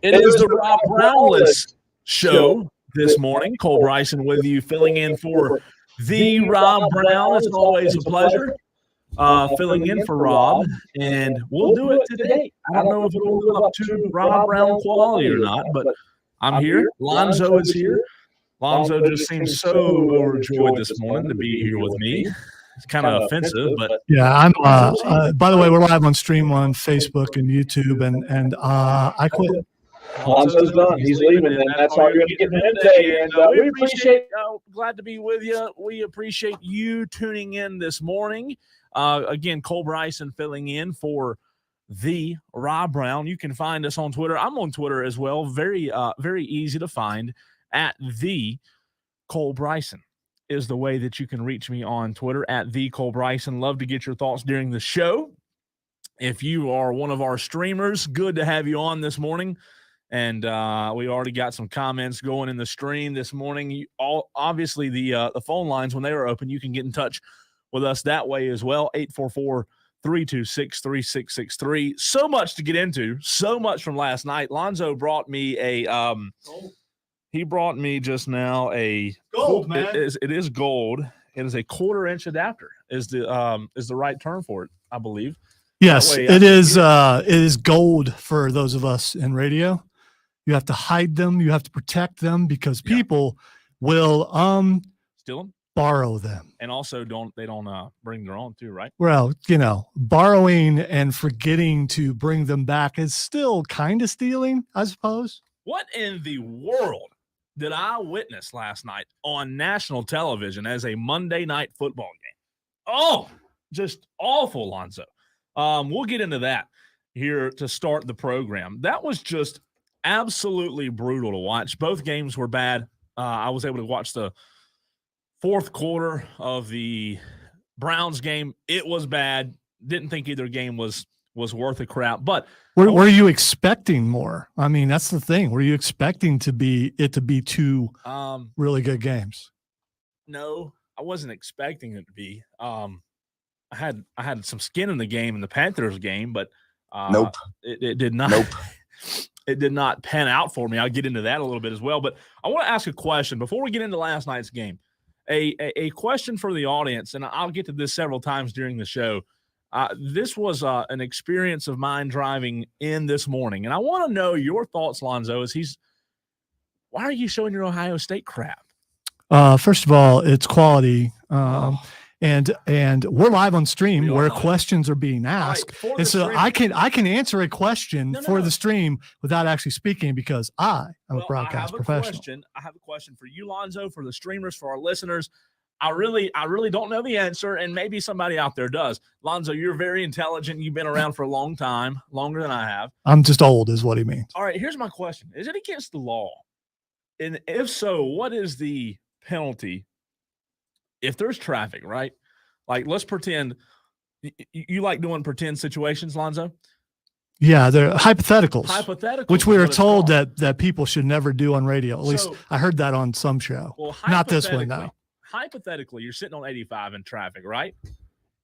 It is the Rob Brownless Show this morning. Cole Bryson with you, filling in for the Rob Brown. It's always a pleasure filling in for Rob, and we'll do it today. I don't know if it will live up to Rob Brown quality or not, but I'm here. Lonzo is here. Lonzo just seems so overjoyed this morning to be here with me. It's kind of offensive, but yeah, I'm. By the way, we're live on stream on Facebook and YouTube, and I quit. Lonzo's done. He's leaving, and that's how you're going to get him today. And we appreciate. Glad to be with you. We appreciate you tuning in this morning. Again, Cole Bryson filling in for the Rob Brown. You can find us on Twitter. I'm on Twitter as well. Very easy to find at the Cole Bryson. Is the way that you can reach me on Twitter at the Cole Bryson. Love to get your thoughts during the show. If you are one of our streamers, good to have you on this morning. And we already got some comments going in the stream this morning. Obviously, the phone lines, when they are open, you can get in touch with us that way as well. 844-326-3663. So much to get into. So much from last night. Lonzo brought me a he brought me just now a gold, man. It is gold. It is a quarter-inch adapter. Is the right term for it, I believe. Yes, it is. It is gold for those of us in radio. You have to hide them. You have to protect them because people will steal them, borrow them, and also don't bring their own too, right? Well, borrowing and forgetting to bring them back is still kind of stealing, I suppose. What in the world did I witness last night on national television as a Monday night football game? Oh, just awful, Lonzo. We'll get into that here to start the program. That was just absolutely brutal to watch. Both games were bad. I was able to watch the fourth quarter of the Browns game. It was bad. Didn't think either game was worth a crap. But were you expecting more? I mean, that's the thing. Were you expecting it to be two really good games? No, I wasn't expecting it to be. I had some skin in the game in the Panthers game, but nope, it did not. Nope. It did not pan out for me. I'll get into that a little bit as well. But I want to ask a question before we get into last night's game. A question for the audience, and I'll get to this several times during the show. This was an experience of mine driving in this morning, and I want to know your thoughts, Lonzo. Why are you showing your Ohio State crap? First of all, it's quality. And we're live on stream where questions are being asked. Right, and so I can answer a question for the stream without actually speaking because I'm a broadcast professional. I have a question for you, Lonzo, for the streamers, for our listeners. I really don't know the answer, and maybe somebody out there does. Lonzo, you're very intelligent. You've been around for a long time, longer than I have. I'm just old is what he means. All right, here's my question. Is it against the law? And if so, what is the penalty if there's traffic, right? Like, let's pretend you like doing pretend situations, Lonzo? Yeah, they're hypotheticals. Hypotheticals. Which we are told that people should never do on radio. At least I heard that on some show. Well, not this one, though. Hypothetically, you're sitting on 85 in traffic, right?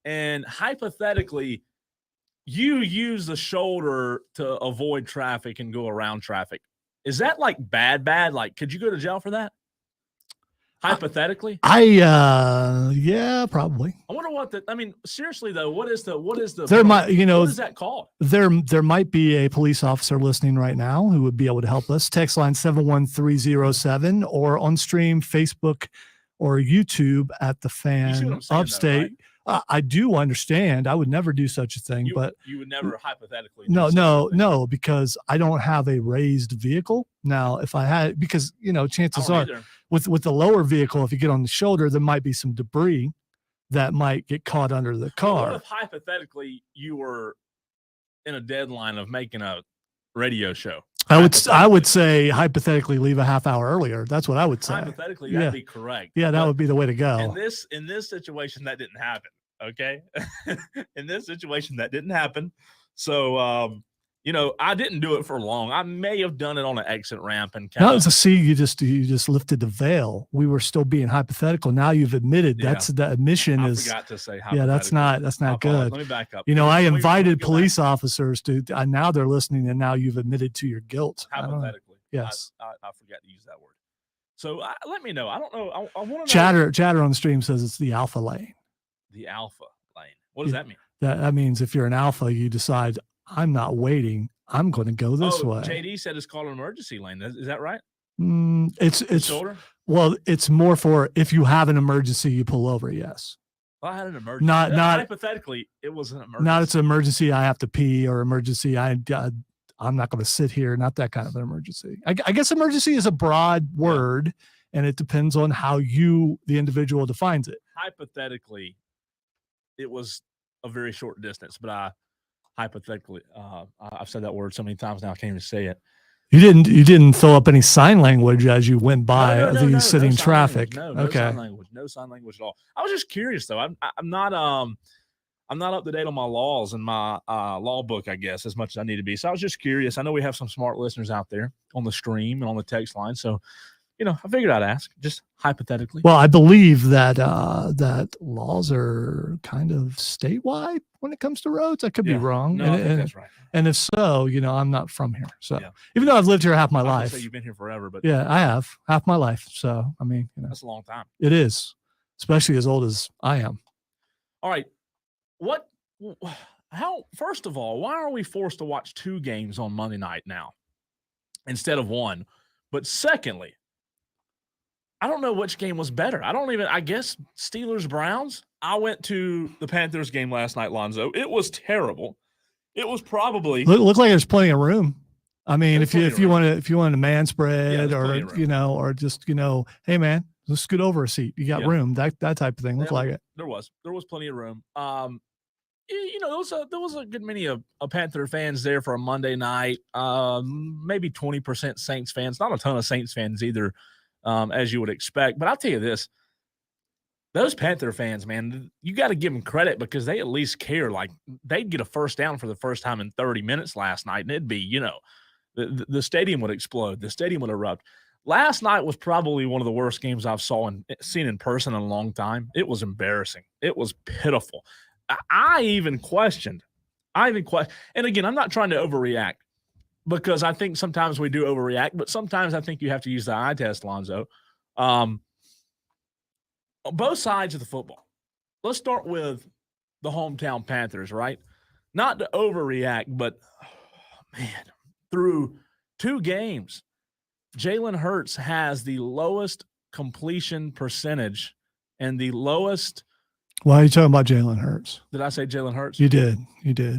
And hypothetically, you use the shoulder to avoid traffic and go around traffic. Is that like bad? Like, could you go to jail for that? Hypothetically? Yeah, probably. I wonder seriously though, what is the what is that called? There might be a police officer listening right now who would be able to help us. Text line 71307 or on stream Facebook or YouTube at the Fan Upstate. Though, right? I do understand. I would never do such a thing, but you would never hypothetically. No, because I don't have a raised vehicle. Now, if I had, because chances are with the lower vehicle, if you get on the shoulder, there might be some debris that might get caught under the car. What if hypothetically you were in a deadline of making a radio show? I would say hypothetically leave a half hour earlier. That's what I would say. Hypothetically, that'd be correct. Yeah, that would be the way to go. In this situation, that didn't happen. Okay. In this situation, that didn't happen. So, I didn't do it for long. I may have done it on an exit ramp and kind of. See, you just lifted the veil. We were still being hypothetical. Now you've admitted that's the admission I is. forgot to say Yeah, that's not good. Let me back up. I invited police officers to. Now they're listening, and now you've admitted to your guilt. Hypothetically, yes, I forgot to use that word. So let me know. I don't know. I want to know. Chatter on the stream says it's the alpha lane. The alpha lane. What does that mean? That means if you're an alpha, you decide I'm not waiting. I'm going to go this way. JD said it's called an emergency lane. Is that right? It's shoulder. Well, it's more for if you have an emergency, you pull over. Yes. Well, I had an emergency. Not hypothetically, it was an emergency. Not it's an emergency. I have to pee or emergency. I'm not going to sit here. Not that kind of an emergency. I guess emergency is a broad word, and it depends on how the individual, defines it. Hypothetically, it was a very short distance, but hypothetically, I've said that word so many times now I can't even say it. You didn't throw up any sign language as you went by these sitting traffic. No sign language. No sign language at all. I was just curious though. I'm not up to date on my laws and my law book, I guess, as much as I need to be. So I was just curious. I know we have some smart listeners out there on the stream and on the text line. So, I figured I'd ask, just hypothetically. Well, I believe that laws are kind of statewide when it comes to roads. I could be wrong. No, I think that's right. And if so, I'm not from here. So even though I've lived here half my life. You've been here forever, but yeah, I have half my life. So, I mean, that's a long time. It is, especially as old as I am. All right. First of all, why are we forced to watch 2 games on Monday night now instead of 1? But secondly, I don't know which game was better. I guess Steelers-Browns. I went to the Panthers game last night, Lonzo. It was terrible. It was probably looked like there's plenty of room. I mean, if you want to man spread or or just hey man, let's scoot over a seat. You got room. That type of thing. Looked like it. There was plenty of room. There was a good many of Panther fans there for a Monday night. Maybe 20% Saints fans. Not a ton of Saints fans either. As you would expect. But I'll tell you this, those Panther fans, man, you got to give them credit because they at least care. Like, they'd get a first down for the first time in 30 minutes last night, and it'd be, the stadium would explode. The stadium would erupt. Last night was probably one of the worst games I've seen in person in a long time. It was embarrassing. It was pitiful. I even questioned. And again, I'm not trying to overreact, because I think sometimes we do overreact, but sometimes I think you have to use the eye test, Lonzo. Both sides of the football. Let's start with the hometown Panthers, right? Not to overreact, but, man, through 2 games, Jalen Hurts has the lowest completion percentage and the lowest. Why are you talking about Jalen Hurts? Did I say Jalen Hurts? You did.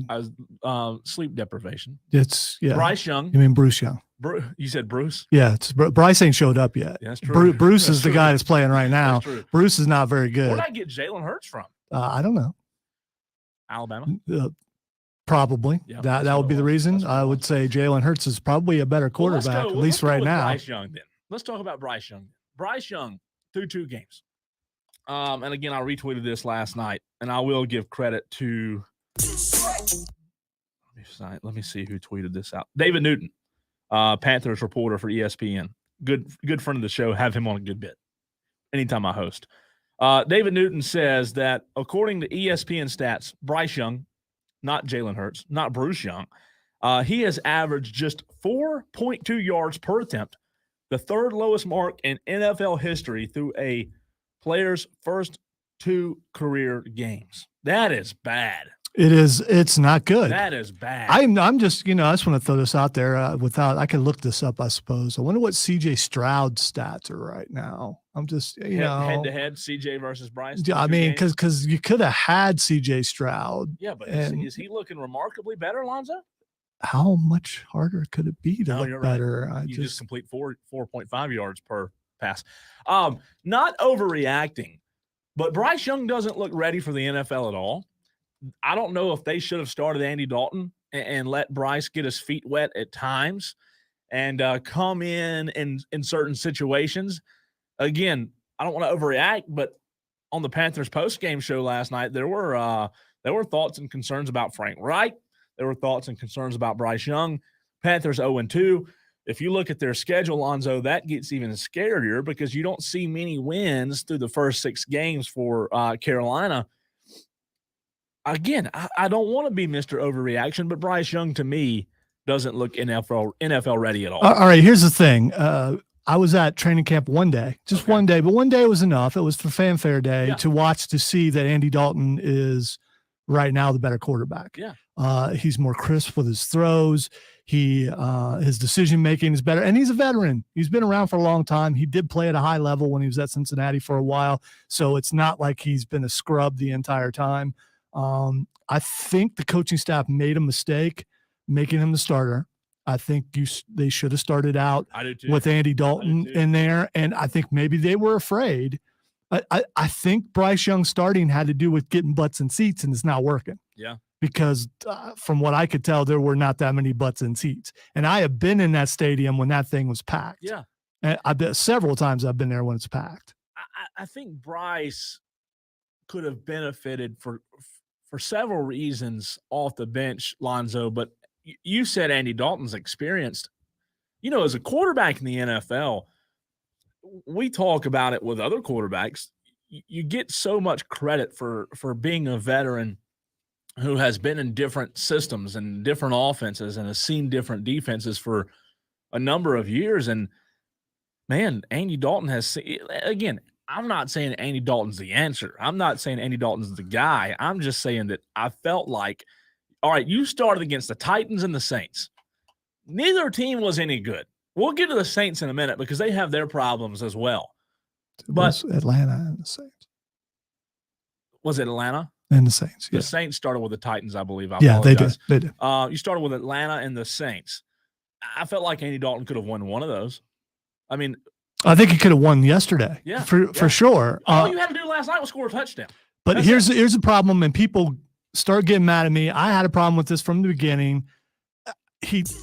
I was sleep deprivation. Bryce Young. You mean Bruce Young? You said Bruce? Yeah, Bryce ain't showed up yet. Yeah, that's true. Bruce is the guy that's playing right now. Bruce is not very good. Where did I get Jalen Hurts from? I don't know. Alabama? Probably. Yeah, that would be the reason. I would say Jalen Hurts is probably a better quarterback, at least right now. Bryce Young, then. Let's talk about Bryce Young. Bryce Young, through 2 games. And again, I retweeted this last night, and I will give credit to. Let me see who tweeted this out. David Newton, Panthers reporter for ESPN. Good friend of the show. Have him on a good bit anytime I host. David Newton says that according to ESPN stats, Bryce Young, not Jalen Hurts, not Bruce Young, he has averaged just 4.2 yards per attempt, the 3rd lowest mark in NFL history through a player's first 2 career games. That is bad. It is. It's not good. That is bad. I'm just, I just want to throw this out there I can look this up, I suppose. I wonder what CJ Stroud's stats are right now. I'm just, head to head, CJ versus Bryce. I mean, because you could have had CJ Stroud. Yeah, but is he looking remarkably better, Lonzo? How much harder could it be to look better? Right. You just complete 4.5 yards per pass. Not overreacting, but Bryce Young doesn't look ready for the NFL at all. I don't know if they should have started Andy Dalton and let Bryce get his feet wet at times and come in certain situations. Again, I don't want to overreact, but on the Panthers post-game show last night, there were thoughts and concerns about Frank Wright. There were thoughts and concerns about Bryce Young. Panthers 0-2. If you look at their schedule, Lonzo, that gets even scarier because you don't see many wins through the first 6 games for Carolina. Again, I don't want to be Mr. Overreaction, but Bryce Young to me doesn't look NFL ready at all. All right, here's the thing. I was at training camp one day, just one day, but one day was enough. It was for fanfare day to see that Andy Dalton is right now the better quarterback. Yeah. He's more crisp with his throws. His decision-making is better, and he's a veteran. He's been around for a long time. He did play at a high level when he was at Cincinnati for a while, so it's not like he's been a scrub the entire time. I think the coaching staff made a mistake making him the starter. I think they should have started out with Andy Dalton in there, and I think maybe they were afraid. I think Bryce Young starting had to do with getting butts in seats, and it's not working. Yeah. Because from what I could tell, there were not that many butts in seats. And I have been in that stadium when that thing was packed. Yeah. And several times I've been there when it's packed. I think Bryce could have benefited for several reasons off the bench, Lonzo, but you said Andy Dalton's experienced. You know, as a quarterback in the NFL, we talk about it with other quarterbacks. You get so much credit for being a veteran who has been in different systems and different offenses and has seen different defenses for a number of years. And, man, Andy Dalton has – again, I'm not saying Andy Dalton's the answer. I'm not saying Andy Dalton's the guy. I'm just saying that I felt like, all right, you started against the Titans and the Saints. Neither team was any good. We'll get to the Saints in a minute because they have their problems as well. But Atlanta and the Saints. Was it Atlanta? And the Saints, yeah. The Saints started with the Titans, I believe. Yeah, they did. They did. You started with Atlanta and the Saints. I felt like Andy Dalton could have won one of those. I mean, I think he could have won yesterday. Yeah, for sure. All you had to do last night was score a touchdown. But here's the problem, and people start getting mad at me. I had a problem with this from the beginning. He's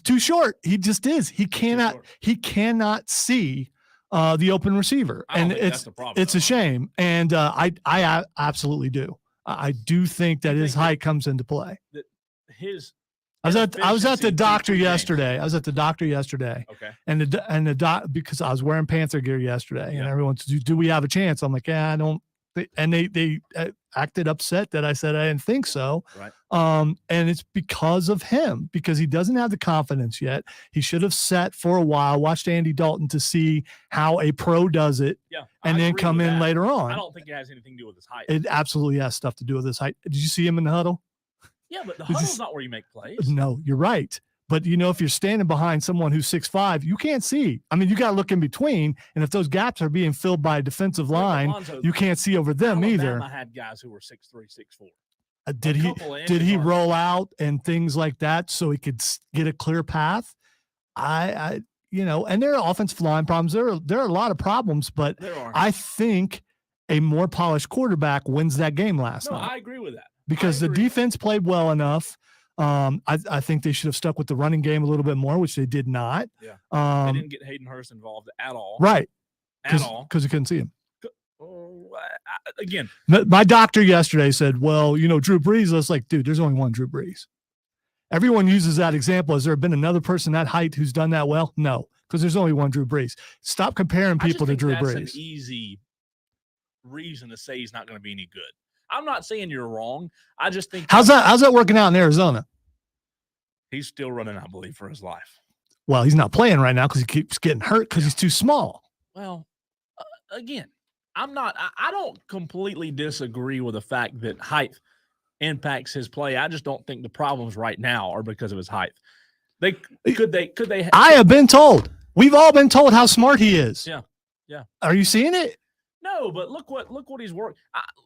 too short. He just is. He cannot see the open receiver, and it's a shame. And I absolutely do. I do think that his height comes into play. I was at the doctor yesterday. Okay. And the doc, because I was wearing Panther gear yesterday, and everyone said, "Do we have a chance?" I'm like, "Yeah, I don't." And they acted upset that I said I didn't think so. Right. And it's because of him, because he doesn't have the confidence yet. He should have sat for a while, watched Andy Dalton to see how a pro does it, and then come in later on. I don't think it has anything to do with his height. It absolutely has stuff to do with his height. Did you see him in the huddle? Yeah, but the huddle's not where you make plays. No, you're right. But, if you're standing behind someone who's 6'5", you can't see. I mean, you got to look in between. And if those gaps are being filled by a defensive line, you can't see over them either. I had guys who were 6'3", 6'4". Did he roll out and things like that so he could get a clear path? And there are offensive line problems. There are a lot of problems, but I think a more polished quarterback wins that game last night. I agree with that. Because the defense played well enough. I think they should have stuck with the running game a little bit more, which they did not. Yeah. They didn't get Hayden Hurst involved at all. Right. At all. Because you couldn't see him. Again. My doctor yesterday said, well, Drew Brees. I was like, dude, there's only one Drew Brees. Everyone uses that example. Has there been another person that height who's done that well? No, because there's only one Drew Brees. Stop comparing people to Drew Brees. That's an easy reason to say he's not going to be any good. I'm not saying you're wrong. I just think how's that working out in Arizona? He's still running, I believe, for his life. Well, he's not playing right now because he keeps getting hurt because he's too small. Well, again, I don't completely disagree with the fact that height impacts his play. I just don't think the problems right now are because of his height. Could they I have been told. We've all been told how smart he is. Yeah. Are you seeing it? No, but look what he's worked.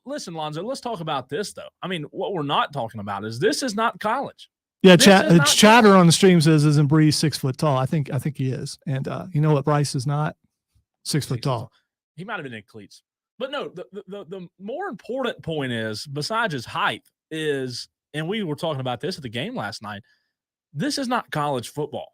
Listen, Lonzo, let's talk about this though. I mean, what we're not talking about is this is not college. Yeah, chatter on the stream says isn't Brees 6 foot tall. I think he is, and you know what? Bryce is not 6 foot tall. He might have been in cleats, but no. The more important point is, besides his height, is, and we were talking about this at the game last night. This is not college football.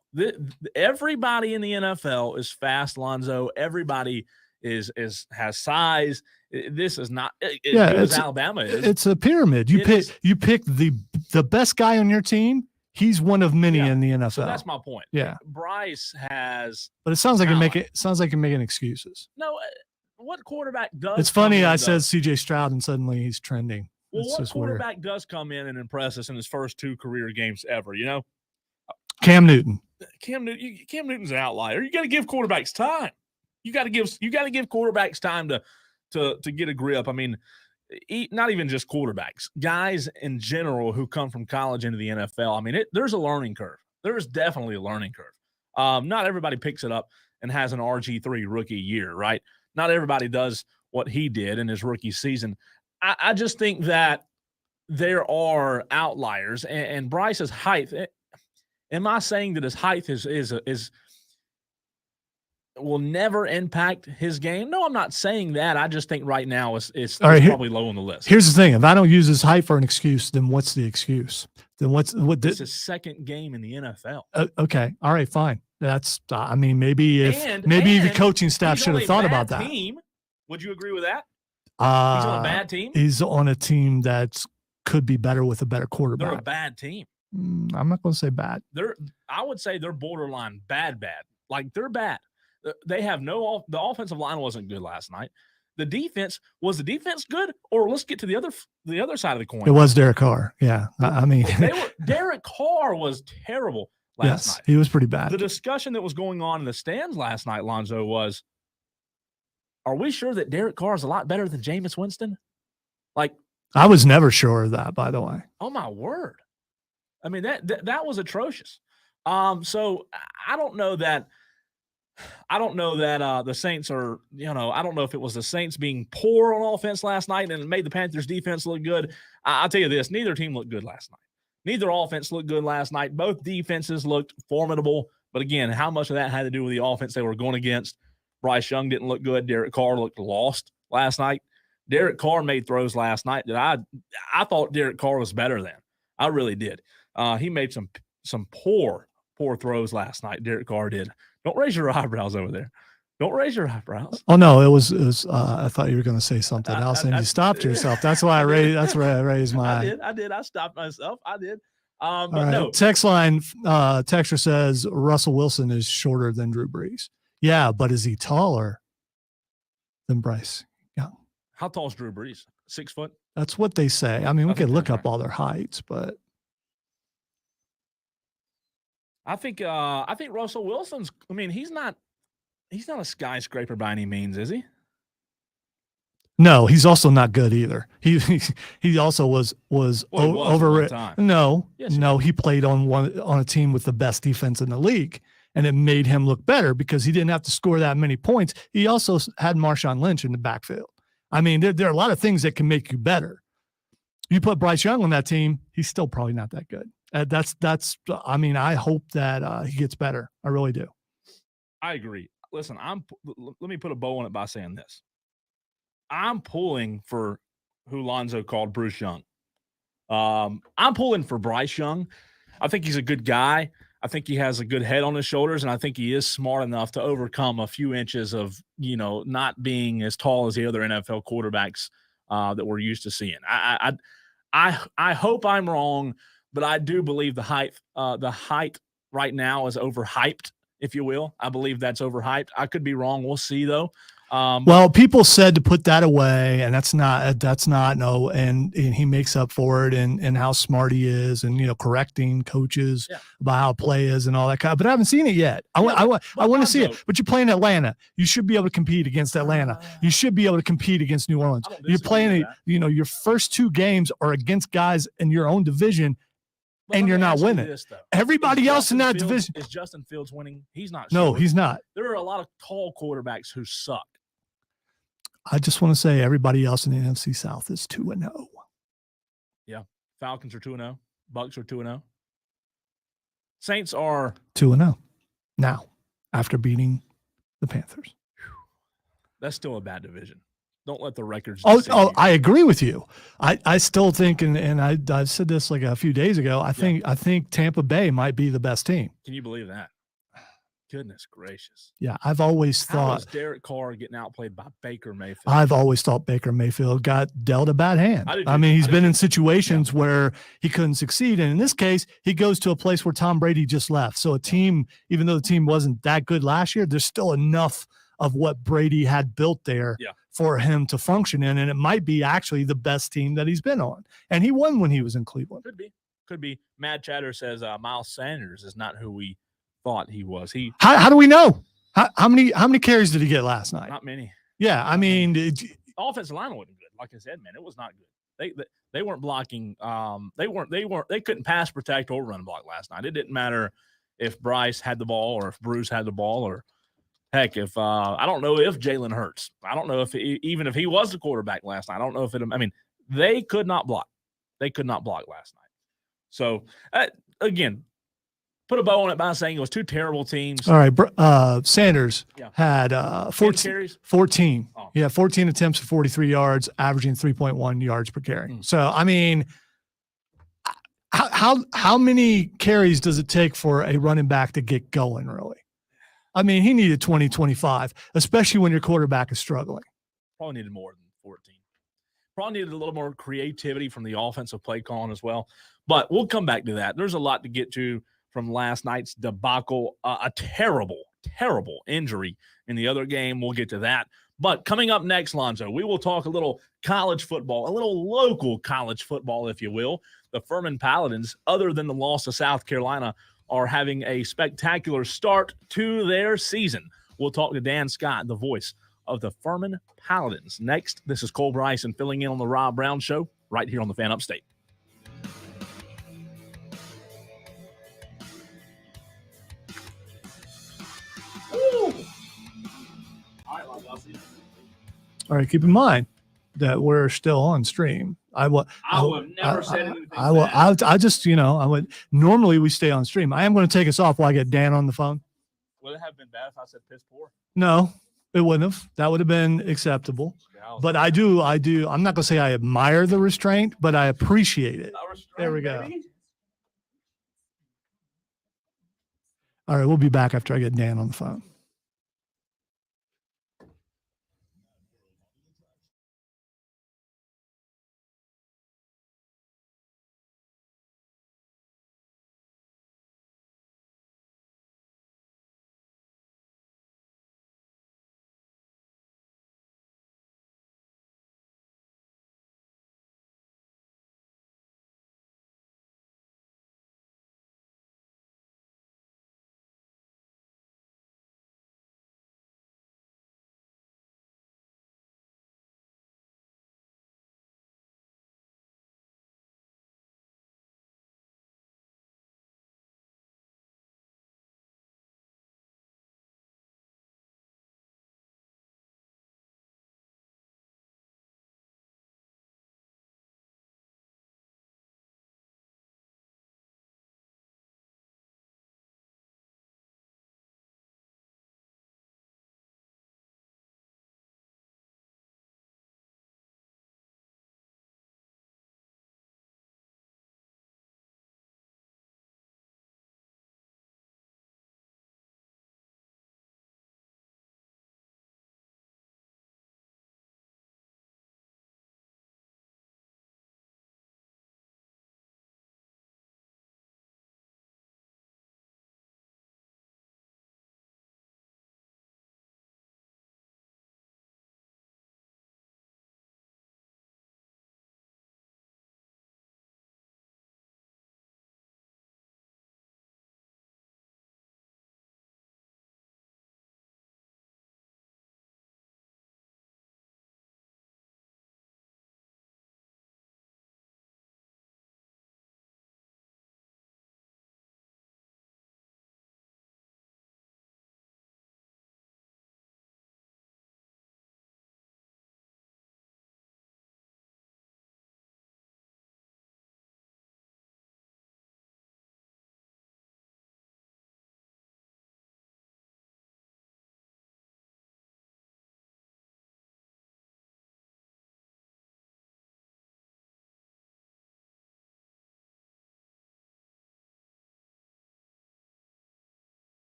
Everybody in the NFL is fast, Lonzo. Everybody has size. This is not as good as Alabama is. It's a pyramid. You pick the best guy on your team. He's one of many in the NFL. So that's my point. Yeah, Bryce has. But it sounds like you're making excuses. No, what quarterback does? It's funny. I said C.J. Stroud, and suddenly he's trending. Well, what quarterback does come in and impress us in his first 2 career games ever? You know, Cam Newton. Cam Newton's an outlier. You got to give quarterbacks time. You got to give quarterbacks time to get a grip. I mean, not even just quarterbacks, guys in general who come from college into the NFL. I mean, there's a learning curve. There's definitely a learning curve. Not everybody picks it up and has an RG3 rookie year, right? Not everybody does what he did in his rookie season. I just think that there are outliers, and Bryce's height. Am I saying that his height will never impact his game? No, I'm not saying that. I just think right now it's probably low on the list. Here's the thing: if I don't use his height for an excuse, then what's the excuse? Then this is his second game in the NFL. Okay, all right, fine. That's maybe the coaching staff should have thought about that. Would you agree with that? He's on a bad team. He's on a team that could be better with a better quarterback. They're a bad team. I'm not going to say bad. I would say they're borderline bad. Like they're bad. They have the offensive line wasn't good last night. The defense good? Or let's get to the other side of the coin. It was Derek Carr. Yeah. Derek Carr was terrible last night. He was pretty bad. The discussion that was going on in the stands last night, Lonzo, was, are we sure that Derek Carr is a lot better than Jameis Winston? Like, I was never sure of that, by the way. Oh my word. I mean, that was atrocious. So I don't know that the Saints are, I don't know if it was the Saints being poor on offense last night and it made the Panthers defense look good. I'll tell you this, neither team looked good last night. Neither offense looked good last night. Both defenses looked formidable. But again, how much of that had to do with the offense they were going against? Bryce Young didn't look good. Derek Carr looked lost last night. Derek Carr made throws last night that I thought Derek Carr was better than. I really did. He made some poor throws last night. Derek Carr did. Don't raise your eyebrows over there. Don't raise your eyebrows. Oh no, it was. I thought you were going to say something else, and you stopped yourself. That's why I raised. That's where I raised my. I did. I stopped myself. I did. But right. no. Text line. Texter says Russell Wilson is shorter than Drew Brees. Yeah, but is he taller than Bryce Young? How tall is Drew Brees? 6 foot. That's what they say. I mean, we could look up all their heights, but I think Russell Wilson's. I mean, he's not a skyscraper by any means, is he? No, he's also not good either. He also was overrated. No, he played on a team with the best defense in the league, and it made him look better because he didn't have to score that many points. He also had Marshawn Lynch in the backfield. I mean, there are a lot of things that can make you better. You put Bryce Young on that team, he's still probably not that good. That's. I mean, I hope that he gets better. I really do. I agree. Listen, let me put a bow on it by saying this. I'm pulling for who Lonzo called Bruce Young. I'm pulling for Bryce Young. I think he's a good guy. I think he has a good head on his shoulders, and I think he is smart enough to overcome a few inches of, not being as tall as the other NFL quarterbacks that we're used to seeing. I hope I'm wrong, but I do believe the height right now is overhyped, if you will. I believe that's overhyped. I could be wrong. We'll see, though. Well, people said to put that away, and that's not no. And he makes up for it and how smart he is, and correcting coaches about how play is and all that kind. But I haven't seen it yet. I want to see it. But you're playing Atlanta. You should be able to compete against Atlanta. You should be able to compete against New Orleans. You're playing your first 2 games are against guys in your own division. And you're not winning. Everybody else in that division. Is Justin Fields winning? He's not. No, he's not. There are a lot of tall quarterbacks who suck. I just want to say everybody else in the NFC South is 2-0. Yeah. Falcons are 2-0. Bucks are 2-0. Saints are 2-0 now after beating the Panthers. That's still a bad division. Don't let the records. Oh, I agree with you. I still think, and I said this like a few days ago. I think Tampa Bay might be the best team. Can you believe that? Goodness gracious. Yeah, I've always How thought is Derek Carr getting outplayed by Baker Mayfield? I've always thought Baker Mayfield got dealt a bad hand. I mean, he's been in situations where he couldn't succeed. And in this case, he goes to a place where Tom Brady just left. So a team, even though the team wasn't that good last year, there's still enough of what Brady had built there for him to function in. And it might be actually the best team that he's been on. And he won when he was in Cleveland. Could be. Mad Chatter says Miles Sanders is not who we thought he was. How do we know? How many carries did he get last night? Not many. Yeah, I mean, the offensive line wasn't good. Like I said, man, it was not good. They weren't blocking. They couldn't pass protect or run block last night. It didn't matter if Bryce had the ball or if Bruce had the ball or heck, if I don't know if Jalen Hurts. I don't know if even if he was the quarterback last night. I don't know if it. I mean, they could not block. They could not block last night. So again, put a bow on it by saying it was two terrible teams. All right. Sanders had 14. Oh. Yeah, 14 attempts for 43 yards, averaging 3.1 yards per carry. So, I mean, how many carries does it take for a running back to get going, really? I mean, he needed 20, 25, especially when your quarterback is struggling. Probably needed more than 14. Probably needed a little more creativity from the offensive play calling as well. But we'll come back to that. There's a lot to get to from last night's debacle, a terrible, terrible injury in the other game. We'll get to that. But coming up next, Lonzo, we will talk a little college football, a little local college football, if you will. The Furman Paladins, other than the loss to South Carolina, are having a spectacular start to their season. We'll talk to Dan Scott, the voice of the Furman Paladins. Next, this is Cole Bryson filling in on the Rob Brown Show right here on the Fan Upstate. All right, keep in mind that we're still on stream. I would have never said anything. I just, I would normally we stay on stream. I am going to take us off while I get Dan on the phone. Would it have been bad if I said piss poor? No, it wouldn't have. That would have been acceptable. But I do. I'm not going to say I admire the restraint, but I appreciate it. There we go. Baby. All right, we'll be back after I get Dan on the phone.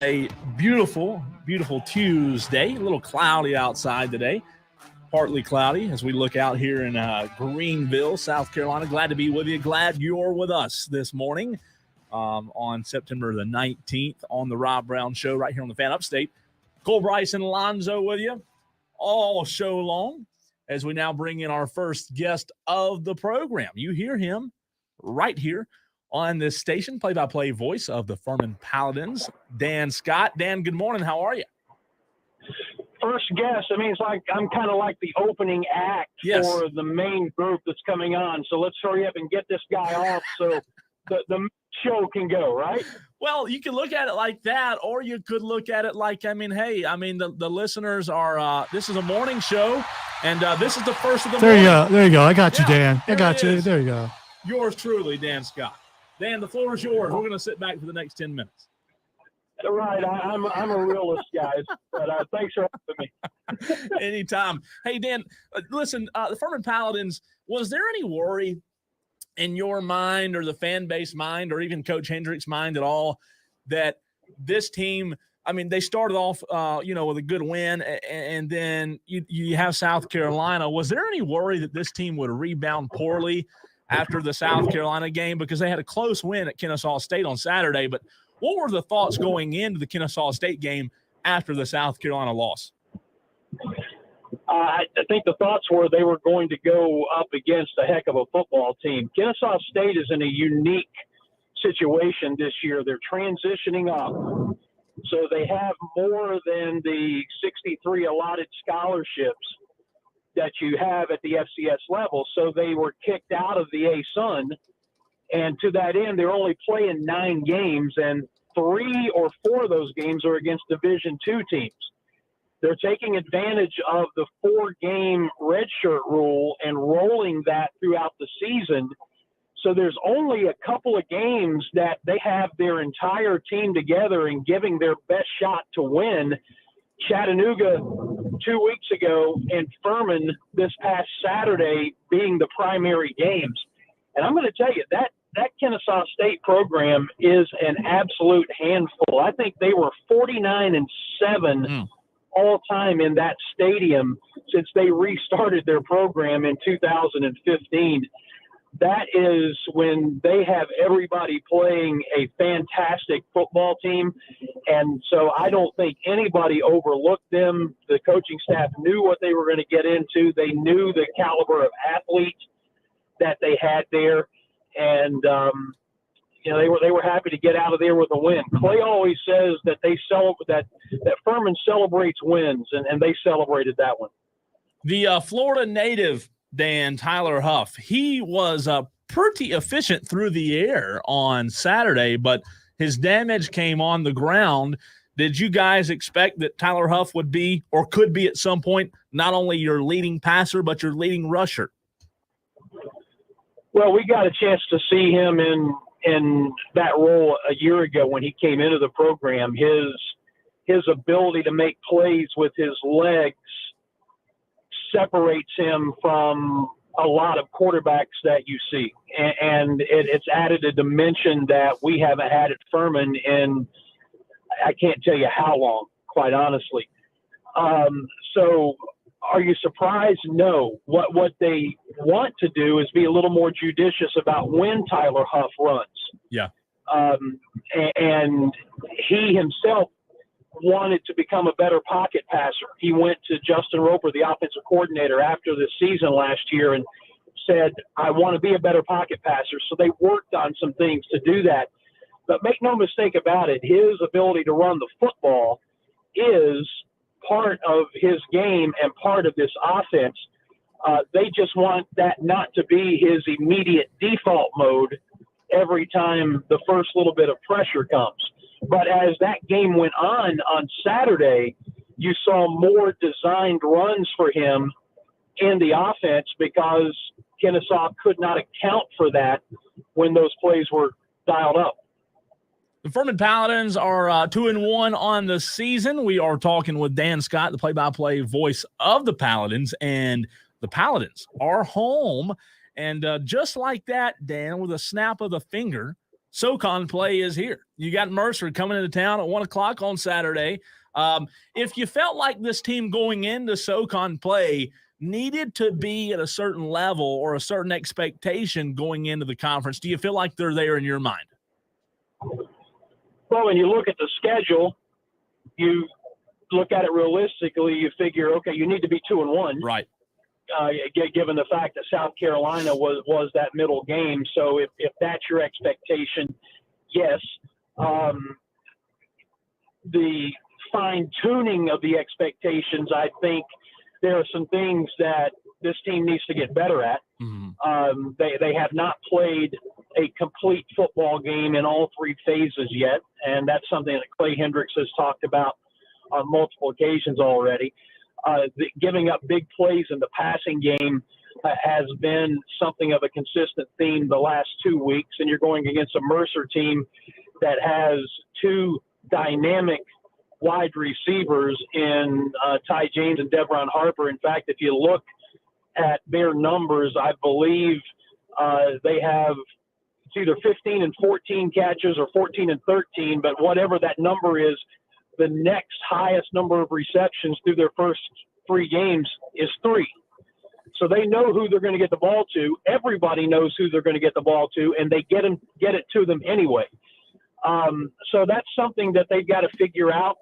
A beautiful, beautiful Tuesday. A little cloudy outside today. Partly cloudy as we look out here in Greenville, South Carolina. Glad to be with you. Glad you're with us this morning on September the 19th on the Rob Brown Show right here on the Fan Upstate. Cole, Bryson, Alonzo with you all show long as we now bring in our first guest of the program. You hear him right here on this station, play-by-play voice of the Furman Paladins, Dan Scott. Dan, good morning. How are you? First guest. I mean, it's like I'm kind of like the opening act for the main group that's coming on. So let's hurry up and get this guy off so the show can go, right? Well, you can look at it like that, or you could look at it like, the listeners are this is a morning show, and this is the first of the morning. There you go. I got you, Dan. I got you. There you go. Yours truly, Dan Scott. Dan, the floor is yours. We're going to sit back for the next 10 minutes. Right. I'm a realist, guys, but thanks for having me. Anytime. Hey, Dan, listen, the Furman Paladins, was there any worry in your mind or the fan base mind or even Coach Hendrick's mind at all that this team, they started off, with a good win, and then you have South Carolina. Was there any worry that this team would rebound poorly after the South Carolina game, because they had a close win at Kennesaw State on Saturday? But what were the thoughts going into the Kennesaw State game after the South Carolina loss? I think the thoughts were they were going to go up against a heck of a football team. Kennesaw State is in a unique situation this year. They're transitioning up, so they have more than the 63 allotted scholarships that you have at the FCS level. So they were kicked out of the A-Sun, and to that end, they're only playing 9 games, and 3 or 4 of those games are against Division II teams. They're taking advantage of the 4-game redshirt rule and rolling that throughout the season. So there's only a couple of games that they have their entire team together and giving their best shot to win. Chattanooga 2 weeks ago and Furman this past Saturday being the primary games. And I'm going to tell you, that Kennesaw State program is an absolute handful. I think they were 49-7 all time in that stadium since they restarted their program in 2015. That is when they have everybody playing a fantastic football team. And so I don't think anybody overlooked them. The coaching staff knew what they were going to get into. They knew the caliber of athletes that they had there. And, they were happy to get out of there with a win. Clay always says that that Furman celebrates wins, and they celebrated that one. The Florida native, Dan, Tyler Huff, he was pretty efficient through the air on Saturday, but his damage came on the ground. Did you guys expect that Tyler Huff would be, or could be at some point, not only your leading passer, but your leading rusher? Well, we got a chance to see him in that role a year ago when he came into the program. His ability to make plays with his legs separates him from a lot of quarterbacks that you see. And it's added a dimension that we haven't had at Furman in, I can't tell you how long, quite honestly. So are you surprised? No. What they want to do is be a little more judicious about when Tyler Huff runs. Yeah. And he himself wanted to become a better pocket passer. He went to Justin Roper, the offensive coordinator, after the season last year and said, I want to be a better pocket passer. So they worked on some things to do that. But make no mistake about it, his ability to run the football is part of his game and part of this offense. They just want that not to be his immediate default mode every time the first little bit of pressure comes. But as that game went on Saturday, you saw more designed runs for him in the offense because Kennesaw could not account for that when those plays were dialed up. The Furman Paladins are 2-1 on the season. We are talking with Dan Scott, the play-by-play voice of the Paladins, and the Paladins are home. And just like that, Dan, with a snap of the finger, SoCon play is here. You got Mercer coming into town at 1 o'clock on Saturday. If you felt like this team going into SoCon play needed to be at a certain level or a certain expectation going into the conference, do you feel like they're there in your mind? Well, when you look at the schedule, you look at it realistically, you figure, okay, you need to be 2-1. Right. Given the fact that South Carolina was that middle game. So if that's your expectation, yes. The fine-tuning of the expectations, I think there are some things that this team needs to get better at. Mm-hmm. They have not played a complete football game in all three phases yet, and that's something that Clay Hendricks has talked about on multiple occasions already. Giving up big plays in the passing game has been something of a consistent theme the last 2 weeks, and you're going against a Mercer team that has two dynamic wide receivers in Ty James and Devron Harper. In fact, if you look at their numbers, I believe they have it's either 15 and 14 catches or 14 and 13, but whatever that number is, the next highest number of receptions through their first 3 games is 3. So they know who they're going to get the ball to. Everybody knows who they're going to get the ball to, and they get it to them anyway. So that's something that they've got to figure out,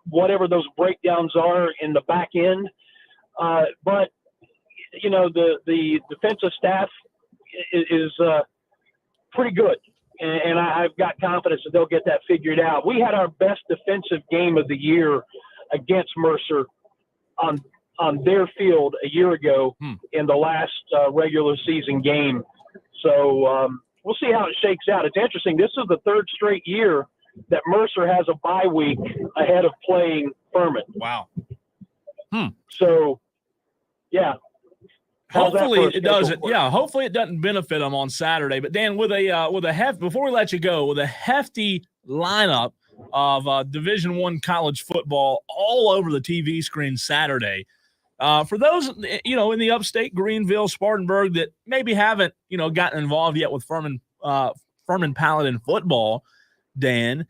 whatever those breakdowns are in the back end. But, you know, the defensive staff is pretty good. And I've got confidence that they'll get that figured out. We had our best defensive game of the year against Mercer on their field a year ago in the last regular season game. So we'll see how it shakes out. It's interesting. This is the 3rd straight year that Mercer has a bye week ahead of playing Furman. Wow. So, yeah. Hopefully it doesn't. Yeah, hopefully it doesn't benefit them on Saturday. But Dan, with a before we let you go, with a hefty lineup of Division I college football all over the TV screen Saturday, for those in the upstate Greenville, Spartanburg that maybe haven't gotten involved yet with Furman Paladin football, Dan,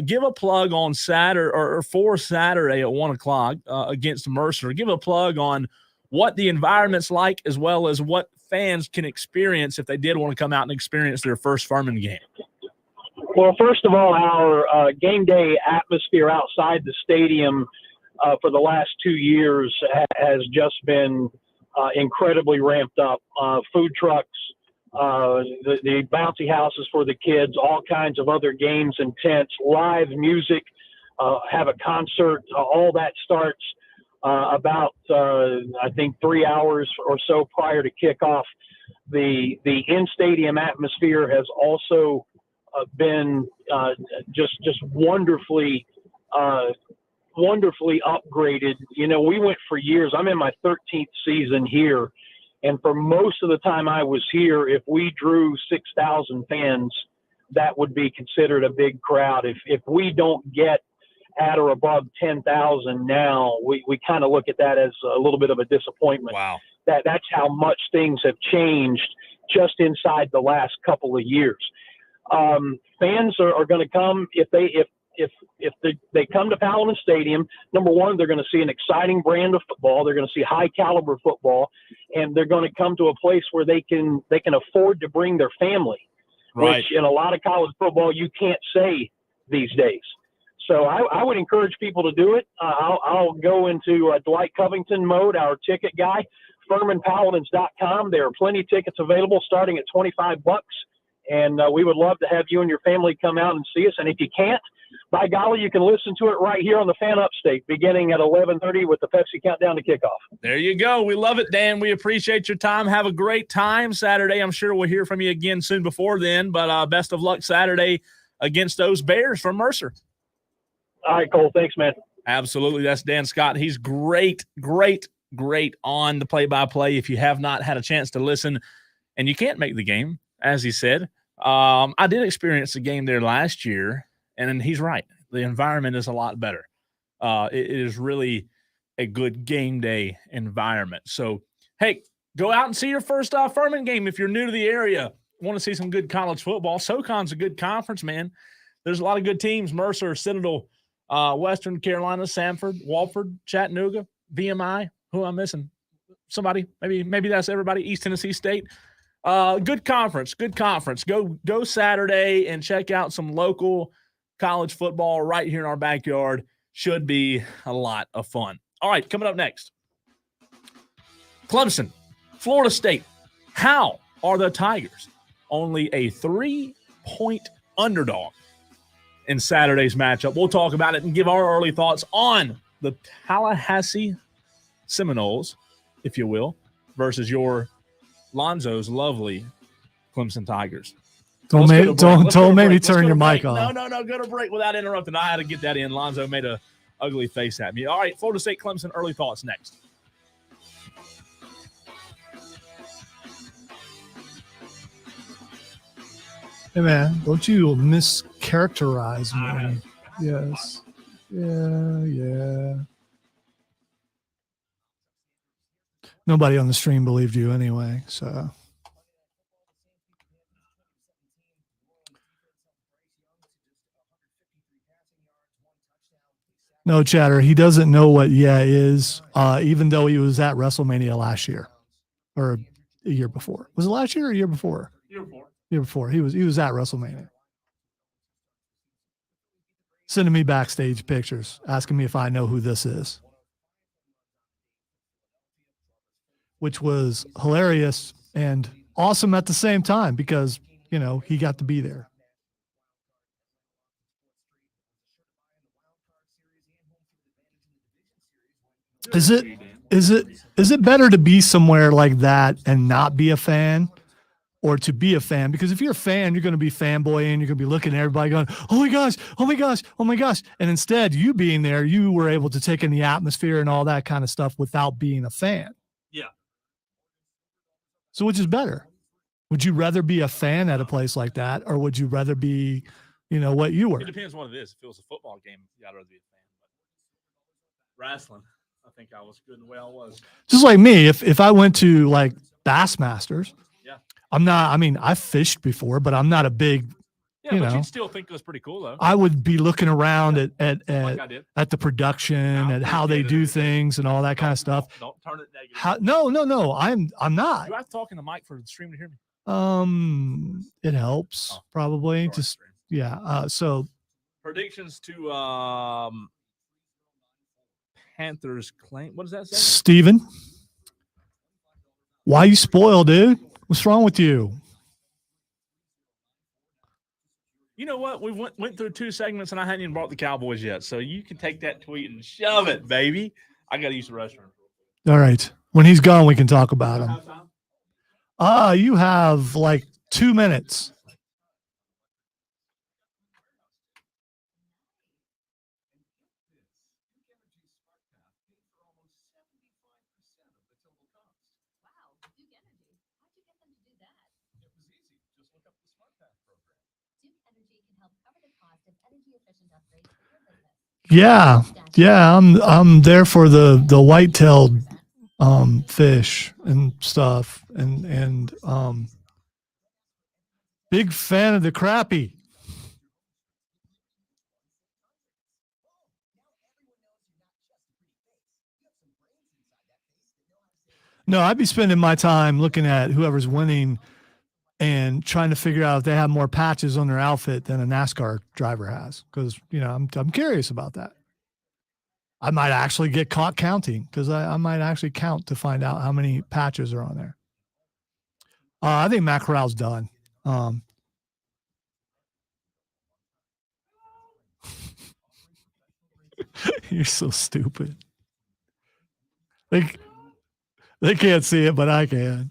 give a plug on Saturday or for Saturday at 1 o'clock against Mercer. Give a plug on what the environment's like, as well as what fans can experience if they did want to come out and experience their first Furman game. Well, first of all, our game day atmosphere outside the stadium for the last 2 years has just been incredibly ramped up. Food trucks, the bouncy houses for the kids, all kinds of other games and tents, live music, have a concert, all that starts about, I think, 3 hours or so prior to kickoff. The in-stadium atmosphere has also been just wonderfully upgraded. We went for years. I'm in my 13th season here, and for most of the time I was here, if we drew 6,000 fans, that would be considered a big crowd. If we don't get at or above 10,000 now, we kind of look at that as a little bit of a disappointment. Wow. That's how much things have changed just inside the last couple of years. Fans are going to come if they come to Paladin Stadium. Number one, they're going to see an exciting brand of football. They're going to see high caliber football, and they're going to come to a place where they can afford to bring their family, right, which in a lot of college football you can't say these days. So I would encourage people to do it. I'll go into Dwight Covington mode, our ticket guy, FurmanPaladins.com. There are plenty of tickets available starting at $25. And we would love to have you and your family come out and see us. And if you can't, by golly, you can listen to it right here on the Fan Upstate beginning at 11:30 with the Pepsi countdown to kickoff. There you go. We love it, Dan. We appreciate your time. Have a great time Saturday. I'm sure we'll hear from you again soon before then. But best of luck Saturday against those Bears from Mercer. All right, Cole. Thanks, man. Absolutely. That's Dan Scott. He's great on the play-by-play. If you have not had a chance to listen and you can't make the game, as he said, I did experience the game there last year, and he's right. The environment is a lot better. It is really a good game day environment. So, hey, go out and see your first Furman game if you're new to the area. want to see some good college football. SoCon's a good conference, man. There's a lot of good teams: Mercer, Citadel, Western Carolina, Samford, Walford, Chattanooga, VMI. Who am I missing? Somebody? Maybe that's everybody. East Tennessee State. Good conference. Go Saturday and check out some local college football right here in our backyard. Should be a lot of fun. All right, coming up next. Clemson, Florida State. How are the Tigers only a 3-point underdog in Saturday's matchup? We'll talk about it and give our early thoughts on the Tallahassee Seminoles, if you will, versus your Lonzo's lovely Clemson Tigers. Don't make me turn your mic off. No. Go to break without interrupting. I had to get that in. Lonzo made a ugly face at me. All right, Florida State, Clemson, early thoughts next. Hey, man, don't you mischaracterize me. Yes. Yeah. Nobody on the stream believed you anyway, so. No, Chatter, he doesn't know what is, even though he was at WrestleMania last year or a year before. Was it last year or a year before? Year before. He was at WrestleMania. Sending me backstage pictures, asking me if I know who this is. Which was hilarious and awesome at the same time because, he got to be there. Is it better to be somewhere like that and not be a fan, or to be a fan? Because if you're a fan, you're going to be fanboying, you're going to be looking at everybody going, oh my gosh. And instead, you being there, you were able to take in the atmosphere and all that kind of stuff without being a fan. Yeah. So which is better? Would you rather be a fan at a place like that, or would you rather be, what you were? It depends what it is. If it was a football game, I'd rather be a fan. But wrestling, I think I was good in the way I was. Just like me, if I went to like Bassmasters, yeah, I fished before, but I'm not a big, but you'd still think it was pretty cool though. I would be looking around at like the production, at how they do things and all that kind of stuff. Don't turn it negative. No, I'm not. Do I have to talk in the mic for the stream to hear me? It helps probably. Just yeah. So predictions to Panthers claim. What does that say? Steven, why you spoiled, dude? What's wrong with you? You know what? We went through 2 segments and I hadn't even brought the Cowboys yet. So you can take that tweet and shove it, baby. I got to use the restroom. All right. When he's gone, we can talk about him. You have like 2 minutes. Yeah, I'm there for the white-tailed fish and stuff, and big fan of the crappie. No, I'd be spending my time looking at whoever's winning and trying to figure out if they have more patches on their outfit than a NASCAR driver has. Because, I'm curious about that. I might actually get caught counting because I might actually count to find out how many patches are on there. I think Matt Corral's done. You're so stupid. They can't see it, but I can.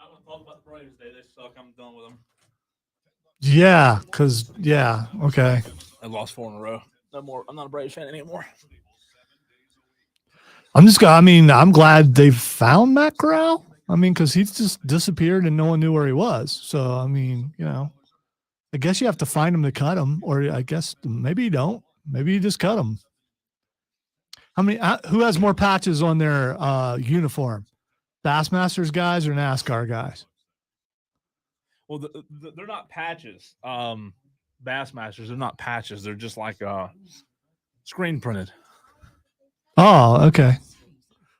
I want to talk about the Braves today. They suck. I'm done with them. Yeah, okay. I lost 4 in a row. No more. I'm not a Braves fan anymore. I'm glad they found Matt Corral. Because he's just disappeared and no one knew where he was. So, I guess you have to find him to cut him, or I guess maybe you don't. Maybe you just cut him. How many? Who has more patches on their uniform? Bassmasters guys or NASCAR guys? Well, they're not patches. Bassmasters, they're not patches. They're just like screen printed. Oh, okay.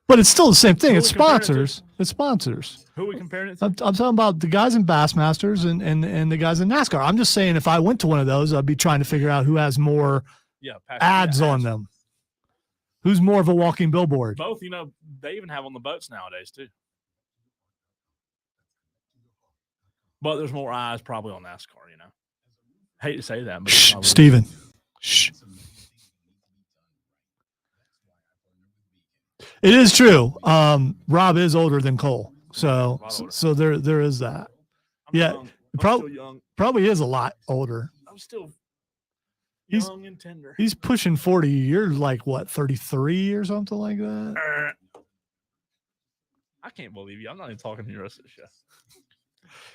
But it's still the same thing. It's sponsors. It's sponsors. Who are we comparing it to? I'm talking about the guys in Bassmasters and the guys in NASCAR. I'm just saying if I went to one of those, I'd be trying to figure out who has more ads on them. Who's more of a walking billboard? Both, they even have on the boats nowadays too. But there's more eyes probably on NASCAR, Hate to say that, but shh, Steven. Shh. It is true. Rob is older than Cole. So there is that. Probably is a lot older. I'm still young and tender. He's pushing 40. You're like what, 33 or something like that? I can't believe you. I'm not even talking to the rest of the show.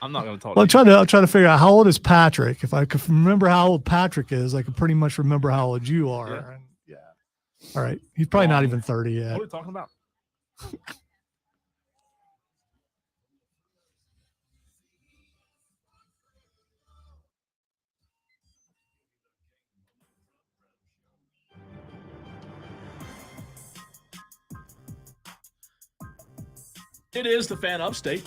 I'm not going to talk. Well, I'm trying to figure out how old is Patrick. If I could remember how old Patrick is, I could pretty much remember how old you are. Yeah. And all right. He's probably not even 30 yet. What are we talking about? It is the Fan Upstate.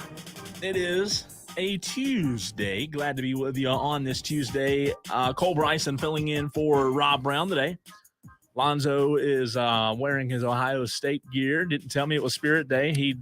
It is a Tuesday. Glad to be with you on this Tuesday. Cole Bryson filling in for Rob Brown today. Lonzo is wearing his Ohio State gear. Didn't tell me it was Spirit Day. He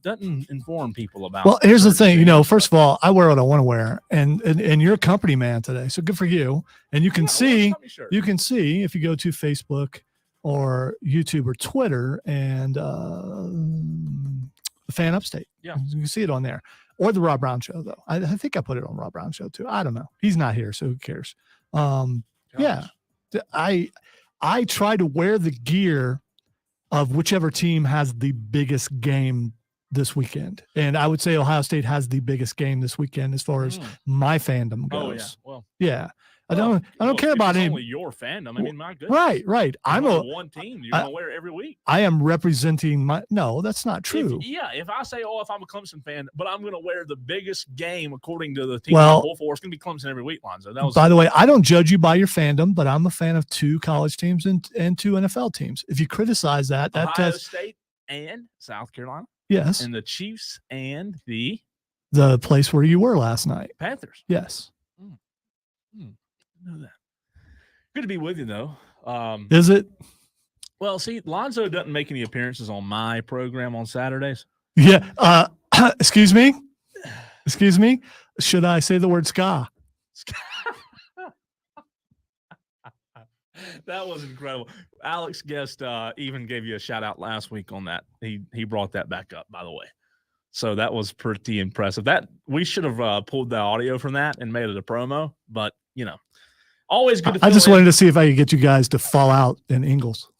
doesn't inform people about. Well, here's the thing. First of all, I wear what I want to wear, and you're a company man today, so good for you. And you can see if you go to Facebook or YouTube or Twitter and the Fan Upstate. Yeah, you can see it on there. Or the Rob Brown Show, though. I think I put it on Rob Brown Show too. I don't know. He's not here, so who cares? Yeah, I try to wear the gear of whichever team has the biggest game this weekend. And I would say Ohio State has the biggest game this weekend as far as my fandom goes. Oh, yeah. Well, yeah. I don't care about any. Only your fandom. I mean, my goodness. Right. I'm a one team. You're gonna wear it every week. I am representing my. No, that's not true. If I say, if I'm a Clemson fan, but I'm gonna wear the biggest game according to the team I pull for, it's gonna be Clemson every week, Lonzo. By the way, I don't judge you by your fandom, but I'm a fan of 2 college teams and 2 NFL teams. If you criticize that, Ohio State and South Carolina. Yes. And the Chiefs and the place where you were last night. Panthers. Yes. Know that. Good to be with you, though. Is it? Well, see, Lonzo doesn't make any appearances on my program on Saturdays. Yeah. Excuse me. Should I say the word ska? That was incredible. Alex Guest even gave you a shout out last week on that. He brought that back up, by the way. So that was pretty impressive. That we should have pulled the audio from that and made it a promo, but always good to I just wanted to see if I could get you guys to fall out in Ingles.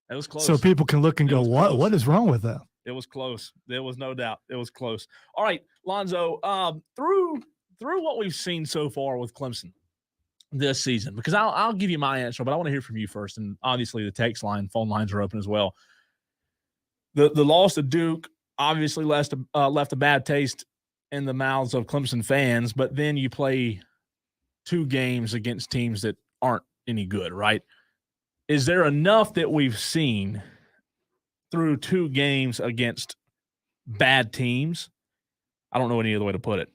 It was close. So people can look and go, what is wrong with that? It was close. There was no doubt. It was close. All right, Lonzo, through what we've seen so far with Clemson this season, because I'll give you my answer, but I want to hear from you first. And obviously the text line, phone lines are open as well. The loss to Duke obviously left a bad taste in the mouths of Clemson fans, but then you play 2 games against teams that aren't any good, right? Is there enough that we've seen through 2 games against bad teams? I don't know any other way to put it.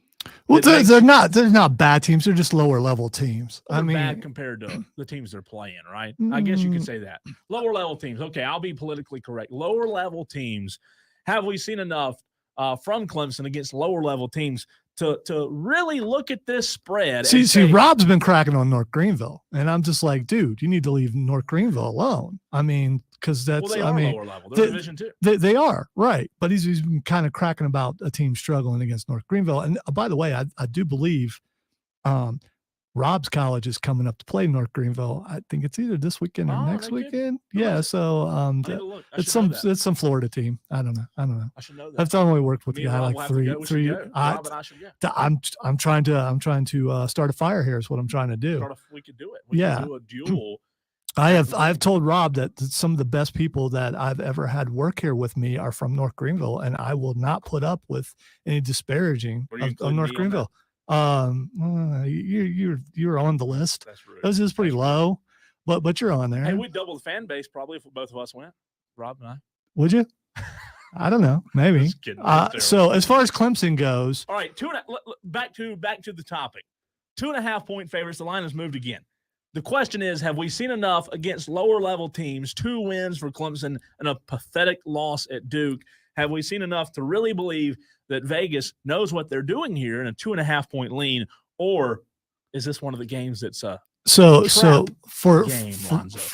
Well, they're not bad teams. They're just lower level teams. I mean, bad compared to the teams they're playing, right? I guess you could say that. Lower level teams. Okay, I'll be politically correct. Lower level teams. Have we seen enough from Clemson against lower level teams to really look at this spread? See, Rob's been cracking on North Greenville, and I'm just like, dude, you need to leave North Greenville alone. I mean, because that's lower level. They're Division 2. They are right, but he's been kind of cracking about a team struggling against North Greenville. And by the way, I do believe Rob's college is coming up to play North Greenville. I think it's either this weekend or next weekend. Yeah, so it's some Florida team. I don't know. I should know that. I've only worked with the guy like three. I'm trying to start a fire here. Is what I'm trying to do. We could do it. We could do a duel. I've told Rob that some of the best people that I've ever had work here with me are from North Greenville, and I will not put up with any disparaging of North Greenville. You're on the list. That's rude. This is pretty low, but you're on there. Hey, we'd double the fan base probably if both of us went. Rob and I. Would you? I don't know. Maybe. Just kidding. So as far as Clemson goes, all right. Back to the topic. 2.5 point favorites. The line has moved again. The question is, have we seen enough against lower level teams? 2 wins for Clemson and a pathetic loss at Duke. Have we seen enough to really believe that Vegas knows what they're doing here in a 2.5 point lean, or is this one of the games that's so for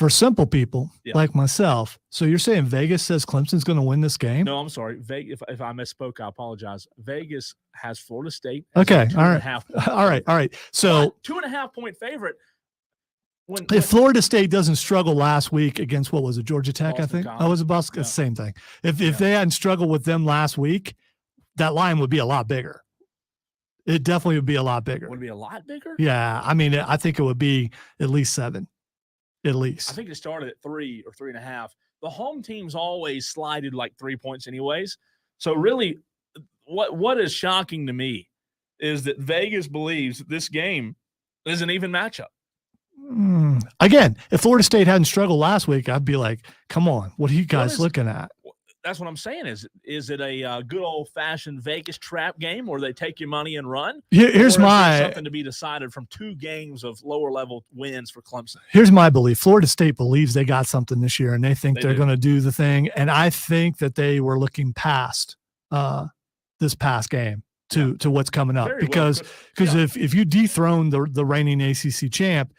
simple people like myself? So you're saying Vegas says Clemson's going to win this game? No, I'm sorry. Vegas. If I misspoke, I apologize. Vegas has Florida State. Okay. All right. So 2.5 point favorite. If Florida State doesn't struggle last week against, what was it, Georgia Tech, Boston I think? College. Oh, it was Boston. Yeah. Same thing. If they hadn't struggled with them last week, that line would be a lot bigger. It definitely would be a lot bigger. Would it be a lot bigger? Yeah. I mean, I think it would be at least 7. At least. I think it started at 3 or 3.5. The home teams always slided like 3 points anyways. So really, what is shocking to me is that Vegas believes that this game is an even matchup. Again, if Florida State hadn't struggled last week, I'd be like, come on, what are you guys looking at? That's what I'm saying. Is it a good old-fashioned Vegas trap game where they take your money and run? Here's something to be decided from 2 games of lower-level wins for Clemson. Here's my belief. Florida State believes they got something this year, and they think they're going to do the thing. And I think that they were looking past this past game to what's coming up. Because if you dethrone the reigning ACC champ,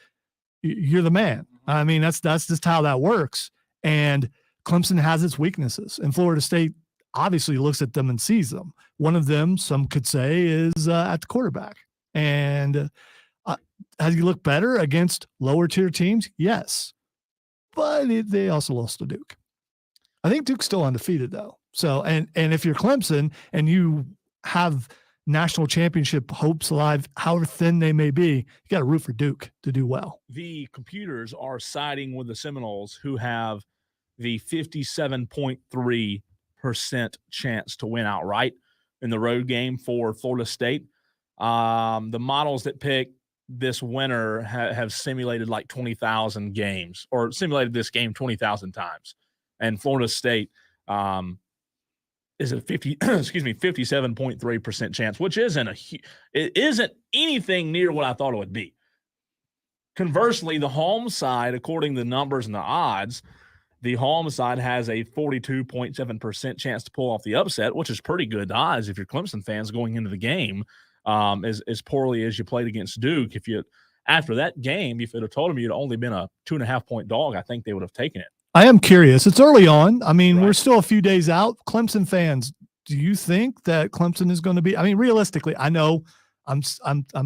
you're the man. I mean, that's just how that works. And Clemson has its weaknesses, and Florida State obviously looks at them and sees them. One of them, some could say, is at the quarterback. And has he looked better against lower tier teams? Yes, but they also lost to Duke. I think Duke's still undefeated though. So, and if you're Clemson and you have national championship hopes alive, however thin they may be, you got to root for Duke to do well. The computers are siding with the Seminoles, who have the 57.3% chance to win outright in the road game for Florida State. The models that pick this winner have simulated like 20,000 games, or simulated this game 20,000 times. And Florida State is a 57.3% chance, which it isn't anything near what I thought it would be. Conversely, the home side, according to the numbers and the odds, the home side has a 42.7% chance to pull off the upset, which is pretty good odds if you're Clemson fans going into the game, as poorly as you played against Duke. After that game, if you'd have told them you'd only been a 2.5 point dog, I think they would have taken it. I am curious. It's early on. I mean, We're still a few days out. Clemson fans, do you think that Clemson is going to be? I mean, realistically, I know I'm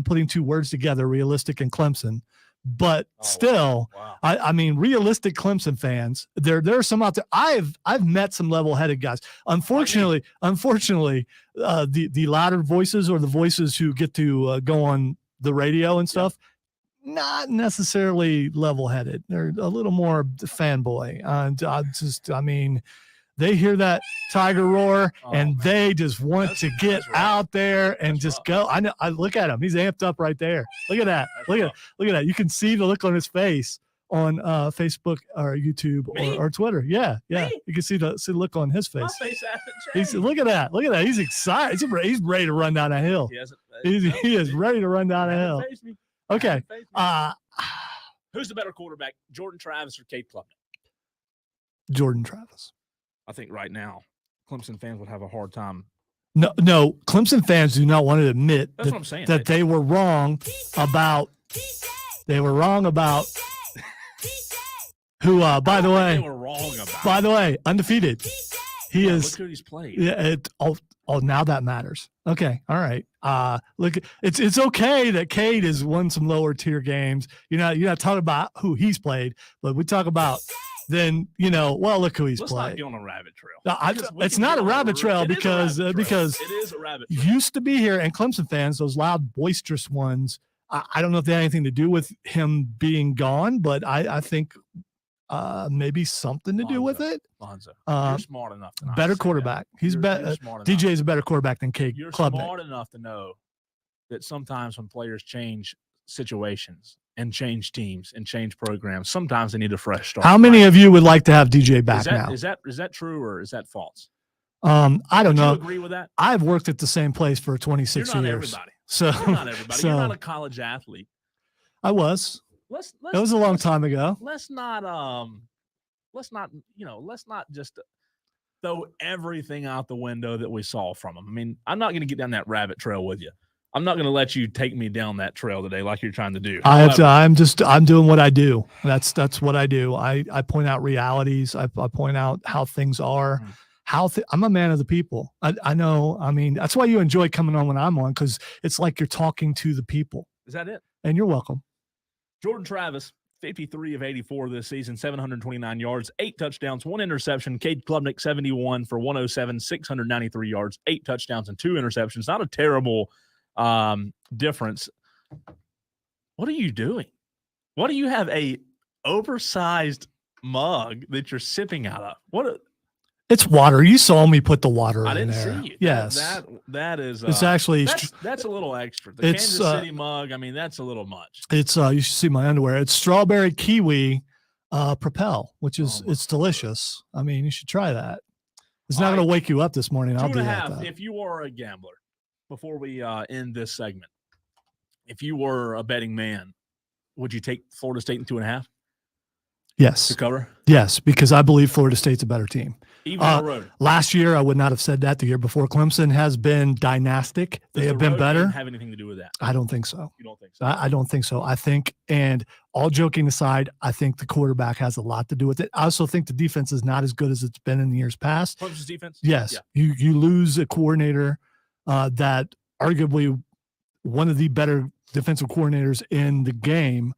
putting 2 words together, realistic and Clemson, but still, wow. I mean, realistic Clemson fans. There are some out there. I've met some level-headed guys. Unfortunately, the louder voices, or the voices who get to go on the radio and stuff. Yeah. Not necessarily level-headed. They're a little more fanboy. I mean, they hear that Tiger roar and they just want to get out there and just go. I know. I look at him. He's amped up right there. Look at that. Look at that. You can see the look on his face on Facebook or YouTube or Twitter. Yeah. You can see the look on his face. My face hasn't changed. Look at that. He's excited. He's ready to run down a hill. He is ready to run down a hill. Okay. Who's the better quarterback, Jordan Travis or Cade Klubnik? Jordan Travis. I think right now, Clemson fans would have a hard time. No, Clemson fans do not want to admit what I'm saying, that they were wrong about. They were wrong about. Who? By the way, they were wrong about. By the way, undefeated. He is. Look who he's played. Yeah. Now that matters. Okay. All right. Look, it's okay that Cade has won some lower tier games. You're not talking about who he's played, but we talk about then, look who he's played. Let's not get on a rabbit trail. It's not a rabbit trail because it is a rabbit trail. Used to be here, and Clemson fans, those loud, boisterous ones, I don't know if they had anything to do with him being gone, but I think maybe something to do with it. Lonzo, you're smart enough. Better quarterback. He's better. DJ is a better quarterback than Cade. You're Klubnik. Smart enough to know that sometimes when players change situations and change teams and change programs, sometimes they need a fresh start. How many of you would like to have DJ back now? Is that true or is that false? I don't know. Do you agree with that? I've worked at the same place for 26 You're not years. Everybody. So you're not everybody. You're not a college athlete. I was. That was a long time ago. Let's not just throw everything out the window that we saw from him. I mean, I'm not going to get down that rabbit trail with you. I'm not going to let you take me down that trail today like you're trying to do. I'm doing what I do. That's what I do. I point out realities. I point out how things are. I'm a man of the people. I know. I mean, that's why you enjoy coming on when I'm on, because it's like you're talking to the people. Is that it? And you're welcome. Jordan Travis, 53 of 84 this season, 729 yards, 8 touchdowns, 1 interception. Cade Klubnik, 71 for 107, 693 yards, 8 touchdowns, and 2 interceptions. Not a terrible difference. What are you doing? What do you have a oversized mug that you're sipping out of? It's water. You saw me put the water in there. I didn't see you. Yes. That is. It's actually. That's a little extra. The Kansas City mug. I mean, that's a little much. It's. You should see my underwear. It's strawberry kiwi, Propel, which is it's delicious. I mean, you should try that. It's not going to wake you up this morning. I'll do that. If you are a gambler, before we end this segment, if you were a betting man, would you take Florida State in 2.5? Yes. To cover? Yes, because I believe Florida State's a better team. Even on the road. Last year, I would not have said that. The year before, Clemson has been dynastic. They have been better. Have anything to do with that? I don't think so. You don't think so? I don't think so. I think, and all joking aside, I think the quarterback has a lot to do with it. I also think the defense is not as good as it's been in the years past. Clemson's defense? Yes. Yeah. You lose a coordinator that arguably one of the better defensive coordinators in the game.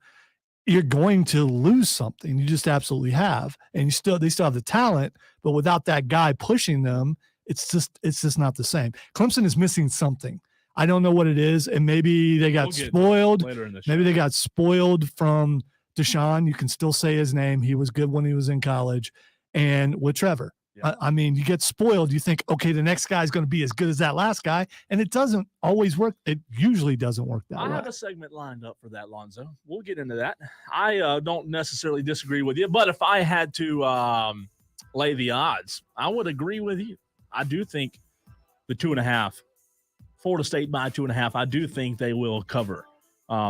You're going to lose something. You just absolutely have. And they still have the talent, but without that guy pushing them, it's just not the same. Clemson is missing something. I don't know what it is. And maybe they got spoiled. Maybe they got spoiled from Deshaun. You can still say his name. He was good when he was in college. And with Trevor. Yeah. I mean, you get spoiled. You think, okay, the next guy is going to be as good as that last guy. And it doesn't always work. It usually doesn't work that way. I have a segment lined up for that, Lonzo. We'll get into that. I don't necessarily disagree with you, but if I had to lay the odds, I would agree with you. I do think the 2.5, Florida State by 2.5, I do think they will cover.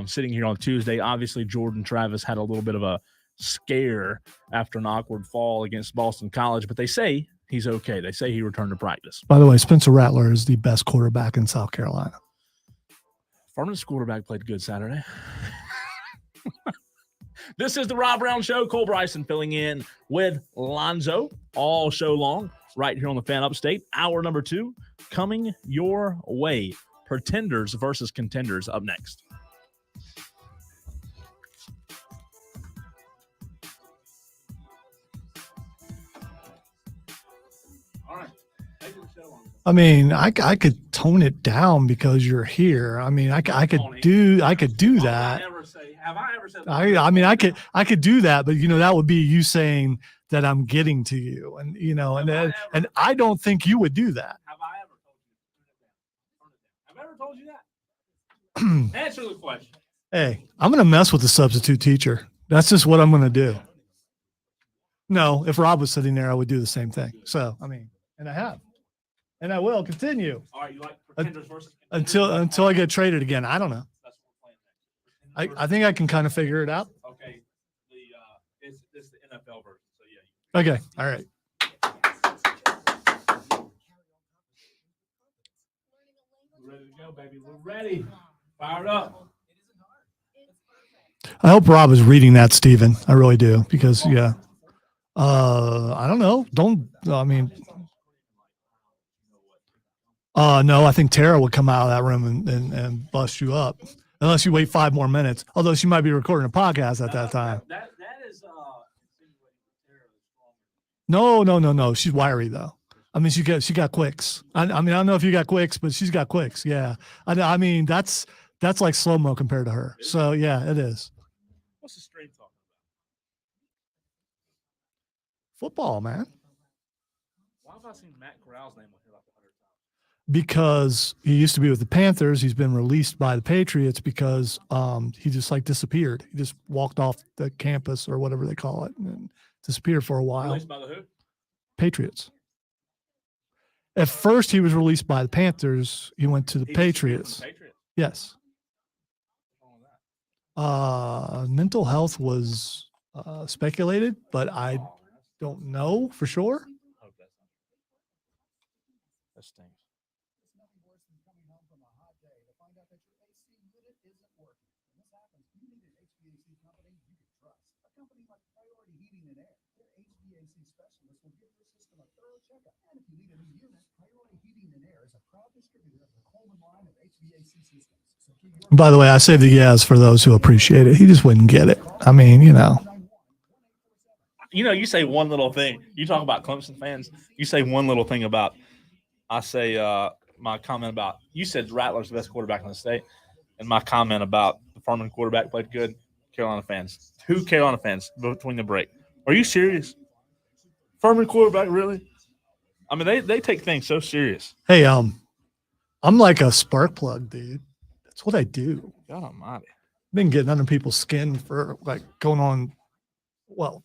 Sitting here on Tuesday, obviously Jordan Travis had a little bit of a scare after an awkward fall against Boston College, but they say he's okay. They say he returned to practice. By the way, Spencer Rattler is the best quarterback in South Carolina. Furman's quarterback played good Saturday. This is the Rob Brown Show. Cole Bryson filling in with Lonzo all show long right here on the Fan Upstate. Hour number 2 coming your way. Pretenders versus contenders up next. I mean, I could tone it down because you're here. I mean, I could do that. Have I ever said that? I mean, I could do that, but that would be you saying that I'm getting to you, and and I don't think you would do that. Have I ever told you? Have I ever told you that? Answer the question. Hey, I'm gonna mess with the substitute teacher. That's just what I'm gonna do. No, if Rob was sitting there, I would do the same thing. So, I mean, and I have. And I will continue. All right, you like pretenders versus until I get traded again. I don't know. That's what we're playing next. I think I can kind of figure it out. Okay. It's the NFL version. So yeah. Okay. All right. We're ready to go, baby. We're ready. Fired up. I hope Rob is reading that, Steven. I really do, because I don't know. No, I think Tara would come out of that room and bust you up, unless you wait 5 more minutes. Although she might be recording a podcast at that time. That is No. She's wiry though. I mean, she got quicks. I mean, I don't know if you got quicks, but she's got quicks. Yeah. I mean, that's That's like slow-mo compared to her. So yeah, it is. What's the stream talking Football, man. about? Why have I seen Matt Corral's name on here like 100 times? Because he used to be with the Panthers. He's been released by the Patriots because he just like disappeared. He just walked off the campus or whatever they call it and disappeared for a while. Released by the who? Patriots. At first, he was released by the Panthers. He went to the Patriots. Yes. Mental health was speculated, but I don't know for sure. That stinks. By the way, I saved the yes for those who appreciate it. He just wouldn't get it. I mean, You say one little thing. You talk about Clemson fans. You say one little thing about. I say my comment about. You said Rattler's the best quarterback in the state, and my comment about the Furman quarterback played good. Carolina fans. 2 Carolina fans between the break. Are you serious? Furman quarterback, really? I mean, they take things so serious. Hey, I'm like a spark plug, dude. That's what I do. God almighty. Been getting under people's skin for like going on, well,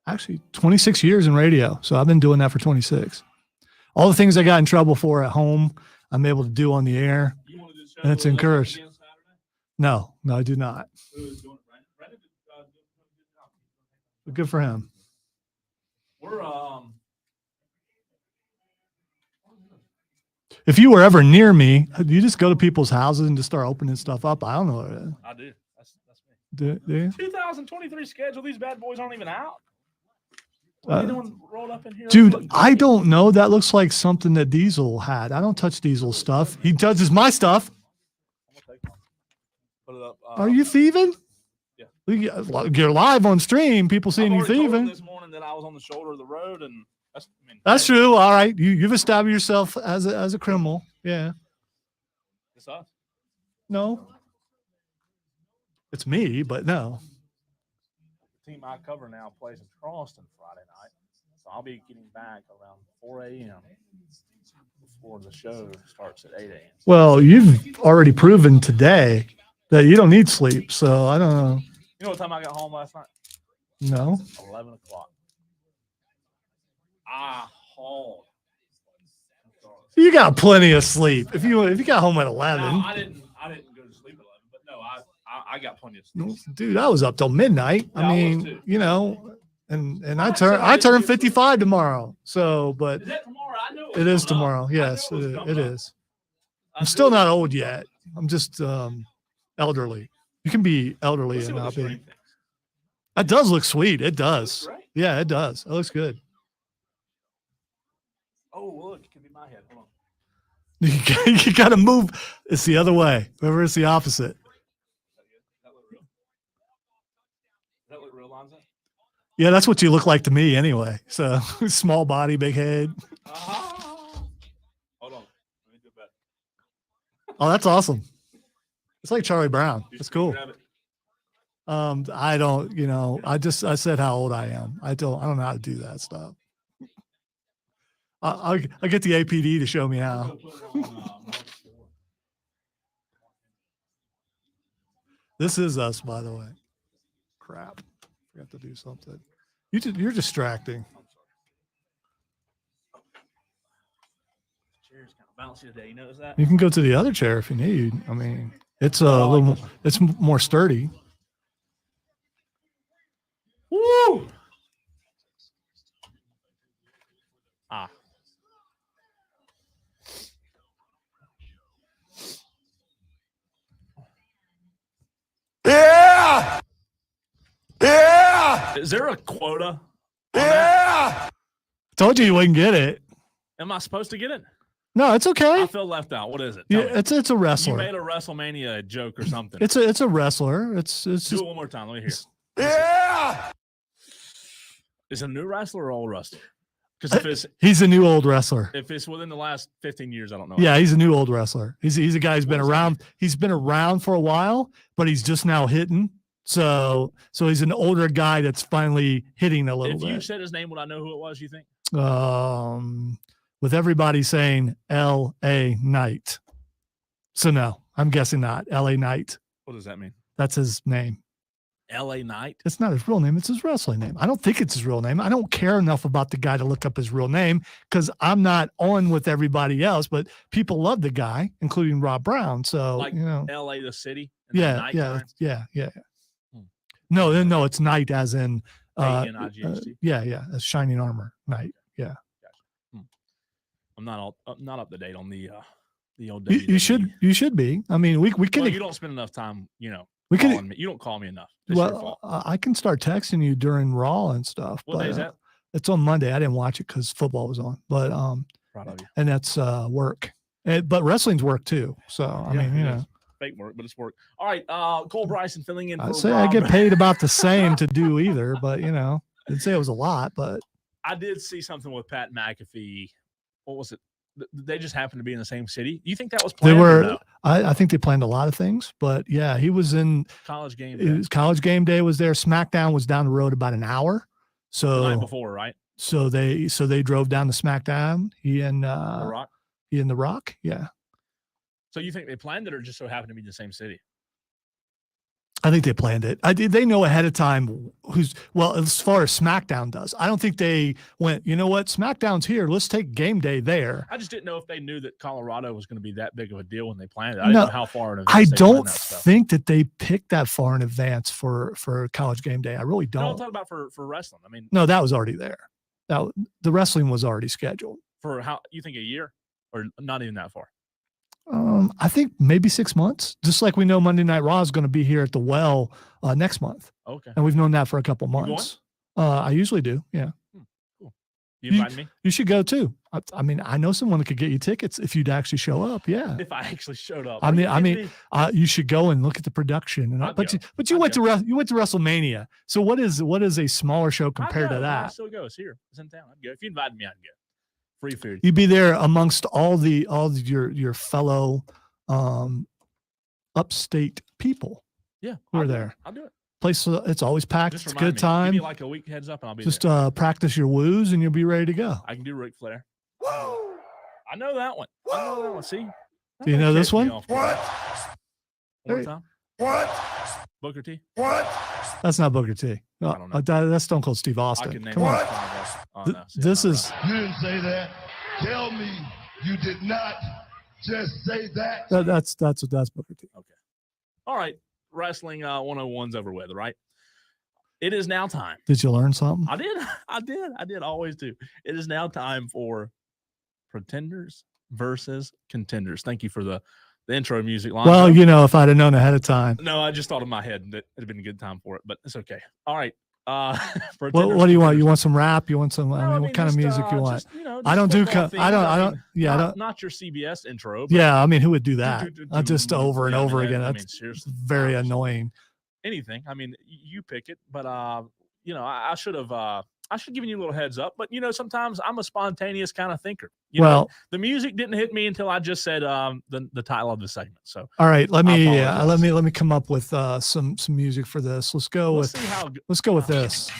actually 26 years in radio. So I've been doing that for 26. All the things I got in trouble for at home, I'm able to do on the air, and it's encouraged. No, I do not. But good for him. We're If you were ever near me, you just go to people's houses and just start opening stuff up. I don't know what it is. I do. That's Do me. you? 2023 schedule. These bad boys aren't even out. What are you doing rolled up in here? Dude, I don't know. That looks like something that Diesel had. I don't touch Diesel's stuff. He touches my stuff. Put it up. Are you thieving? Yeah. You're live on stream. People seeing you thieving. This morning that I was on the shoulder of the road, and that's true. All right, you've established yourself as a criminal. Yeah. It's us. No. It's me, but no. The team I cover now plays in Charleston Friday night, so I'll be getting back around 4 a.m. before the show starts at 8 a.m. Well, you've already proven today that you don't need sleep, so I don't know. You know what time I got home last night? No. 11 o'clock. I hauled. You got plenty of sleep. If you got home at 11. No, I didn't go to sleep at 11, but no, I got plenty of sleep. Dude, I was up till midnight. Yeah, I mean, and I turn 55 tomorrow. So, but is that tomorrow? I know it is tomorrow. Yes, it is. I'm still not old yet. I'm just elderly. You can be elderly and not be. It does look sweet. It does. Yeah, it does. It looks good. Oh, look, it could be my head. Hold You on. got to move. It's the other way. Remember, it's the opposite. That look real, Lonzo? Yeah, that's what you look like to me anyway. So small body, big head. Hold on. Let me do better. Oh, that's awesome. It's like Charlie Brown. That's cool. I don't, I said how old I am. I don't know how to do that stuff. I'll get the APD to show me how. This is us, by the way. Crap. Forgot to do something. You're distracting. Chair's kind of bouncy today. You notice that? You can go to the other chair if you need. I mean, it's it's more sturdy. Woo! Yeah! Yeah! Is there a quota? Yeah! Told you wouldn't get it. Am I supposed to get it? No, it's okay. I feel left out. What is it? Yeah, it's a wrestler. You made a WrestleMania joke or something. It's a wrestler. It's Do just it one more time. Let me hear. Yeah! Is it a new wrestler or old wrestler? Because he's a new old wrestler. If it's within the last 15 years, I don't know. Yeah, he's a new old wrestler. He's a guy who's been around. He's been around for a while, but he's just now hitting. So he's an older guy that's finally hitting a little bit. If you said his name, would I know who it was, you think? With everybody saying L.A. Knight. So no, I'm guessing not. L.A. Knight. What does that mean? That's his name. L.A. Knight? It's not his real name. It's his wrestling name. I don't think it's his real name. I don't care enough about the guy to look up his real name because I'm not on with everybody else, but people love the guy, including Rob Brown. So, like L.A. the city? Yeah. No, it's Knight as in N-I-G-H-T. As shining armor Knight. Yeah. Gotcha. I'm not up to date on the old WWE. You should be. I mean, we can. Well, you don't spend enough time, we calling can. me. You don't call me enough. I can start texting you during Raw and stuff. What day is that? It's on Monday. I didn't watch it because football was on, but proud of you. And that's work. But wrestling's work too. So I mean, fake work, but it's work. All right, Cole Bryson filling in. I'd say I get paid about the same to do either, but didn't say it was a lot. But I did see something with Pat McAfee. What was it? They just happened to be in the same city. You think that was planned? They were. No? I think they planned a lot of things, but yeah, he was in College Game Day. College Game Day was there. SmackDown was down the road about an hour. So the night before, right? So they drove down to SmackDown. He and The Rock. He and The Rock. Yeah. So you think they planned it, or just so happened to be in the same city? I think they planned it. They know ahead of time as far as SmackDown does. I don't think they went, you know what, SmackDown's here. Let's take game day there. I just didn't know if they knew that Colorado was going to be that big of a deal when they planned it. I didn't know how far in advance. I don't think that they picked that far in advance for College Game Day. I really don't. No, I'm talking about for wrestling. I mean, no, that was already there. The wrestling was already scheduled. For how you think a year or not even that far? I think maybe 6 months, just like we know Monday Night Raw is going to be here at the Well next month. Okay. And we've known that for a couple months. I usually do. Yeah. Cool. You invite me? You should go too. I mean, I know someone that could get you tickets if you'd actually show up. Yeah. If I actually showed up. I mean, you should go and look at the production. But you went to WrestleMania. So what is a smaller show compared to that? I still go. It's here. It's in town. I'd go. If you invited me, I'd go. Free food. You'd be there amongst all your fellow upstate people. Yeah, who are there. I'll do it. Place, it's always packed. It's a good time. Give me like a week heads up, and I'll be just there. Practice your woos, and you'll be ready to go. I can do Ric Flair. Woo! I know that one. See? Do you know this one? What? One more time. What? Booker T. What? That's not Booker T. I don't know. That's Stone Cold Steve Austin. I can name Come on. This is. You didn't say that. Tell me you did not just say that. That's Booker T. Okay. All right. Wrestling 101's over with, right? It is now time. Did you learn something? I did. Always do. It is now time for Pretenders versus Contenders. Thank you for the intro music line. Well, if I'd have known ahead of time. No, I just thought in my head that it'd been a good time for it, but it's okay. All right. What do you want? You want some rap? You want some? What kind of music you want? I don't do. I don't. Yeah, I don't. Not your CBS intro. Yeah, I mean, who would do that? Just over and over again. I mean, That's seriously, very annoying. Anything. I mean, you pick it, but I should have. I should have given you a little heads up, but sometimes I'm a spontaneous kind of thinker. The music didn't hit me until I just said the title of the segment. So all right, let me come up with some music for this. Let's go with this.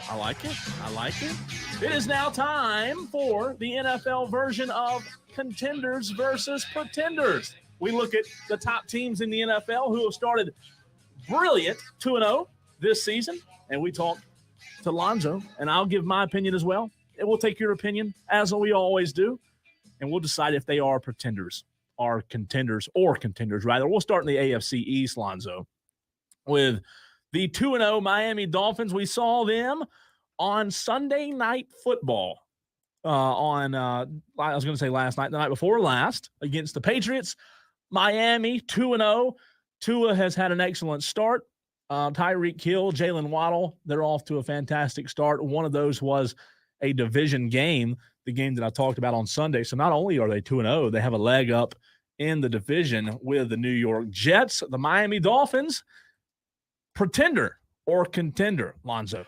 I like it. It is now time for the NFL version of Contenders versus Pretenders. We look at the top teams in the NFL who have started brilliant 2-0 this season, and we talk to Lonzo, and I'll give my opinion as well. And we'll take your opinion, as we always do, and we'll decide if they are pretenders, or contenders, rather. We'll start in the AFC East, Lonzo, with the 2-0 Miami Dolphins. We saw them on Sunday Night Football I was going to say last night, the night before last, against the Patriots. Miami 2-0. Tua has had an excellent start. Tyreek Hill, Jalen Waddle, they're off to a fantastic start. One of those was a division game, the game that I talked about on Sunday. So not only are they 2-0, they have a leg up in the division with the New York Jets. The Miami Dolphins, pretender or contender, Lonzo?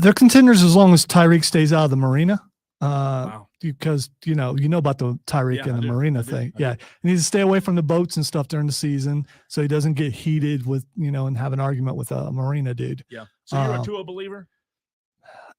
They're contenders as long as Tyreek stays out of the marina. Wow. Because you know about the Tyreek and the marina thing. Yeah, he needs to stay away from the boats and stuff during the season, so he doesn't get heated with and have an argument with a marina dude. Yeah. So you're a Tua believer?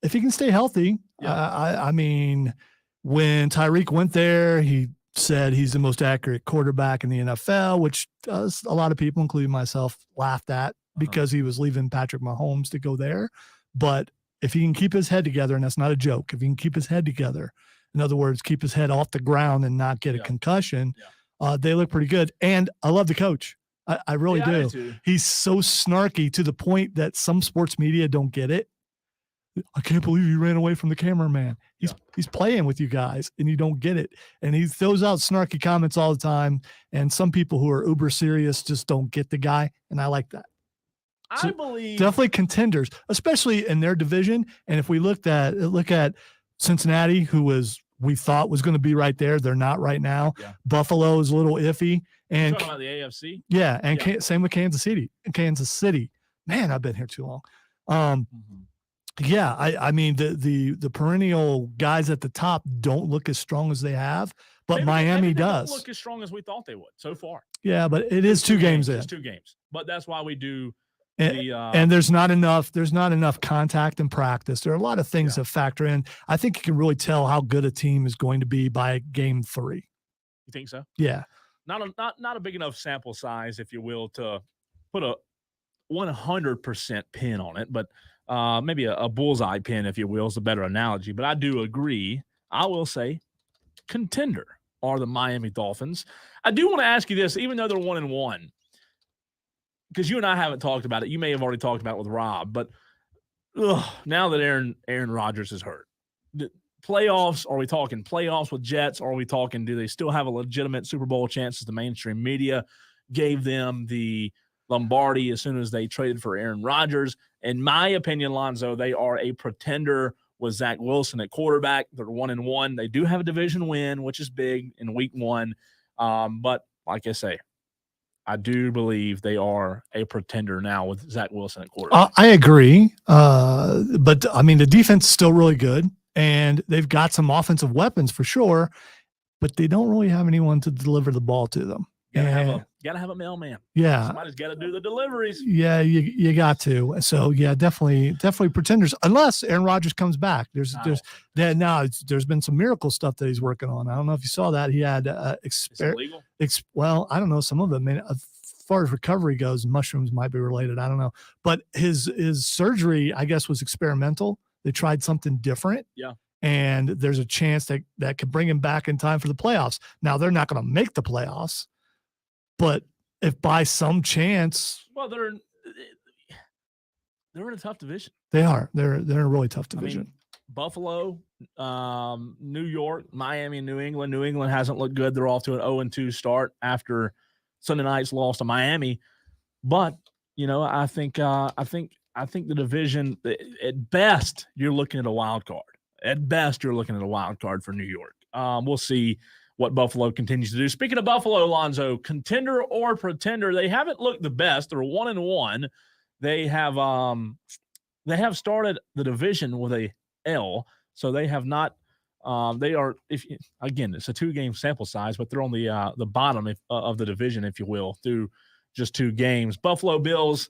If he can stay healthy. Yeah. I mean, when Tyreek went there, he said he's the most accurate quarterback in the NFL, which a lot of people, including myself, laughed at because he was leaving Patrick Mahomes to go there. But if he can keep his head together, and that's not a joke, if he can keep his head together, in other words, keep his head off the ground and not get a concussion, they look pretty good. And I love the coach. I really do. He's so snarky to the point that some sports media don't get it. I can't believe you ran away from the cameraman. He's playing with you guys and you don't get it. And he throws out snarky comments all the time. And some people who are uber serious just don't get the guy. And I like that. So I believe definitely contenders, especially in their division. And if we look at Cincinnati, who we thought was going to be right there, they're not right now. Yeah. Buffalo is a little iffy. And you're talking about the AFC, and same with Kansas City. Man, I've been here too long. Yeah, I mean the perennial guys at the top don't look as strong as they have, but Miami does. Don't look as strong as we thought they would so far. Yeah, but it is 2 games in. It's 2 games, but that's why we do. And there's not enough contact in practice. There are a lot of things that factor in. I think you can really tell how good a team is going to be by game 3. You think so? Yeah. Not a big enough sample size, if you will, to put a 100% pin on it, but maybe a bullseye pin, if you will, is a better analogy. But I do agree. I will say contender are the Miami Dolphins. I do want to ask you this, even though they're 1-1. Because you and I haven't talked about it. You may have already talked about it with Rob, but now that Aaron Rodgers is hurt, the playoffs, are we talking playoffs with Jets? Or are we talking, do they still have a legitimate Super Bowl chance as the mainstream media gave them the Lombardi as soon as they traded for Aaron Rodgers? In my opinion, Lonzo, they are a pretender with Zach Wilson at quarterback. They're 1-1. They do have a division win, which is big in week 1. But like I say, I do believe they are a pretender now with Zach Wilson at quarterback. I agree. But I mean, the defense is still really good and they've got some offensive weapons for sure, but they don't really have anyone to deliver the ball to them. Gotta have a mailman. Yeah. Somebody's got to do the deliveries. Yeah, you got to. So yeah, definitely pretenders. Unless Aaron Rodgers comes back. There's been some miracle stuff that he's working on. I don't know if you saw that. He had illegal? Well, I don't know. Some of them, as far as recovery goes, mushrooms might be related. I don't know. But his surgery, I guess, was experimental. They tried something different. Yeah. And there's a chance that could bring him back in time for the playoffs. Now they're not going to make the playoffs. But if by some chance, well, they're in a tough division. They are. They're in a really tough division. I mean, Buffalo, New York, Miami, and New England. New England hasn't looked good. They're off to an 0-2 start after Sunday night's loss to Miami. But I think the division, at best, you're looking at a wild card. At best, you're looking at a wild card for New York. We'll see what Buffalo continues to do. Speaking of Buffalo, Lonzo, contender or pretender, they haven't looked the best. They're 1-1. They have started the division with a L, so they have not. They are, again, it's a 2-game sample size, but they're on the bottom of the division, if you will, through just 2 games. Buffalo Bills,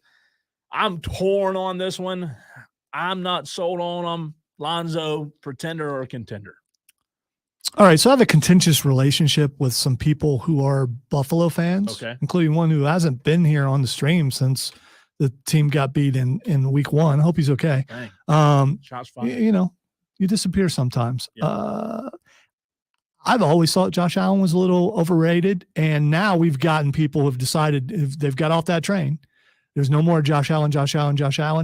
I'm torn on this one. I'm not sold on them. Lonzo, pretender or contender? All right, so I have a contentious relationship with some people who are Buffalo fans, including one who hasn't been here on the stream since the team got beat in week 1. I hope he's okay. Shots fired. You disappear sometimes. Yeah. I've always thought Josh Allen was a little overrated, and now we've gotten people who have decided they've got off that train. There's no more Josh Allen.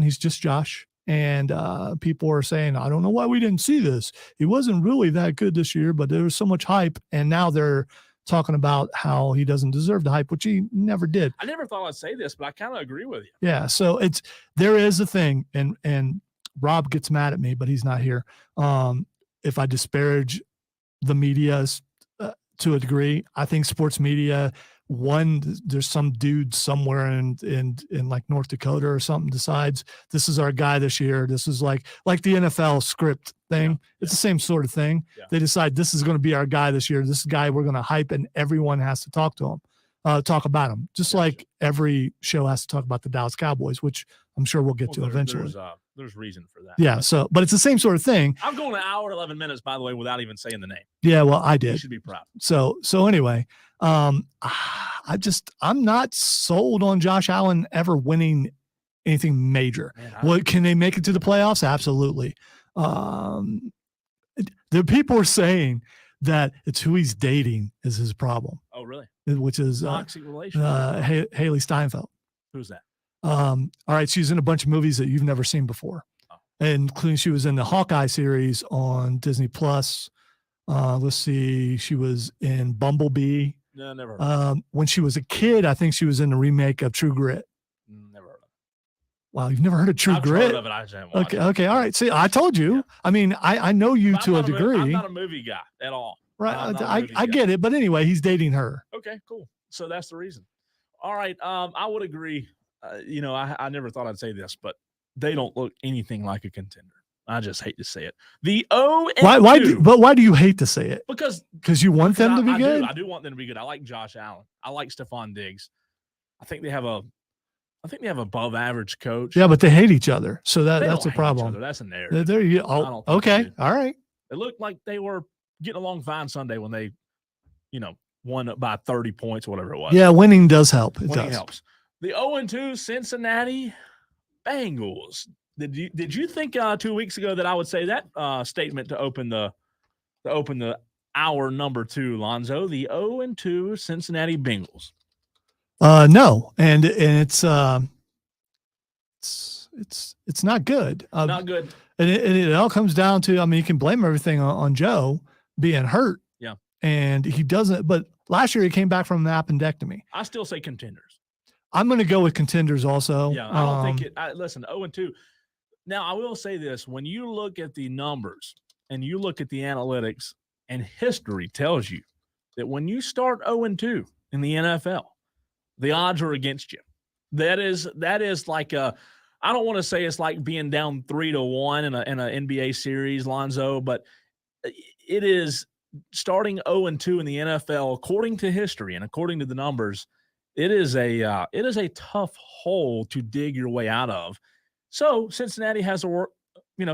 He's just Josh. And people are saying, I don't know why we didn't see this. He wasn't really that good this year, but there was so much hype. And now they're talking about how he doesn't deserve the hype, which he never did. I never thought I'd say this, but I kind of agree with you. Yeah. So there is a thing, and Rob gets mad at me, but he's not here. If I disparage the media's to a degree. I think sports media, there's some dude somewhere in like North Dakota or something decides this is our guy this year. This is like the NFL script thing. It's the same sort of thing. Yeah. They decide this is going to be our guy this year. This is the guy we're going to hype, and everyone has to talk to him, talk about him. Just like every show has to talk about the Dallas Cowboys, which I'm sure we'll get to eventually. There's reason for that. Yeah. But it's the same sort of thing. I'm going an hour and 11 minutes, by the way, without even saying the name. Yeah. Well, I did. You should be proud. So anyway, I'm not sold on Josh Allen ever winning anything major. Man, can they make it to the playoffs? Absolutely. The people are saying that it's who he's dating is his problem. Oh, really? Which is toxic relationship. Haley Steinfeld. Who's that? All right, she's in a bunch of movies that you've never seen before, including she was in the Hawkeye series on Disney Plus. Let's see, she was in Bumblebee. No, never heard when she was a kid, I think she was in the remake of True Grit. Never heard of it. Wow, you've never heard of True Grit? Heard of it, I just haven't watched it. Okay, all right. See, I told you. Yeah. I mean, I know you to a degree. I'm not a movie guy at all. Right, I get it, but anyway, he's dating her. Okay, cool. So that's the reason. All right, I would agree. I never thought I'd say this, but they don't look anything like a contender. I just hate to say it. The 0-2. Why do you hate to say it? Because you want them to be good? I do want them to be good. I like Josh Allen. I like Stephon Diggs. I think they have above average coach. Yeah, but they hate each other. So that's a problem. That's a narrative. There you go. Okay. All right. It looked like they were getting along fine Sunday when they, won by 30 points or whatever it was. Yeah, winning does help. Winning helps. The 0-2 Cincinnati Bengals. Did you think 2 weeks ago that I would say that statement to open the hour number 2, Lonzo? The 0-2 Cincinnati Bengals. No, and it's not good. Not good. And it all comes down to, I mean, you can blame everything on Joe being hurt. Yeah. And he doesn't, but last year he came back from an appendectomy. I still say contenders. I'm going to go with contenders also. Yeah, I don't think it. Listen, 0-2. Now, I will say this. When you look at the numbers and you look at the analytics, and history tells you that when you start 0-2 in the NFL, the odds are against you. That is like I don't want to say it's like being down 3-1 in an NBA series, Lonzo, but it is starting 0-2 in the NFL, according to history and according to the numbers. It is a tough hole to dig your way out of. So Cincinnati has a work,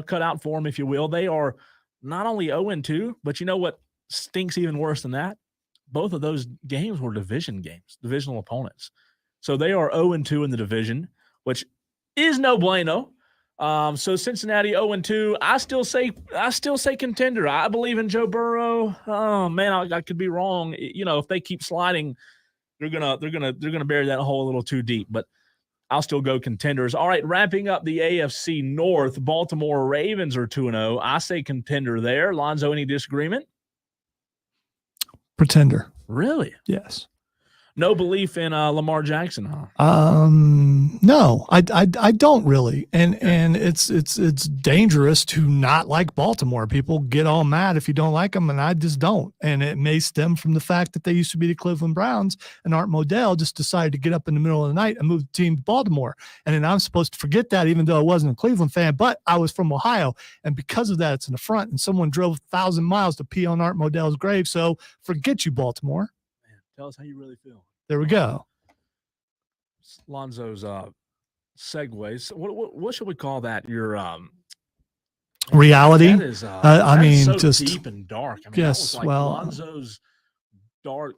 cut out for them, if you will. They are not only 0-2, but you know what stinks even worse than that? Both of those games were division games, divisional opponents. So they are 0-2 in the division, which is no bueno. So Cincinnati 0-2. I still say contender. I believe in Joe Burrow. Oh man, I could be wrong. If they keep sliding, they're gonna bury that hole a little too deep. But I'll still go contenders. All right, wrapping up the AFC North, Baltimore Ravens are 2-0. I say contender there. Lonzo, any disagreement? Pretender. Really? Yes. No belief in Lamar Jackson, huh? No, I don't really. And it's dangerous to not like Baltimore. People get all mad if you don't like them, and I just don't. And it may stem from the fact that they used to be the Cleveland Browns, and Art Modell just decided to get up in the middle of the night and move the team to Baltimore. And then I'm supposed to forget that, even though I wasn't a Cleveland fan, but I was from Ohio. And because of that, it's an affront, and someone drove 1,000 miles to pee on Art Modell's grave. So forget you, Baltimore. Tell us how you really feel. There we go. Lonzo's segues. What should we call that? Your reality. That is, I mean, so just deep and dark. I mean, yes. That was like Lonzo's dark.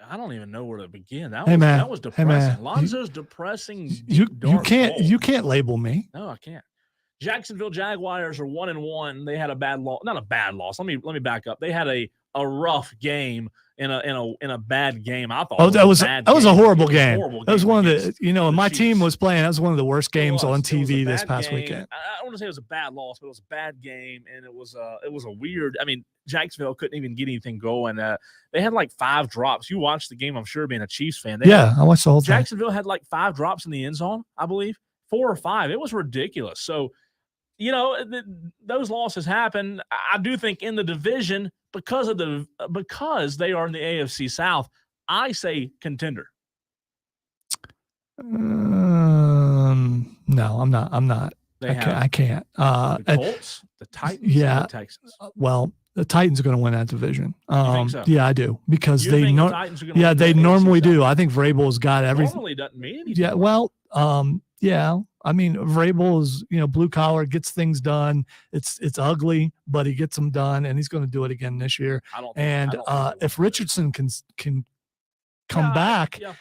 I don't even know where to begin. That was depressing. Hey man. Lonzo's depressing. You can't label me. No, I can't. Jacksonville Jaguars are 1-1. They had a bad loss. Not a bad loss. Let me back up. They had a rough game in a bad game. I thought. Oh, that was a horrible game. That was one of the my Chiefs. team was playing. That was one of the worst games on TV this past weekend. I don't want to say it was a bad loss, but it was a bad game, and it was a weird. I mean, Jacksonville couldn't even get anything going. They had like 5 drops. You watched the game, I'm sure, being a Chiefs fan. I watched the whole thing. Jacksonville had like 5 drops in the end zone, I believe, 4 or 5. It was ridiculous. So those losses happen. I do think in the division because they are in the AFC South, I say contender. No, I'm not. I can't. The Colts, the Titans, yeah, and the Texans. Well, the Titans are going to win that division. You think so? Yeah, I do because the Titans are gonna win they the normally AFC do. South? I think Vrabel's got everything. Normally doesn't mean anything. Yeah, well, yeah. I mean, Vrabel is blue collar, gets things done. It's ugly, but he gets them done, and he's going to do it again this year. If Richardson can come back. Yeah.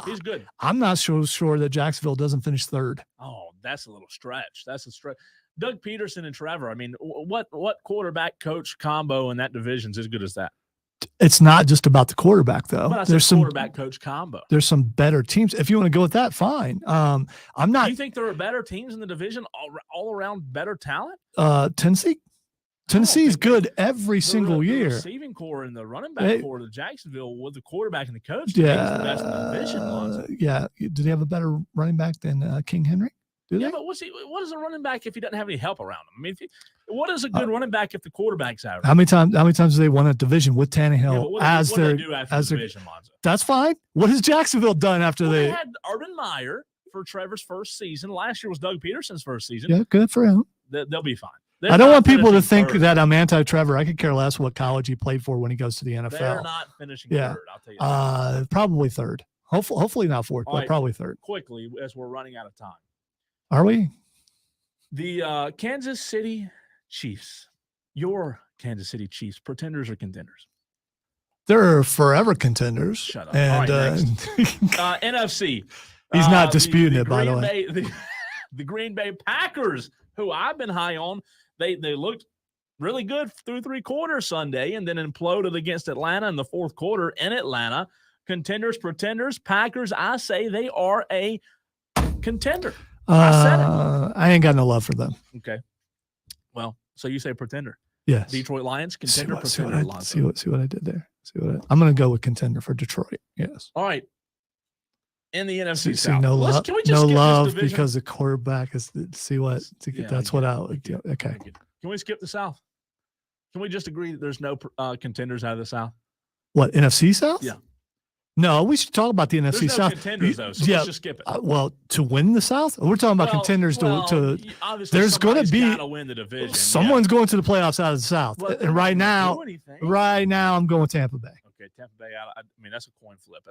He's good. I'm not sure that Jacksonville doesn't finish third. Oh, that's a little stretch. That's a stretch. Doug Peterson and Trevor. I mean, what quarterback coach combo in that division is as good as that? It's not just about the quarterback, though. There's some quarterback coach combo. There's some better teams. If you want to go with that, fine. I'm not. Do you think there are better teams in the division, all around better talent? Tennessee. Tennessee's good every single year. The receiving core and the running back core of Jacksonville with the quarterback and the coach. Yeah, the best in the division. Yeah. Do they have a better running back than King Henry? Do they? But what is a running back if he doesn't have any help around him? I mean, what is a good running back if the quarterback's out? How many times have they won a division with Tannehill what do they do after the division, Lonzo? That's fine. What has Jacksonville done after they had Urban Meyer for Trevor's first season? Last year was Doug Peterson's first season. Yeah, good for him. They'll be fine. I don't want people to think that I'm anti-Trevor. I could care less what college he played for when he goes to the NFL. They're not finishing third, I'll tell you that. Probably third. Hopefully not fourth, but probably third. Quickly, as we're running out of time. Are we? The Kansas City Chiefs. Your Kansas City Chiefs, pretenders or contenders? They're forever contenders. Shut up. And, NFC. He's not disputing it, by the way. The Green Bay Packers, who I've been high on, they looked really good through 3 quarters Sunday and then imploded against Atlanta in the 4th quarter in Atlanta. Contenders, pretenders, Packers, I say they are a contender. I said it. I ain't got no love for them. Okay. Well, so you say pretender. Yes. Detroit Lions, contender, pretender. See what I did there. I'm going to go with contender for Detroit. Yes. All right. In the NFC South. No love, can we just skip love this division? because the quarterback is. That's what I would do. Okay. Can we skip the South? Can we just agree that there's no contenders out of the South? What, NFC South? Yeah. No, we should talk about the NFC There's no South. Contenders though, so let's just skip it. Well, to win the South, we're talking about contenders to. There's going to be win the division. Someone's going to the playoffs out of the South, and right now, I'm going Tampa Bay. Okay, Tampa Bay. I mean, that's a coin flip.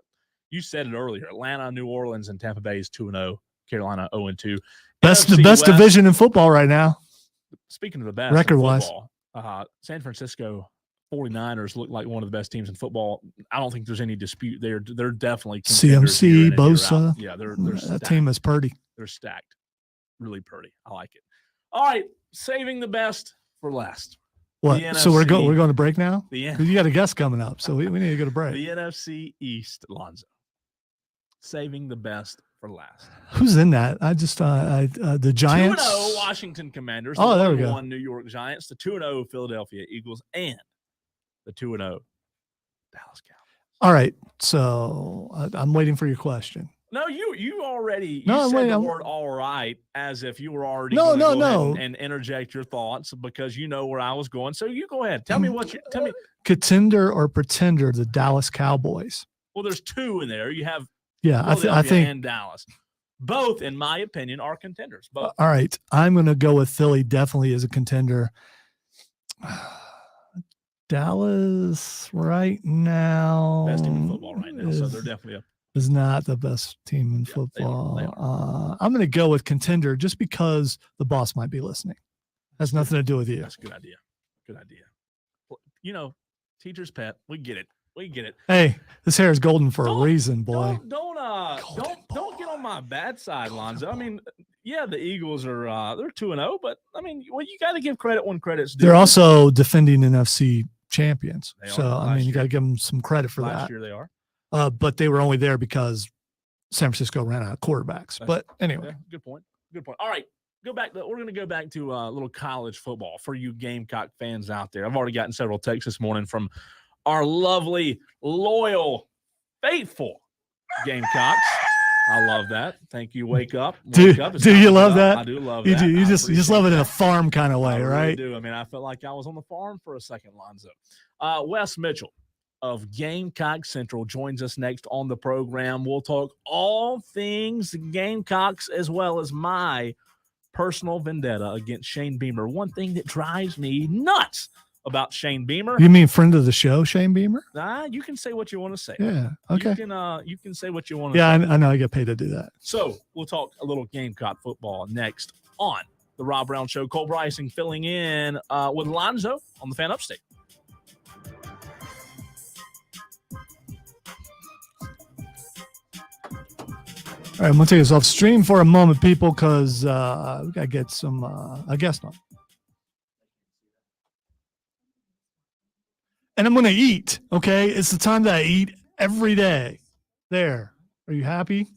You said it earlier. Atlanta, New Orleans, and Tampa Bay is 2-0. Carolina 0-2. The best division in football right now. Speaking of the best record-wise, San Francisco 49ers look like one of the best teams in football. I don't think there's any dispute there. They're definitely CMC, Bosa. Yeah, they're that team is purdy. They're stacked. Really purdy. I like it. All right, saving the best for last. What? So we're going to break now? You got a guest coming up, so we need to go to break. The NFC East, Lonzo. Saving the best for last. Who's in that? The Giants. 2-0 Washington Commanders. Oh, there we go. 1 New York Giants. The 2-0 Philadelphia Eagles and the 2-0 Dallas Cowboys. All right. So I'm waiting for your question. No, you already said the word all right as if you were already and interject your thoughts because you know where I was going. So you go ahead. Tell me contender or pretender, the Dallas Cowboys. Well, there's 2 in there. You have I think and Dallas. Both, in my opinion, are contenders. Both. All right. I'm going to go with Philly definitely as a contender. Dallas right now. Best team in football right now, so they're definitely is not the best team in football. They are. I'm going to go with contender just because the boss might be listening. Has nothing to do with you. That's a good idea. Good idea. You know, teacher's pet. We get it. Hey, this hair is golden for a reason, boy. Don't get on my bad side, Lonzo. I mean, yeah, the Eagles are they're 2-0, but I mean, well, you got to give credit when credit's due. They're also defending NFC champions, you got to give them some credit for that. Last year they are, but they were only there because San Francisco ran out of quarterbacks. But anyway, good point. All right. We're going to go back to a little college football for you Gamecock fans out there. I've already gotten several texts this morning from our lovely, loyal, faithful Gamecocks. I love that. Thank you. Wake up. Do Wake up. It's you time to love get up. that? I do love You that. do. You I just appreciate love it in a that. farm kind of way, I really right? do. I mean, I felt like I was on the farm for a second, Lonzo. Wes Mitchell of Gamecock Central joins us next on the program. We'll talk all things Gamecocks as well as my personal vendetta against Shane Beamer. One thing that drives me nuts about Shane Beamer. You mean friend of the show, Shane Beamer? You can say what you want to say. Yeah. Okay. You can say what you want to Yeah, say. I know. I get paid to do that. So we'll talk a little Gamecock football next on the Rob Brown Show. Cole Bryson filling in with Lonzo on the Fan Upstate. All right, I'm going to take us off stream for a moment, people, because we got to get some, I guess not. And I'm going to eat, okay? It's the time that I eat every day. There. Are you happy?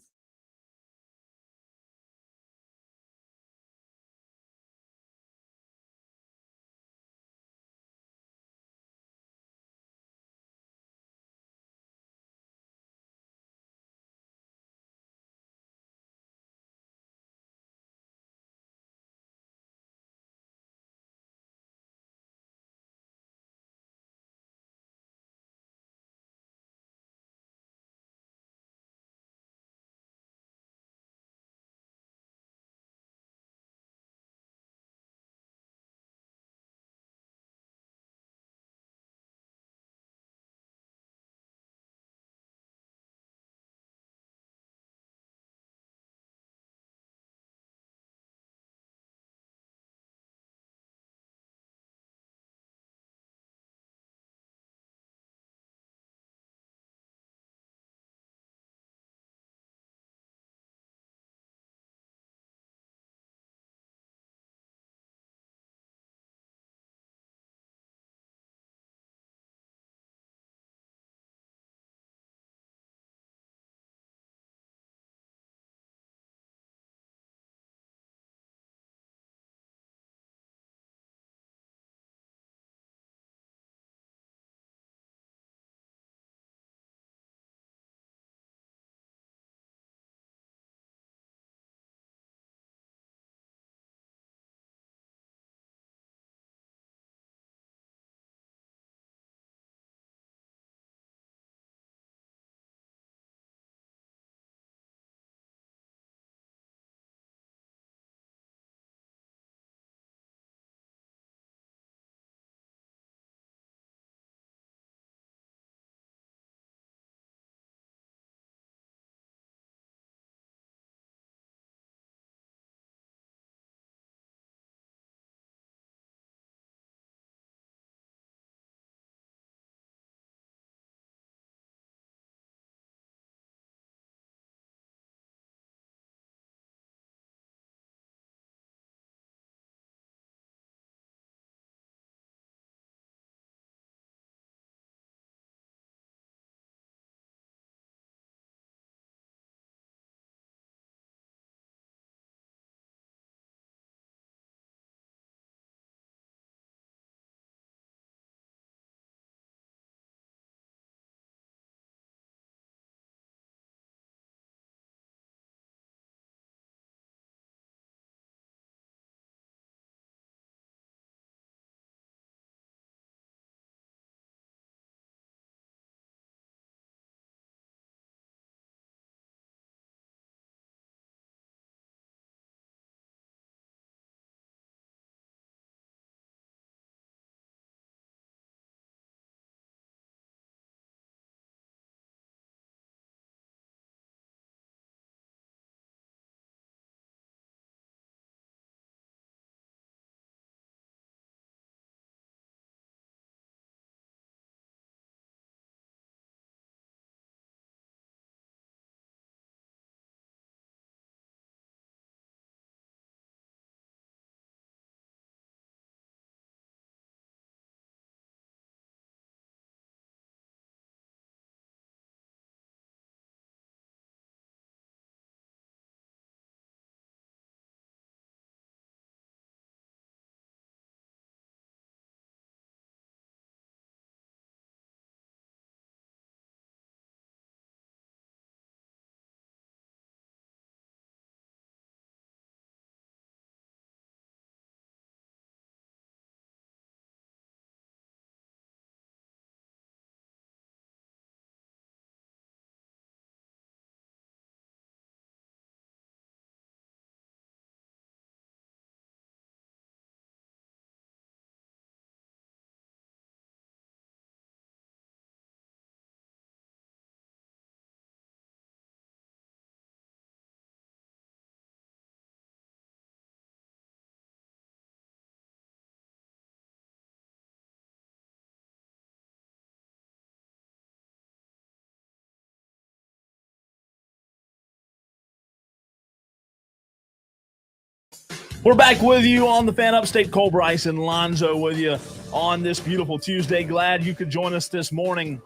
We're back with you on the Fan Upstate. Cole, Bryson, Lonzo with you on this beautiful Tuesday. Glad you could join us this morning.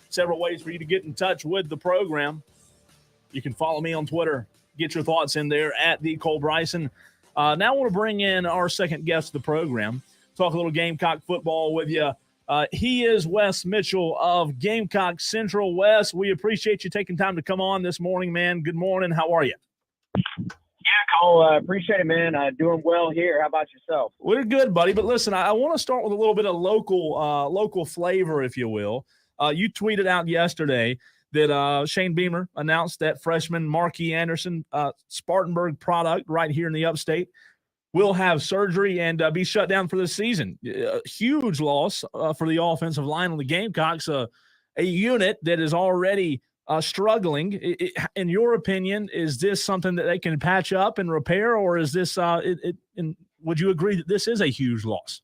Several ways for you to get in touch with the program. You can follow me on Twitter. Get your thoughts in there at the Cole Bryson. Now I want to bring in our second guest of the program. Talk a little Gamecock football with you. He is Wes Mitchell of Gamecock Central. Wes, we appreciate you taking time to come on this morning, man. Good morning. How are you? Yeah, Cole, appreciate it, man. Doing well here. How about yourself? We're good, buddy. But listen, I want to start with a little bit of local flavor, if you will. You tweeted out yesterday that Shane Beamer announced that freshman Marquis Anderson, Spartanburg product right here in the Upstate, will have surgery and be shut down for the season. A huge loss for the offensive line on the Gamecocks, a unit that is already struggling. In your opinion, is this something that they can patch up and repair, or is this would you agree that this is a huge loss?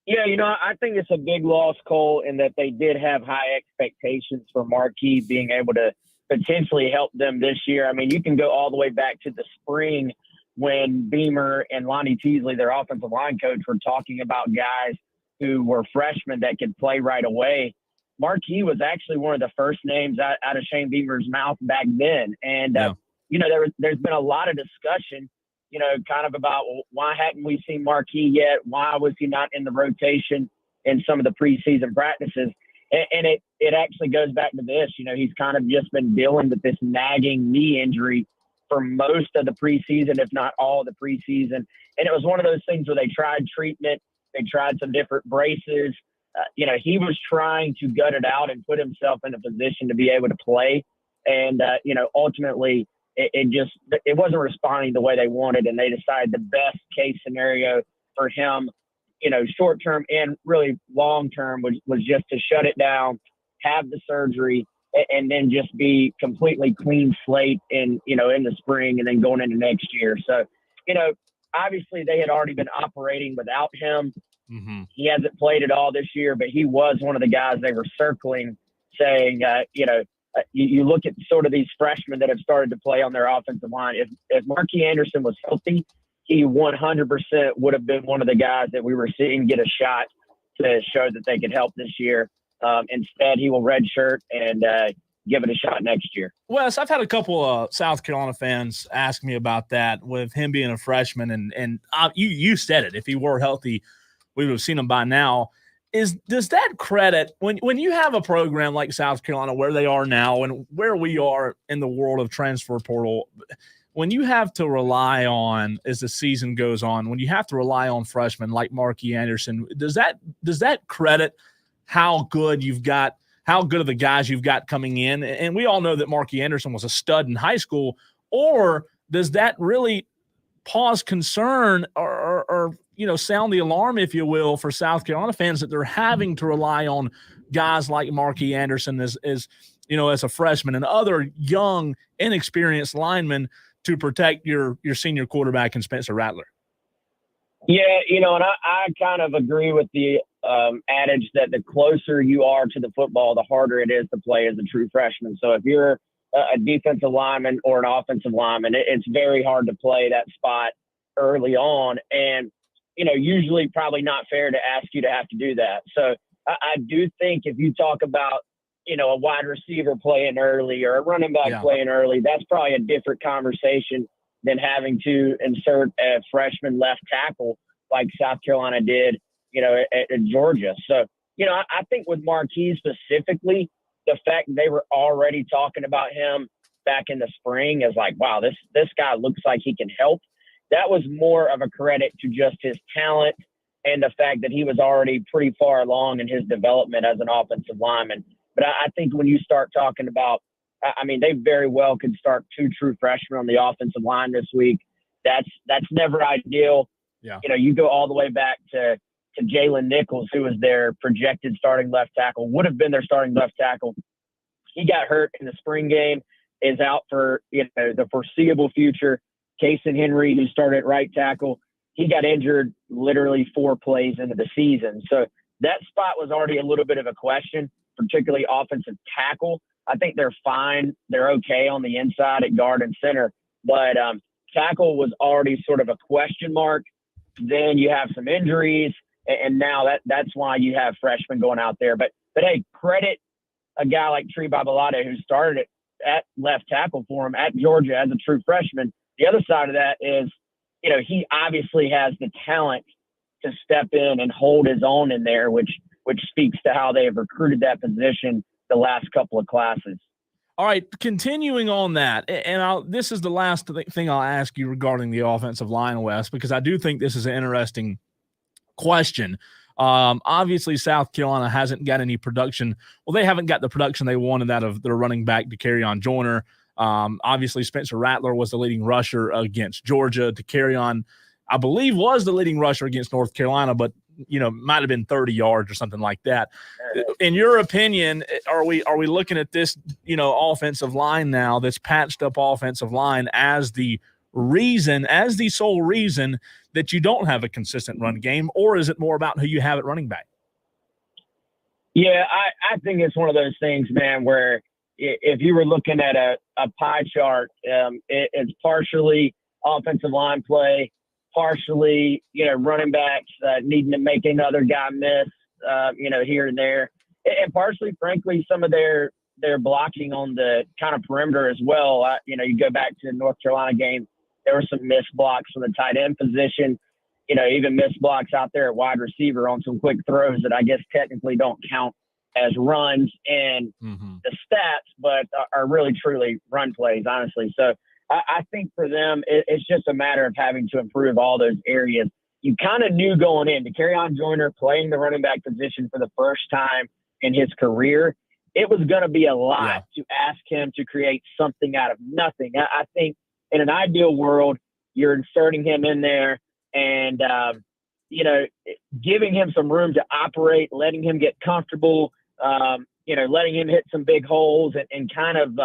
Yeah, I think it's a big loss, Cole, in that they did have high expectations for Marquis being able to potentially help them this year. I mean, you can go all the way back to the spring when Beamer and Lonnie Teasley, their offensive line coach, were talking about guys who were freshmen that could play right away. Marquis was actually one of the first names out of Shane Beamer's mouth back then. And, there's been a lot of discussion, kind of about why hadn't we seen Marquis yet? Why was he not in the rotation in some of the preseason practices? And it actually goes back to this. He's kind of just been dealing with this nagging knee injury for most of the preseason, if not all of the preseason. And it was one of those things where they tried treatment. They tried some different braces. He was trying to gut it out and put himself in a position to be able to play. And, ultimately, it wasn't responding the way they wanted, and they decided the best case scenario for him, short term and really long term was just to shut it down, have the surgery, and then just be completely clean slate in the spring and then going into next year. So, obviously they had already been operating without him. Mm-hmm. He hasn't played at all this year, but he was one of the guys they were circling, saying, you look at sort of these freshmen that have started to play on their offensive line. If Marquis Anderson was healthy, he 100% would have been one of the guys that we were seeing get a shot to show that they could help this year. Instead, he will redshirt and give it a shot next year. Wes, I've had a couple of South Carolina fans ask me about that with him being a freshman, and you said it. If he were healthy, we would have seen him by now. Does that credit when you have a program like South Carolina where they are now and where we are in the world of transfer portal, when you have to rely on, as the season goes on, when you have to rely on freshmen like Marquis Anderson, does that credit how good of the guys you've got coming in? And we all know that Marquis Anderson was a stud in high school, or does that really cause concern or sound the alarm, if you will, for South Carolina fans that they're having to rely on guys like Marquis Anderson as a freshman and other young, inexperienced linemen to protect your senior quarterback and Spencer Rattler? Yeah, and I kind of agree with the adage that the closer you are to the football, the harder it is to play as a true freshman. So if you're a defensive lineman or an offensive lineman, it's very hard to play that spot early on. And, usually probably not fair to ask you to have to do that. So I do think if you talk about, a wide receiver playing early or a running back playing early, that's probably a different conversation than having to insert a freshman left tackle like South Carolina did, at Georgia. So, I think with Marquis specifically, the fact they were already talking about him back in the spring is like, wow, this guy looks like he can help. That was more of a credit to just his talent and the fact that he was already pretty far along in his development as an offensive lineman. But I think when you start talking about, they very well could start two true freshmen on the offensive line this week. That's never ideal. Yeah. You go all the way back to Jalen Nichols, who was their projected starting left tackle, would have been their starting left tackle. He got hurt in the spring game, is out for the foreseeable future. Kason Henry, who started at right tackle, he got injured literally 4 plays into the season. So that spot was already a little bit of a question, particularly offensive tackle. I think they're fine. They're okay on the inside at guard and center. But tackle was already sort of a question mark. Then you have some injuries, and now that's why you have freshmen going out there. But hey, credit a guy like Tree Babalade, who started at left tackle for him at Georgia as a true freshman. The other side of that is, he obviously has the talent to step in and hold his own in there, which speaks to how they have recruited that position the last couple of classes. All right, continuing on that, and this is the last thing I'll ask you regarding the offensive line, Wes, because I do think this is an interesting question. Obviously, South Carolina hasn't got any production. Well, they haven't got the production they wanted out of their running back, DeCarrion Joyner. Obviously, Spencer Rattler was the leading rusher against Georgia. DeCarrion, I believe, was the leading rusher against North Carolina, but might have been 30 yards or something like that. In your opinion, are we looking at this, offensive line now, this patched up offensive line, as the sole reason that you don't have a consistent run game, or is it more about who you have at running back? Yeah, I think it's one of those things, man, where if you were looking at a pie chart, it's partially offensive line play, partially, running backs needing to make another guy miss, here and there, and partially, frankly, some of their blocking on the kind of perimeter as well. You go back to the North Carolina game, there were some missed blocks from the tight end position, even missed blocks out there at wide receiver on some quick throws that I guess technically don't count as runs in the stats, but are really truly run plays, honestly. So I think for them, it's just a matter of having to improve all those areas. You kind of knew going in, DeCarrion Joyner playing the running back position for the first time in his career, it was going to be a lot to ask him to create something out of nothing. I think in an ideal world, you're inserting him in there and, giving him some room to operate, letting him get comfortable, letting him hit some big holes and kind of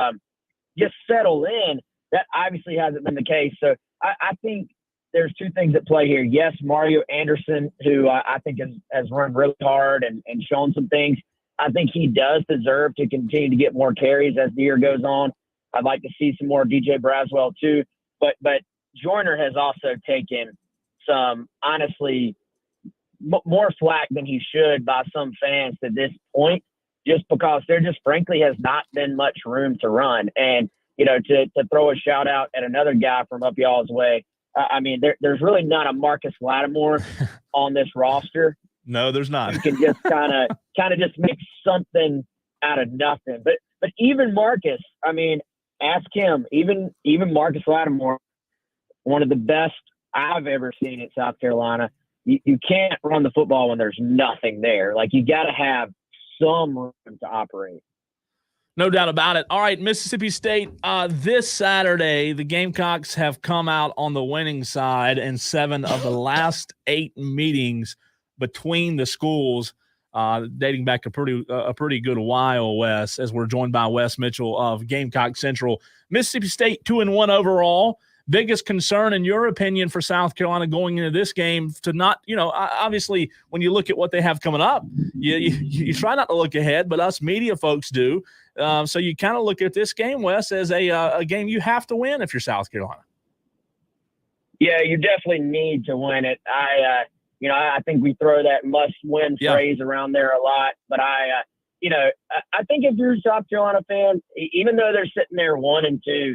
just settle in. That obviously hasn't been the case. So I think there's two things at play here. Yes, Mario Anderson, who I think has run really hard and shown some things. I think he does deserve to continue to get more carries as the year goes on. I'd like to see some more DJ Braswell too. But Joyner has also taken some, honestly, more flack than he should by some fans to this point, just because there just frankly has not been much room to run. And, to throw a shout out at another guy from up y'all's way, there's really not a Marcus Lattimore on this roster. No, there's not. You can just kind of just make something out of nothing. But even Marcus, ask him. Even Marcus Lattimore, one of the best I've ever seen at South Carolina. You can't run the football when there's nothing there. Like, you got to have some room to operate. No doubt about it. All right, Mississippi State, this Saturday, the Gamecocks have come out on the winning side in 7 of the last 8 meetings between the schools, dating back a pretty good while, Wes, as we're joined by Wes Mitchell of Gamecock Central. Mississippi State 2-1 overall. Biggest concern, in your opinion, for South Carolina going into this game to not, obviously when you look at what they have coming up, you try not to look ahead, but us media folks do. So you kind of look at this game, Wes, as a game you have to win if you're South Carolina. Yeah, you definitely need to win it. I think we throw that must-win phrase around there a lot, but I think if you're a South Carolina fan, even though they're sitting there 1-2,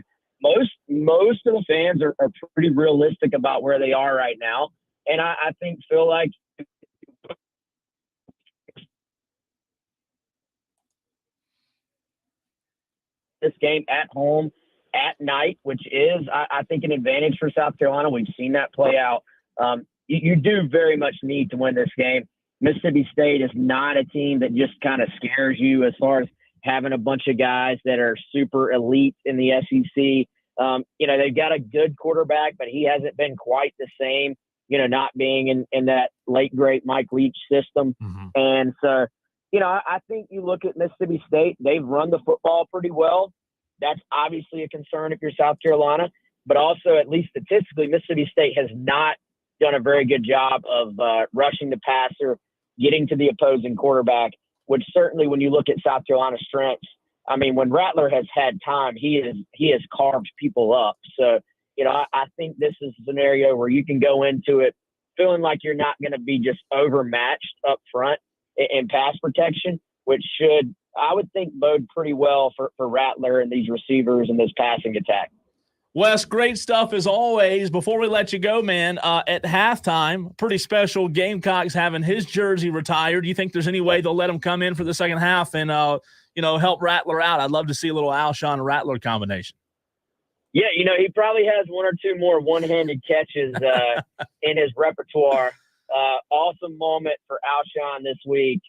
most of the fans are pretty realistic about where they are right now, and I feel like this game at home at night, which is, I think, an advantage for South Carolina. We've seen that play out. You do very much need to win this game. Mississippi State is not a team that just kind of scares you as far as having a bunch of guys that are super elite in the SEC. They've got a good quarterback, but he hasn't been quite the same, not being in that late, great Mike Leach system. Mm-hmm. And so, I think you look at Mississippi State, they've run the football pretty well. That's obviously a concern if you're South Carolina, but also, at least statistically, Mississippi State has not done a very good job of rushing the passer, getting to the opposing quarterback, which certainly when you look at South Carolina's strengths, when Rattler has had time, he has carved people up. So I think this is a scenario where you can go into it feeling like you're not going to be just overmatched up front in pass protection, which should, I would think, bode pretty well for Rattler and these receivers and this passing attack. Wes, great stuff as always. Before we let you go, man, at halftime, pretty special. Gamecocks having his jersey retired. Do you think there's any way they'll let him come in for the second half and, help Rattler out? I'd love to see a little Alshon Rattler combination. Yeah, he probably has one or two more one-handed catches in his repertoire. Awesome moment for Alshon this week.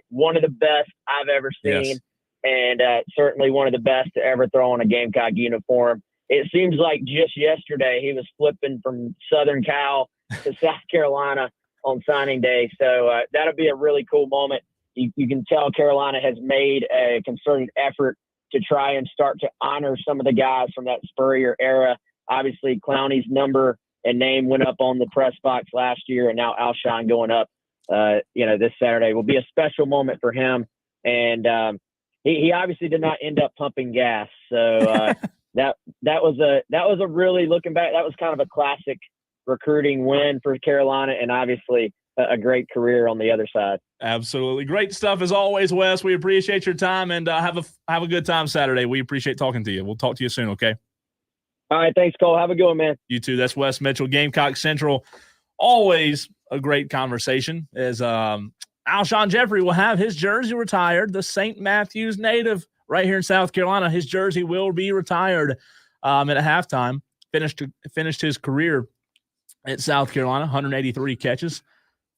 One of the best I've ever seen, and certainly one of the best to ever throw on a Gamecock uniform. It seems like just yesterday he was flipping from Southern Cal to South Carolina on signing day. So that'll be a really cool moment. You can tell Carolina has made a concerted effort to try and start to honor some of the guys from that Spurrier era. Obviously, Clowney's number and name went up on the press box last year, and now Alshon going up, this Saturday will be a special moment for him. And he obviously did not end up pumping gas. So that was a really, looking back, that was kind of a classic recruiting win for Carolina, and obviously a great career on the other side. Absolutely. Great stuff as always, Wes. We appreciate your time, and have a good time Saturday. We appreciate talking to you. We'll talk to you soon, okay? All right. Thanks, Cole. Have a good one, man. You too. That's Wes Mitchell, Gamecock Central. Always a great conversation as Alshon Jeffrey will have his jersey retired. The St. Matthews native right here in South Carolina. His jersey will be retired at a halftime. Finished his career at South Carolina, 183 catches,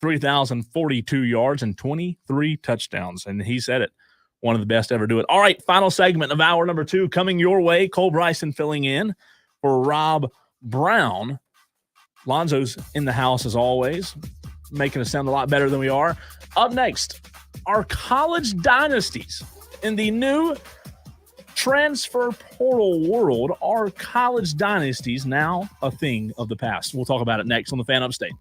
3,042 yards, and 23 touchdowns. And he said it, one of the best ever do it. All right, final segment of hour number 2 coming your way. Cole Bryson filling in for Rob Brown. Lonzo's in the house as always, making us sound a lot better than we are. Up next, our college dynasties. In the new transfer portal world, are college dynasties now a thing of the past? We'll talk about it next on the Fan Upstate.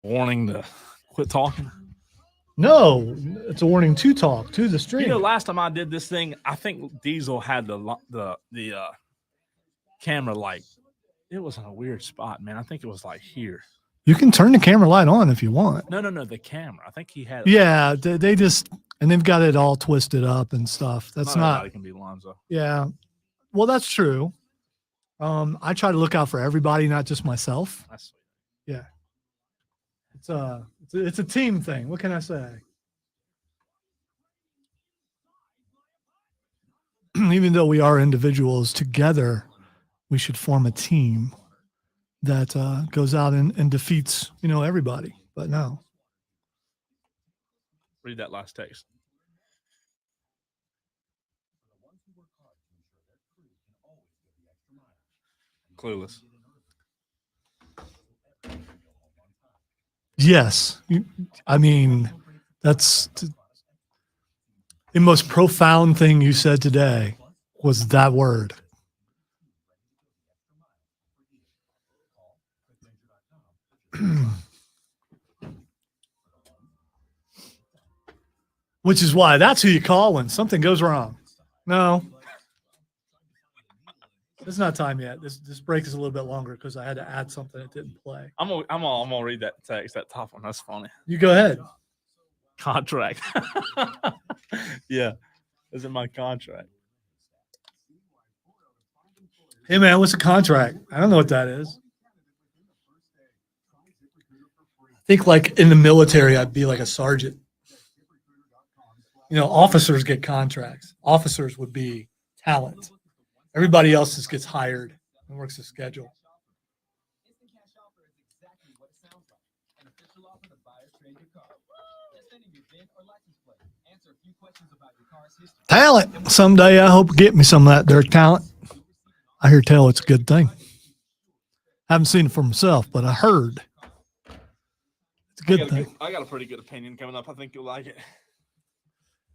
Warning to quit talking. No, it's a warning to talk to the stream. You know, last time I did this thing, I think Diesel had the camera light. It was in a weird spot, man. I think it was like here. You can turn the camera light on if you want. No, the camera. I think he had. Yeah, they just and they've got it all twisted up and stuff. That's not. It can be Lonzo. Yeah, well, that's true. I try to look out for everybody, not just myself. That's sweet. Yeah, it's a team thing. What can I say? Even though we are individuals together, we should form a team that goes out and defeats, everybody. But no. Read that last text. Clueless. Yes. I mean, that's the most profound thing you said today was that word. Which is why that's who you call when something goes wrong. No. It's not time yet. This break is a little bit longer because I had to add something that didn't play. I'm gonna read that text, that top one. That's funny. You go ahead. Contract. Yeah, this is my contract. Hey man, what's a contract? I don't know what that is. I think like in the military, I'd be like a sergeant. Officers get contracts. Officers would be talent. Everybody else just gets hired and works a schedule. Talent. Someday I hope to get me some of that there talent. I hear tell it's a good thing. Haven't seen it for myself, but I heard. It's a good thing. I got a pretty good opinion coming up. I think you'll like it.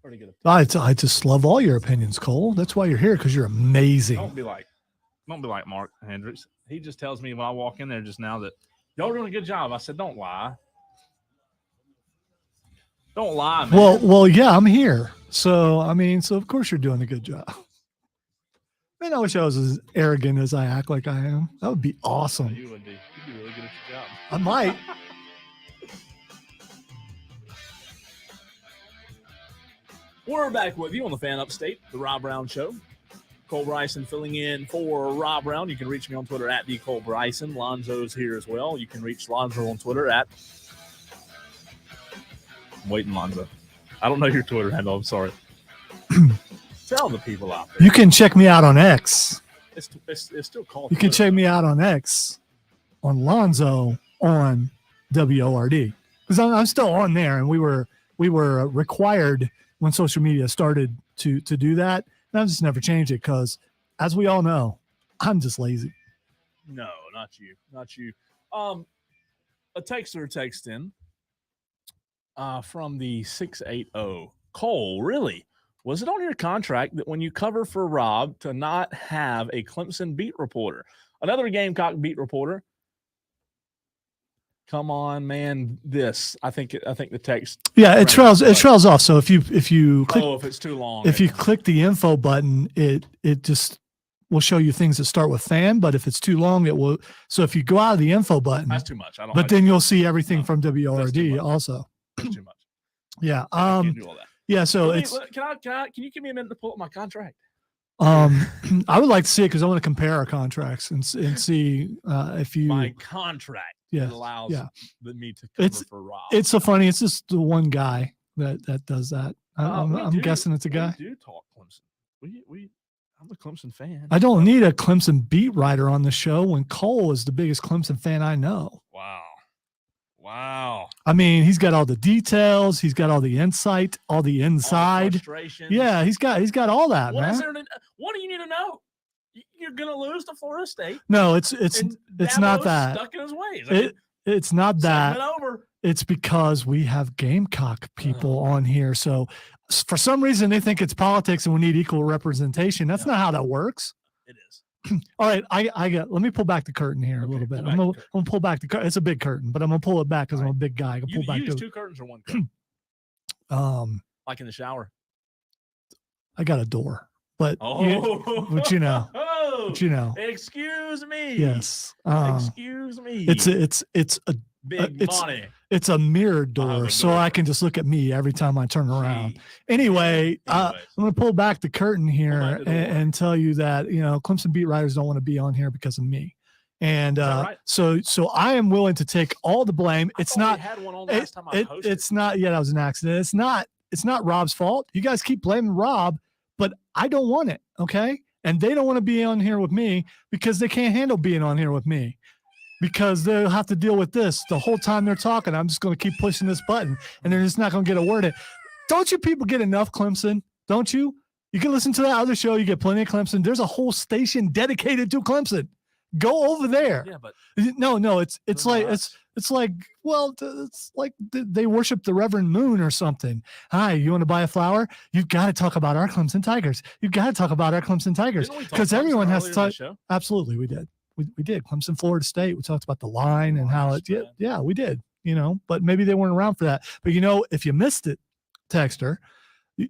Pretty good. I just love all your opinions, Cole. That's why you're here, because you're amazing. Don't be like Mark Hendricks. He just tells me when I walk in there just now that y'all are doing a good job. I said, don't lie. Don't lie, man. Well, yeah, I'm here. So of course you're doing a good job. Man, I wish I was as arrogant as I act like I am. That would be awesome. You would be. You'd be really good at your job. I might. We're back with you on the Fan Upstate, the Rob Brown Show. Cole Bryson filling in for Rob Brown. You can reach me on Twitter at @DColeBryson. Lonzo's here as well. You can reach Lonzo on Twitter at... I'm waiting, Lonzo. I don't know your Twitter handle. I'm sorry. Tell the people out there. You can check me out on X. It's still called You Twitter. can check me out on X, on Lonzo, on WORD. Because I'm still on there, and we were required when social media started to do that. And I've just never changed it because, as we all know, I'm just lazy. No, not you. Not you. A texter text in from the 680. Cole, really? Was it on your contract that when you cover for Rob to not have a Clemson beat reporter? Another Gamecock beat reporter. Come on, man. I think the text. Yeah, it trails off. So if you click, if it's too long. If you click the info button, it just will show you things that start with fan. But if it's too long, it will. So if you go out of the info button, that's too much. But then you'll see everything from WORD also. That's too much. Yeah. I can't do all that. Yeah. So can you give me a minute to pull up my contract? I would like to see it because I want to compare our contracts and see if you. My contract allows me to cover for Rob. It's so funny. It's just the one guy that does that. I'm guessing it's a guy. We do talk Clemson. I'm a Clemson fan. I don't need a Clemson beat writer on the show when Cole is the biggest Clemson fan I know. Wow. I mean, he's got all the details. He's got all the insight, all the inside. Yeah, he's got all that, man. What do you need to know? You're going to lose to Florida State. No, it's not that. Stuck in his ways. It's not that. Over. It's because we have Gamecock people on here. So for some reason, they think it's politics and we need equal representation. That's not how that works. It is. All right, let me pull back the curtain here a little bit. I'm gonna pull back the curtain. It's a big curtain, but I'm gonna pull it back because I'm a big guy. I can pull back. You use two curtains or one curtain? Like in the shower. I got a door, but but you know. Excuse me. Yes. Excuse me. It's a big money. It's a mirrored door, so I can just look at me every time I turn around. Anyway, I'm going to pull back the curtain here and tell you that, Clemson beat writers don't want to be on here because of me. And right? so I am willing to take all the blame. It's not. We had one on last time I hosted. It's not. Yeah, that was an accident. It's not Rob's fault. You guys keep blaming Rob, but I don't want it. Okay. And they don't want to be on here with me because they can't handle being on here with me because they'll have to deal with this the whole time they're talking. I'm just going to keep pushing this button and they're just not going to get a word in. Don't you people get enough Clemson? Don't you? You can listen to that other show. You get plenty of Clemson. There's a whole station dedicated to Clemson. Go over there. Yeah, but no, it's like they worship the Reverend Moon or something. Hi, you want to buy a flower? You've got to talk about our Clemson Tigers. You've got to talk about our Clemson Tigers because everyone has to talk. Absolutely, we did. We did. Clemson, Florida State. We talked about the line and how it. Yeah, we did. But maybe they weren't around for that. But if you missed it, Texter,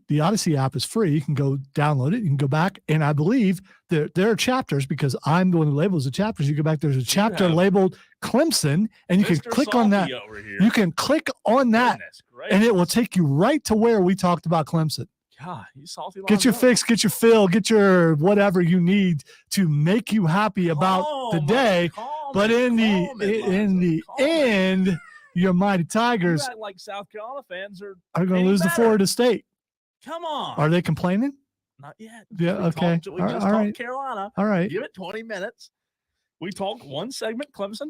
the Odyssey app is free. You can go download it. You can go back, and I believe there are chapters because I'm the one who labels the chapters. You go back. There's a chapter labeled Clemson, and you can click on that. You can click on that, and it will take you right to where we talked about Clemson. God, you salty. Get your fix, get your fill, get your whatever you need to make you happy about the day. But in the end, your mighty Tigers like South Carolina fans are going to lose to Florida State. Come on. Are they complaining? Not yet. Yeah, okay. We just talked Carolina. All right. Give it 20 minutes. We talked one segment, Clemson,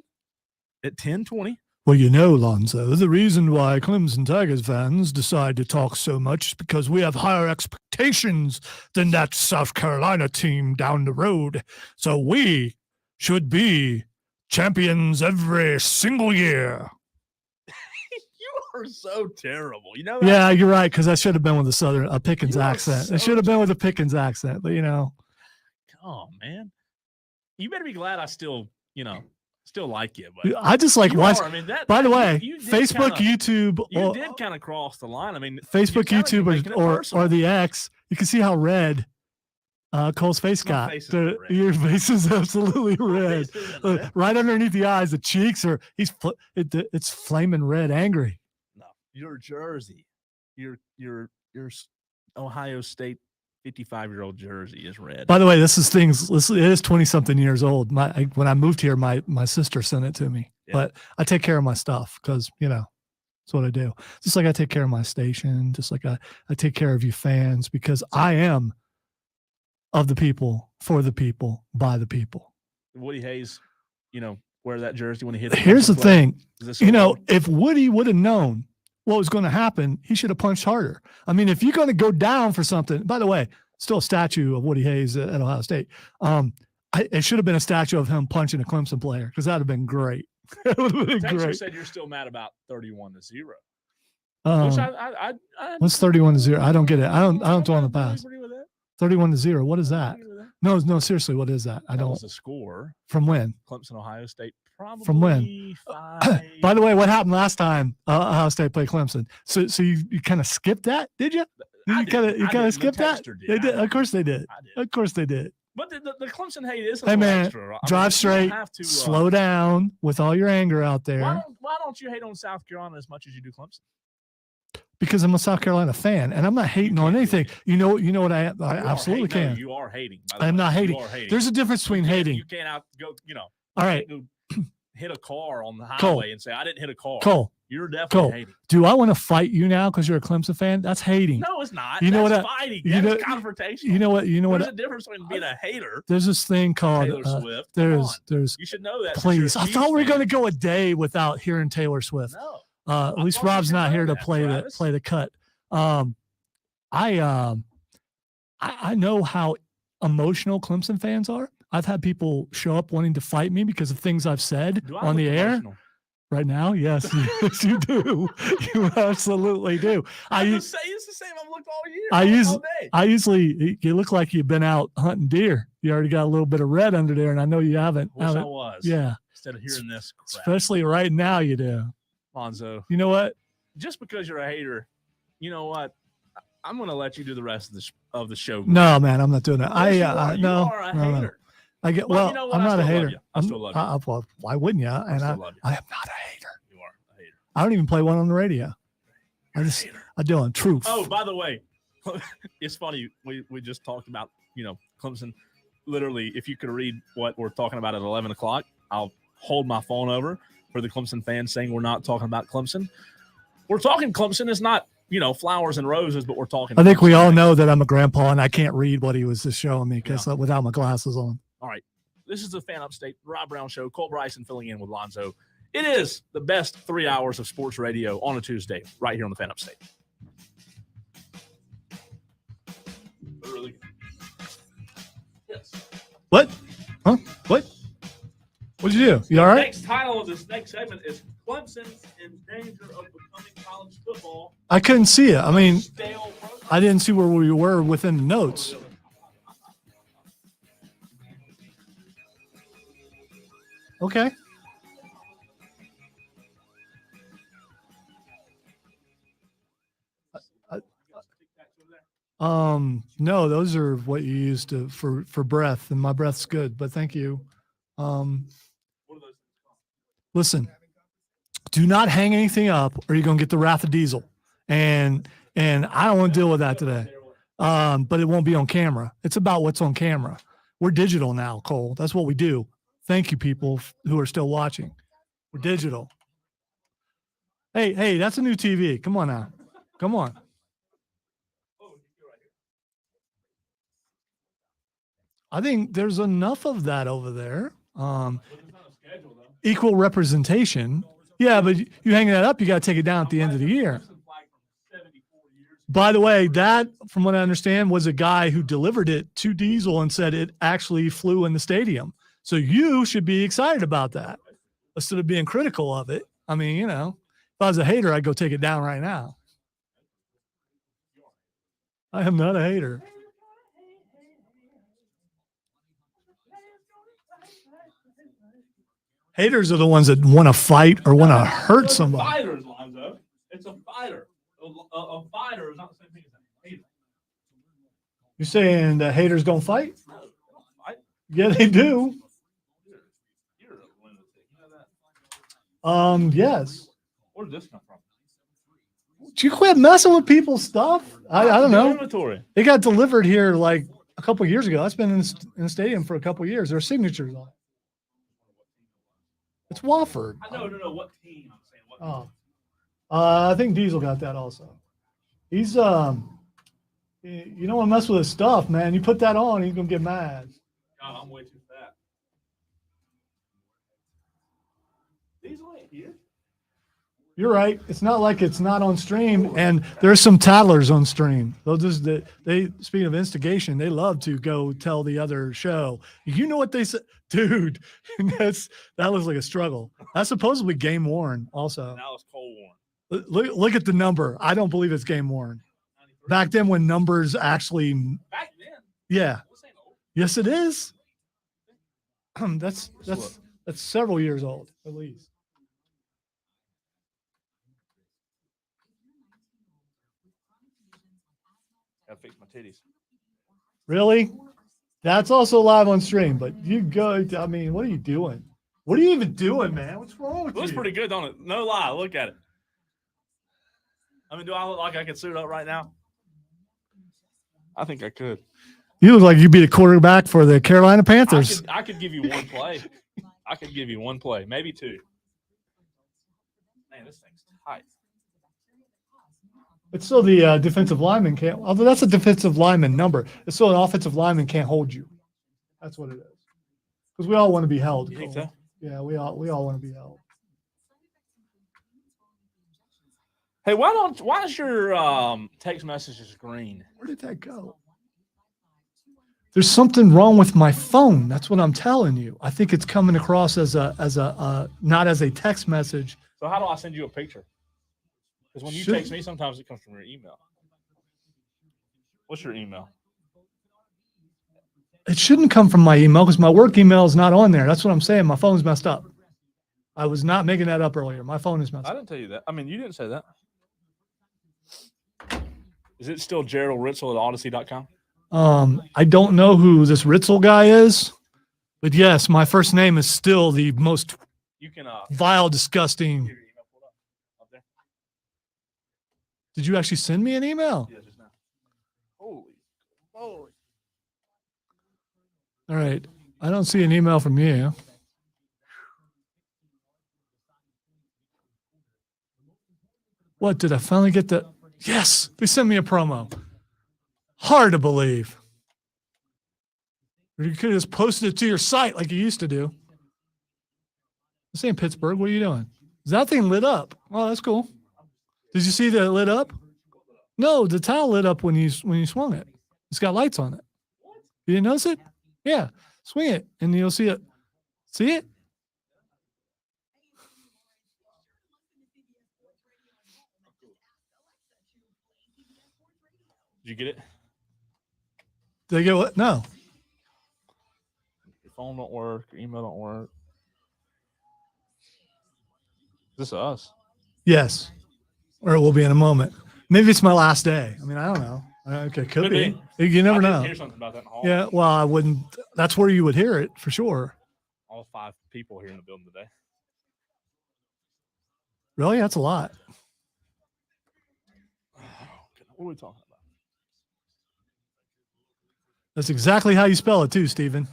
at 10:20. Well, Lonzo, the reason why Clemson Tigers fans decide to talk so much is because we have higher expectations than that South Carolina team down the road. So we should be champions every single year. Are so terrible, that? Yeah, you're right. Because I should have been with a Pickens accent. I should have been with a Pickens accent, but come on, man. You better be glad I still like you. But I just like watch. By the way, Facebook, YouTube. You did kind of cross the line. I mean, Facebook, YouTube, or the X. You can see how red Cole's face got. Your face is absolutely red. Right underneath the eyes, the cheeks are. It's flaming red, angry. Your jersey, your Ohio State 55-year-old jersey is red. By the way, it is 20-something years old. When I moved here, my sister sent it to me. Yeah. But I take care of my stuff because, that's what I do. Just like I take care of my station, just like I take care of you fans because I am of the people, for the people, by the people. Woody Hayes, wear that jersey when he hit. Here's the thing. If Woody would have known what was going to happen, he should have punched harder. I mean, if you're going to go down for something, by the way, still a statue of Woody Hayes at Ohio State. It should have been a statue of him punching a Clemson player because that would have been great. It would have been great. Said you're still mad about 31-0. What's 31-0? I don't get it. I don't throw on the pass. 31-0. What is that? No, seriously, what is that? I don't. That was a score. From when? Clemson, Ohio State. Probably from when? By the way, what happened last time Ohio State played Clemson? So you kind of skipped that, did you? You kind of skipped that? They did. Of course they did. Of course they did. But the Clemson hate is extra. Drive straight. Slow down with all your anger out there. Why don't you hate on South Carolina as much as you do Clemson? Because I'm a South Carolina fan, and I'm not hating on anything. You know what? I absolutely can. No, you are hating. I'm not hating. There's a difference between hating. You can't go. All right. Hit a car on the highway and say I didn't hit a car. Cole, you're definitely hating. Do I want to fight you now because you're a Clemson fan? That's hating. No, it's not. That's fighting. That's confrontation. You know what? There's a difference between being a hater. There's this thing called Taylor Swift. There's. You should know that. Please, I thought we were going to go a day without hearing Taylor Swift. No. At least Rob's not here to play the cut. I know how emotional Clemson fans are. I've had people show up wanting to fight me because of things I've said on the air. Right now, yes, yes, you do. You absolutely do. It's the same. I've looked all year. All day. I usually, you look like you've been out hunting deer. You already got a little bit of red under there, and I know you haven't. Wish I was. Yeah. Instead of hearing this crap. Especially right now, you do. Lonzo. You know what? Just because you're a hater, you know what? I'm going to let you do the rest of the show. No, man, I'm not doing that. Yes, you no, are a no, hater. no. I get well. You know what? I'm not a hater. I still love you. Well, why wouldn't you? And I am love you. not a hater. You are a hater. I don't even play one on the radio. You're I do on truth. Oh, by the way, it's funny. We just talked about Clemson. Literally, if you could read what we're talking about at 11 o'clock, I'll hold my phone over for the Clemson fans saying we're not talking about Clemson. We're talking Clemson. It's not flowers and roses, but we're talking. I think we all know that I'm a grandpa and I can't read what he was just showing me because without my glasses on. All right. This is the Fan Upstate Rob Brown Show. Cole Bryson filling in with Lonzo. It is the best 3 hours of sports radio on a Tuesday right here on the Fan Upstate. Yes. What? Huh? What? What'd you do? You all right? The next title of this next segment is Clemson in danger of becoming college football. I couldn't see it. I mean, I didn't see where we were within the notes. Okay. No, those are what you use for breath, and my breath's good, but thank you. Listen, do not hang anything up or you're going to get the wrath of Diesel. And I don't want to deal with that today. But it won't be on camera. It's about what's on camera. We're digital now, Cole. That's what we do. Thank you, people who are still watching. We're digital. Hey, that's a new TV. Come on now. Come on. I think there's enough of that over there. Equal representation. Yeah, but you hang that up, you got to take it down at the end of the year. By the way, that, from what I understand, was a guy who delivered it to Diesel and said it actually flew in the stadium. So you should be excited about that instead of being critical of it. I mean, if I was a hater, I'd go take it down right now. I am not a hater. Haters are the ones that want to fight or want to hurt somebody. Fighters, Lonzo. It's a fighter. A fighter is not the same thing as a hater. You're saying that haters don't fight? No, they don't fight. Yeah, they do. You're a lunatic. You know that? Yes. Where did this come from? Did you quit messing with people's stuff? I don't know. Inventory. It got delivered here like a couple of years ago. That's been in the stadium for a couple of years. There are signatures on it. It's Wofford. I know. What team? I'm saying. What team? I think Diesel got that also. He's you don't want to mess with his stuff, man. You put that on, he's gonna get mad. God, I'm way too fat. Diesel ain't here. You're right. It's not like it's not on stream, and there's some tattlers on stream. They speaking of instigation, they love to go tell the other show. You know what they said, dude? that looks like a struggle. That's supposedly game worn. Also, Now it's cold worn. Look at the number. I don't believe it's game worn. Back then, when numbers actually. Back then. Yeah. Yes, it is. That's several years old at least. Gotta fix my titties. Really? That's also live on stream, but you go. I mean, what are you doing? What are you even doing, man? What's wrong with you? Looks pretty good, don't it? No lie. Look at it. I mean, do I look like I could suit up right now? I think I could. You look like you'd be the quarterback for the Carolina Panthers. I could give you one play. I could give you one play, maybe two. Man, this thing's tight. It's still the defensive lineman can't. Although that's a defensive lineman number, it's still an offensive lineman can't hold you. That's what it is. Because we all want to be held. You think so? Yeah, we all want to be held. Hey, why is your text messages green? Where did that go? There's something wrong with my phone. That's what I'm telling you. I think it's coming across as a not as a text message. So how do I send you a picture? Because when you text me, sometimes it comes from your email. What's your email? It shouldn't come from my email because my work email is not on there. That's what I'm saying. My phone's messed up. I was not making that up earlier. My phone is messed up. I didn't tell you that. I mean, you didn't say that. Is it still Gerald Ritzel at Odyssey.com? I don't know who this Ritzel guy is, but yes, my first name is still the most vile, disgusting. Up there. Did you actually send me an email? Yeah, just now. Holy. All right. I don't see an email from you. What, did I finally get the? Yes, they sent me a promo. Hard to believe. Or you could have just posted it to your site like you used to do. This ain't Pittsburgh. What are you doing? Is that thing lit up? Oh, that's cool. Did you see that it lit up? No, the towel lit up when you swung it. It's got lights on it. You didn't notice it? Yeah. Swing it and you'll see it. See it? Did you get it? Did I get what? No. Your phone don't work. Your email don't work. Is this us? Yes. Or it will be in a moment. Maybe it's my last day. I mean, I don't know. Okay, could be. You never know. Hear something about that in the hall. Yeah, well, I wouldn't. That's where you would hear it for sure. All 5 people here in the building today. Really? That's a lot. What are we talking about? That's exactly how you spell it too, Stephen.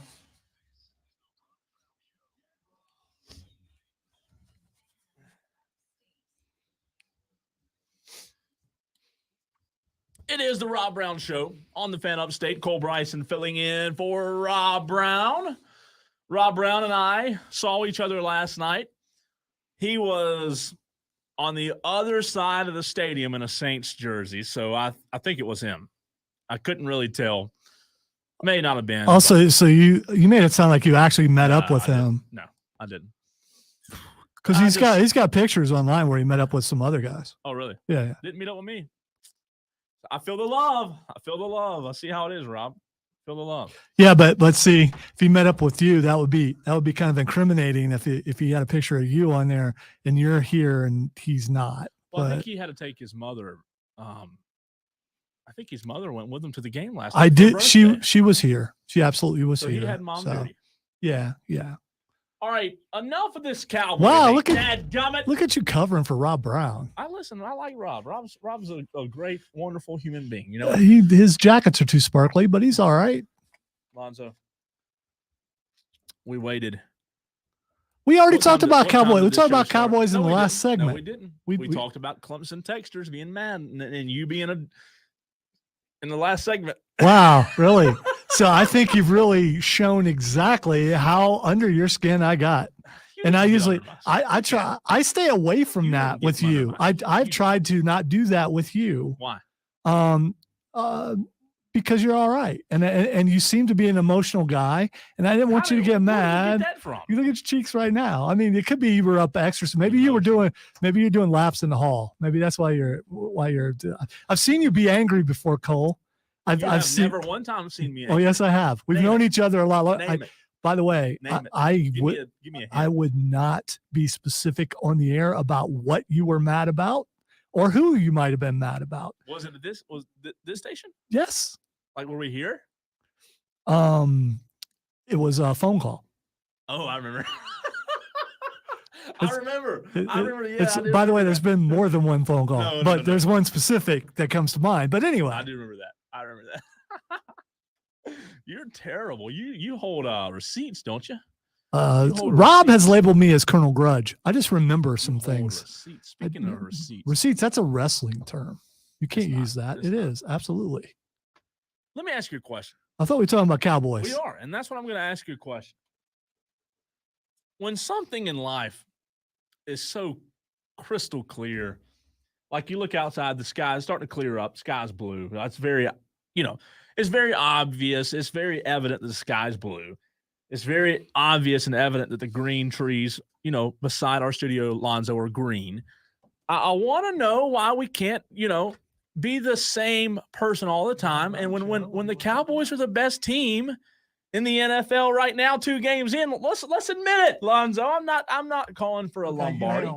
It is the Rob Brown Show on the Fan Upstate. Cole Bryson filling in for Rob Brown. Rob Brown and I saw each other last night. He was on the other side of the stadium in a Saints jersey, so I think it was him. I couldn't really tell. May not have been. Also, so you made it sound like you actually met up with him. No, I didn't. Because he's got pictures online where he met up with some other guys. Oh, really? Yeah. Didn't meet up with me. I feel the love. I see how it is, Rob. Feel the love. Yeah, but let's see. If he met up with you, that would be kind of incriminating if he had a picture of you on there and you're here and he's not. Well, I think he had to take his mother. I think his mother went with him to the game last night. I did. She was here. She absolutely was so here. He had mom duty. Yeah. All right, enough of this cowboy. Wow, look at you covering for Rob Brown. I like Rob. Rob's a great, wonderful human being. You know, his jackets are too sparkly, but he's all right. Lonzo, we waited. We already talked about Cowboys. We talked about Cowboys in the last segment. No, we didn't. We talked about Clemson Texters being mad and you being in the last segment. Wow, really? So I think you've really shown exactly how under your skin I got. And I usually I stay away from that with you. I've tried to not do that with you. Why? Because you're all right. And you seem to be an emotional guy. And I didn't want you to get mad. Where did you get that from? You look at your cheeks right now. I mean, it could be you were up extra. So maybe you're doing laps in the hall. Maybe that's why you're I've seen you be angry before, Cole. I've never one time seen me angry. Oh, yes, I have. We've known each other a lot. By the way, I would not be specific on the air about what you were mad about or who you might have been mad about. Was this station? Yes. Like, were we here? It was a phone call. Oh, I remember. I remember. Yeah. By the way, there's been more than one phone call, but there's one specific that comes to mind. But anyway, I do remember that. You're terrible. You hold receipts, don't you? Rob has labeled me as Colonel Grudge. I just remember some things. Receipts. Speaking of receipts, that's a wrestling term. You can't use that. It is absolutely. Let me ask you a question. I thought we were talking about Cowboys. We are, and that's what I'm going to ask you a question. When something in life is so crystal clear, like you look outside, the sky is starting to clear up, sky's blue. That's very, It's very obvious. It's very evident that the sky's blue. It's very obvious and evident that the green trees, beside our studio, Lonzo, are green. I want to know why we can't, be the same person all the time. And when the Cowboys are the best team in the NFL right now, 2 games in, let's admit it, Lonzo. I'm not calling for a Lombardi.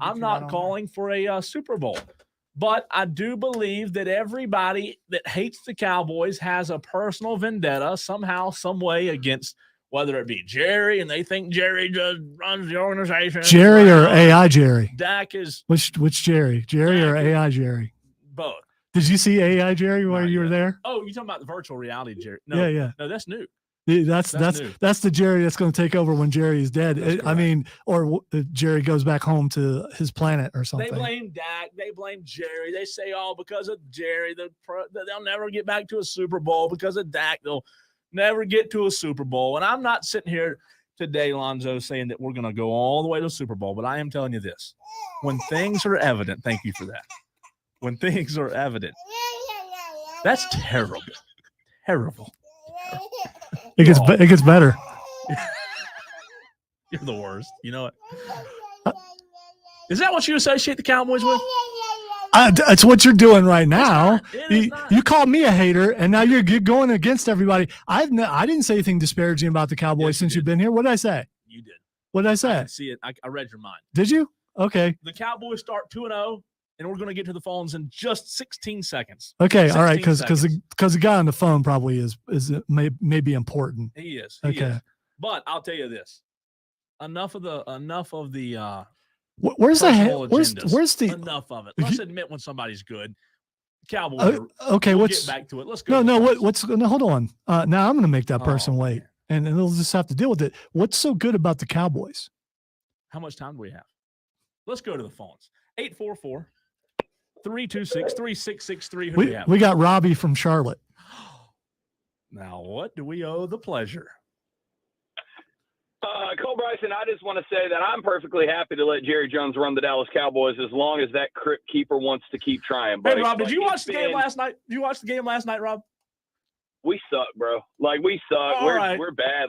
I'm not calling for a Super Bowl. But I do believe that everybody that hates the Cowboys has a personal vendetta somehow, some way against, whether it be Jerry and they think Jerry just runs the organization. Jerry or AI Jerry? Dak is which Jerry? Jerry or AI Jerry? Both. Did you see AI Jerry while you were there? Oh, you talking about the virtual reality Jerry? No, yeah. No, that's new. That's the Jerry that's going to take over when Jerry is dead. I mean, or Jerry goes back home to his planet or something. They blame Dak. They blame Jerry. They say, because of Jerry, they'll never get back to a Super Bowl. Because of Dak, they'll never get to a Super Bowl. And I'm not sitting here today, Lonzo, saying that we're going to go all the way to the Super Bowl. But I am telling you this. When things are evident, thank you for that. When things are evident, that's terrible. Terrible. It gets better. You're the worst. You know it. Is that what you associate the Cowboys with? It's what you're doing right now. Not. You called me a hater, and now you're going against everybody. I didn't say anything disparaging about the Cowboys since you've been here. What did I say? You did. What did I say? I didn't see it. I read your mind. Did you? Okay. The Cowboys start 2-0. And we're going to get to the phones in just 16 seconds. Okay, all right, because the guy on the phone probably may be important. He is. Okay, is. But I'll tell you this: enough of the where's the enough of it. Let's admit when somebody's good. Cowboys. Okay, we'll get back to it. Let's go. No, hold on. Now I'm going to make that person wait, and they'll just have to deal with it. What's so good about the Cowboys? How much time do we have? Let's go to the phones. 844-326-3663. We got Robbie from Charlotte. Now, what do we owe the pleasure? Cole Bryson, I just want to say that I'm perfectly happy to let Jerry Jones run the Dallas Cowboys as long as that crypt keeper wants to keep trying. Hey, Rob, did you watch the game last night? Did you watch the game last night, Rob? We suck, bro. We suck. We're bad.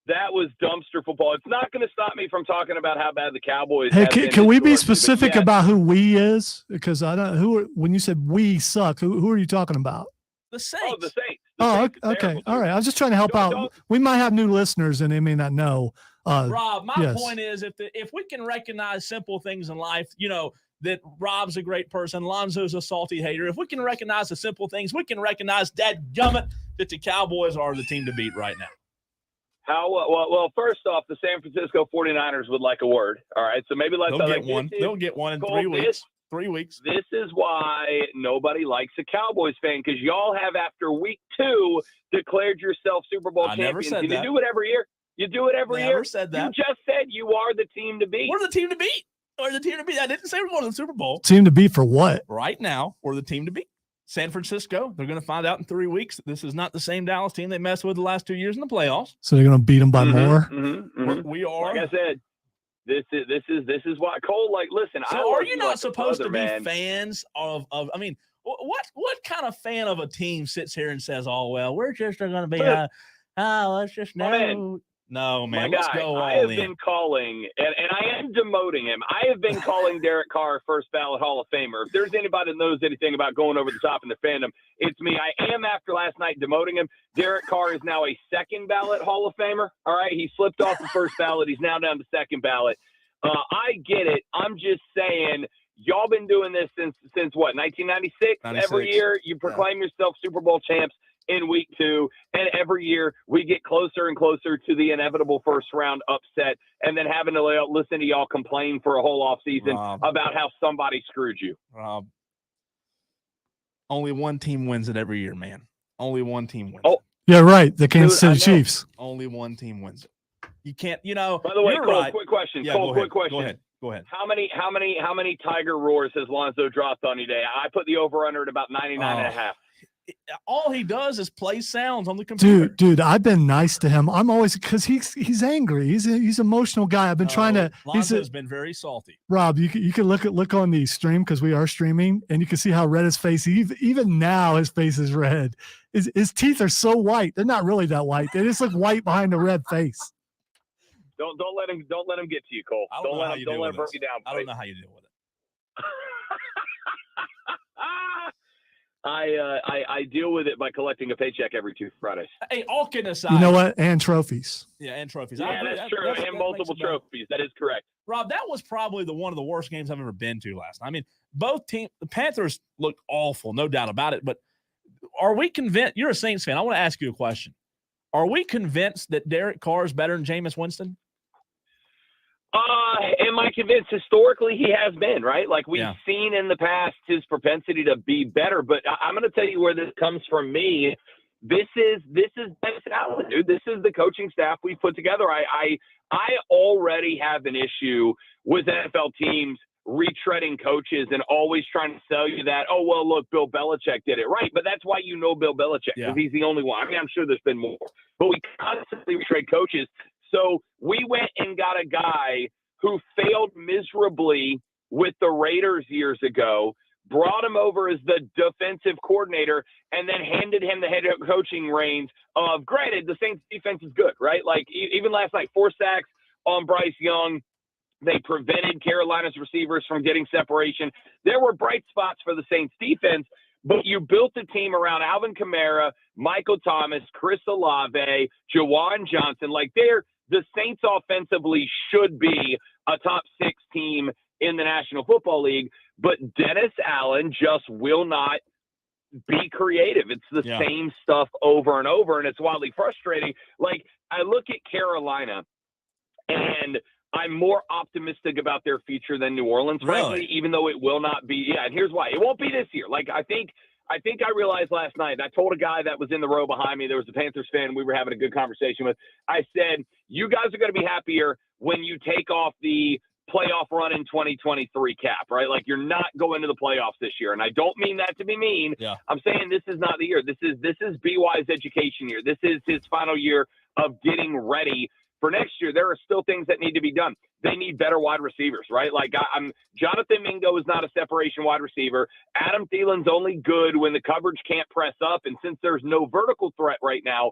That was dumpster football. It's not going to stop me from talking about how bad the Cowboys. Hey, can we be specific about who we is? Because I don't. When you said we suck, who are you talking about? The Saints. Oh, the Saints. Okay. All right. I was just trying to help out. We might have new listeners, and they may not know. Rob, my point is, if we can recognize simple things in life, that Rob's a great person, Lonzo's a salty hater. If we can recognize the simple things, we can recognize dadgummit that the Cowboys are the team to beat right now. Well, first off, the San Francisco 49ers would like a word. All right, so maybe let's get one. They'll get one in 3 weeks. 3 weeks. This is why nobody likes a Cowboys fan, because y'all have, after week 2, declared yourself Super Bowl champions. Never said that. You do it every year. You do it every year. Never said that. You just said you are the team to beat. We're the team to beat. We're the team to beat. I didn't say we're going to the Super Bowl. Team to beat for what? Right now, we're the team to beat. San Francisco, they're going to find out in 3 weeks that this is not the same Dallas team they messed with the last 2 years in the playoffs. So they're going to beat them by more. We are. Like I said, this is why Cole. Listen. So are you not supposed to be fans of? I mean, what kind of fan of a team sits here and says, "Oh well, we're just going to be let's just know." No, man. Let's go I have been calling, and I am demoting him. I have been calling Derek Carr first ballot Hall of Famer. If there's anybody that knows anything about going over the top in the fandom, it's me. I am, after last night, demoting him. Derek Carr is now a second ballot Hall of Famer. All right, he slipped off the first ballot. He's now down to second ballot. I get it. I'm just saying, y'all been doing this since what, 1996? Every year you proclaim yourself Super Bowl champs in week 2, and every year we get closer and closer to the inevitable first round upset, and then having to listen to y'all complain for a whole off season about how somebody screwed you. Rob, only one team wins it every year, man. Only one team wins. Oh, yeah, right. The Kansas City Chiefs. Only one team wins it. You can't, By the way, Cole, right. Quick question. Yeah, Cole, quick question. Go ahead. How many Tiger roars has Lonzo dropped on you today? I put the over under at about 99.5. all he does is play sounds on the computer. Dude, I've been nice to him. I'm always because he's angry. He's an emotional guy. I've been trying to. Lonzo's been very salty. Rob, you can look on the stream because we are streaming, and you can see how red his face. Even now, his face is red. His teeth are so white. They're not really that white. They just look white behind the red face. Don't let him get to you, Cole. Don't let him break you down. I don't know how you deal with it. I deal with it by collecting a paycheck every 2 Fridays. Hey, all kidding aside. You know what? And trophies. Yeah, and trophies. Yeah, that's true. And multiple trophies. That is correct. Rob, that was probably one of the worst games I've ever been to last night. I mean, both teams, the Panthers looked awful, no doubt about it. But are we convinced? You're a Saints fan. I want to ask you a question. Are we convinced that Derek Carr is better than Jameis Winston? Am I convinced? Historically, he has been, right? Like we've seen in the past his propensity to be better. But I'm going to tell you where this comes from me. This is Dennis Allen, dude. This is the coaching staff we've put together. I already have an issue with NFL teams retreading coaches and always trying to sell you that, oh, well, look, Bill Belichick did it. Right, but that's why you know Bill Belichick, because he's the only one. I mean, I'm sure there's been more. But we constantly retread coaches. So we went and got a guy who failed miserably with the Raiders years ago, brought him over as the defensive coordinator, and then handed him the head coaching reins of, granted, the Saints defense is good, right? Like even last night, 4 sacks on Bryce Young. They prevented Carolina's receivers from getting separation. There were bright spots for the Saints defense, but you built a team around Alvin Kamara, Michael Thomas, Chris Olave, Jawan Johnson. Like the Saints offensively should be a top 6 team in the National Football League, but Dennis Allen just will not be creative. It's the same stuff over and over, and it's wildly frustrating. Like, I look at Carolina, and I'm more optimistic about their future than New Orleans, frankly, even though it will not be. Yeah, and here's why. It won't be this year. Like, I think I realized last night, and I told a guy that was in the row behind me, there was a Panthers fan we were having a good conversation with. I said, you guys are going to be happier when you take off the playoff run in 2023 cap, right? Like, you're not going to the playoffs this year. And I don't mean that to be mean. Yeah. I'm saying this is not the year. This is BY's education year. This is his final year of getting ready for next year. There are still things that need to be done. They need better wide receivers, right? Like Jonathan Mingo is not a separation wide receiver. Adam Thielen's only good when the coverage can't press up. And since there's no vertical threat right now,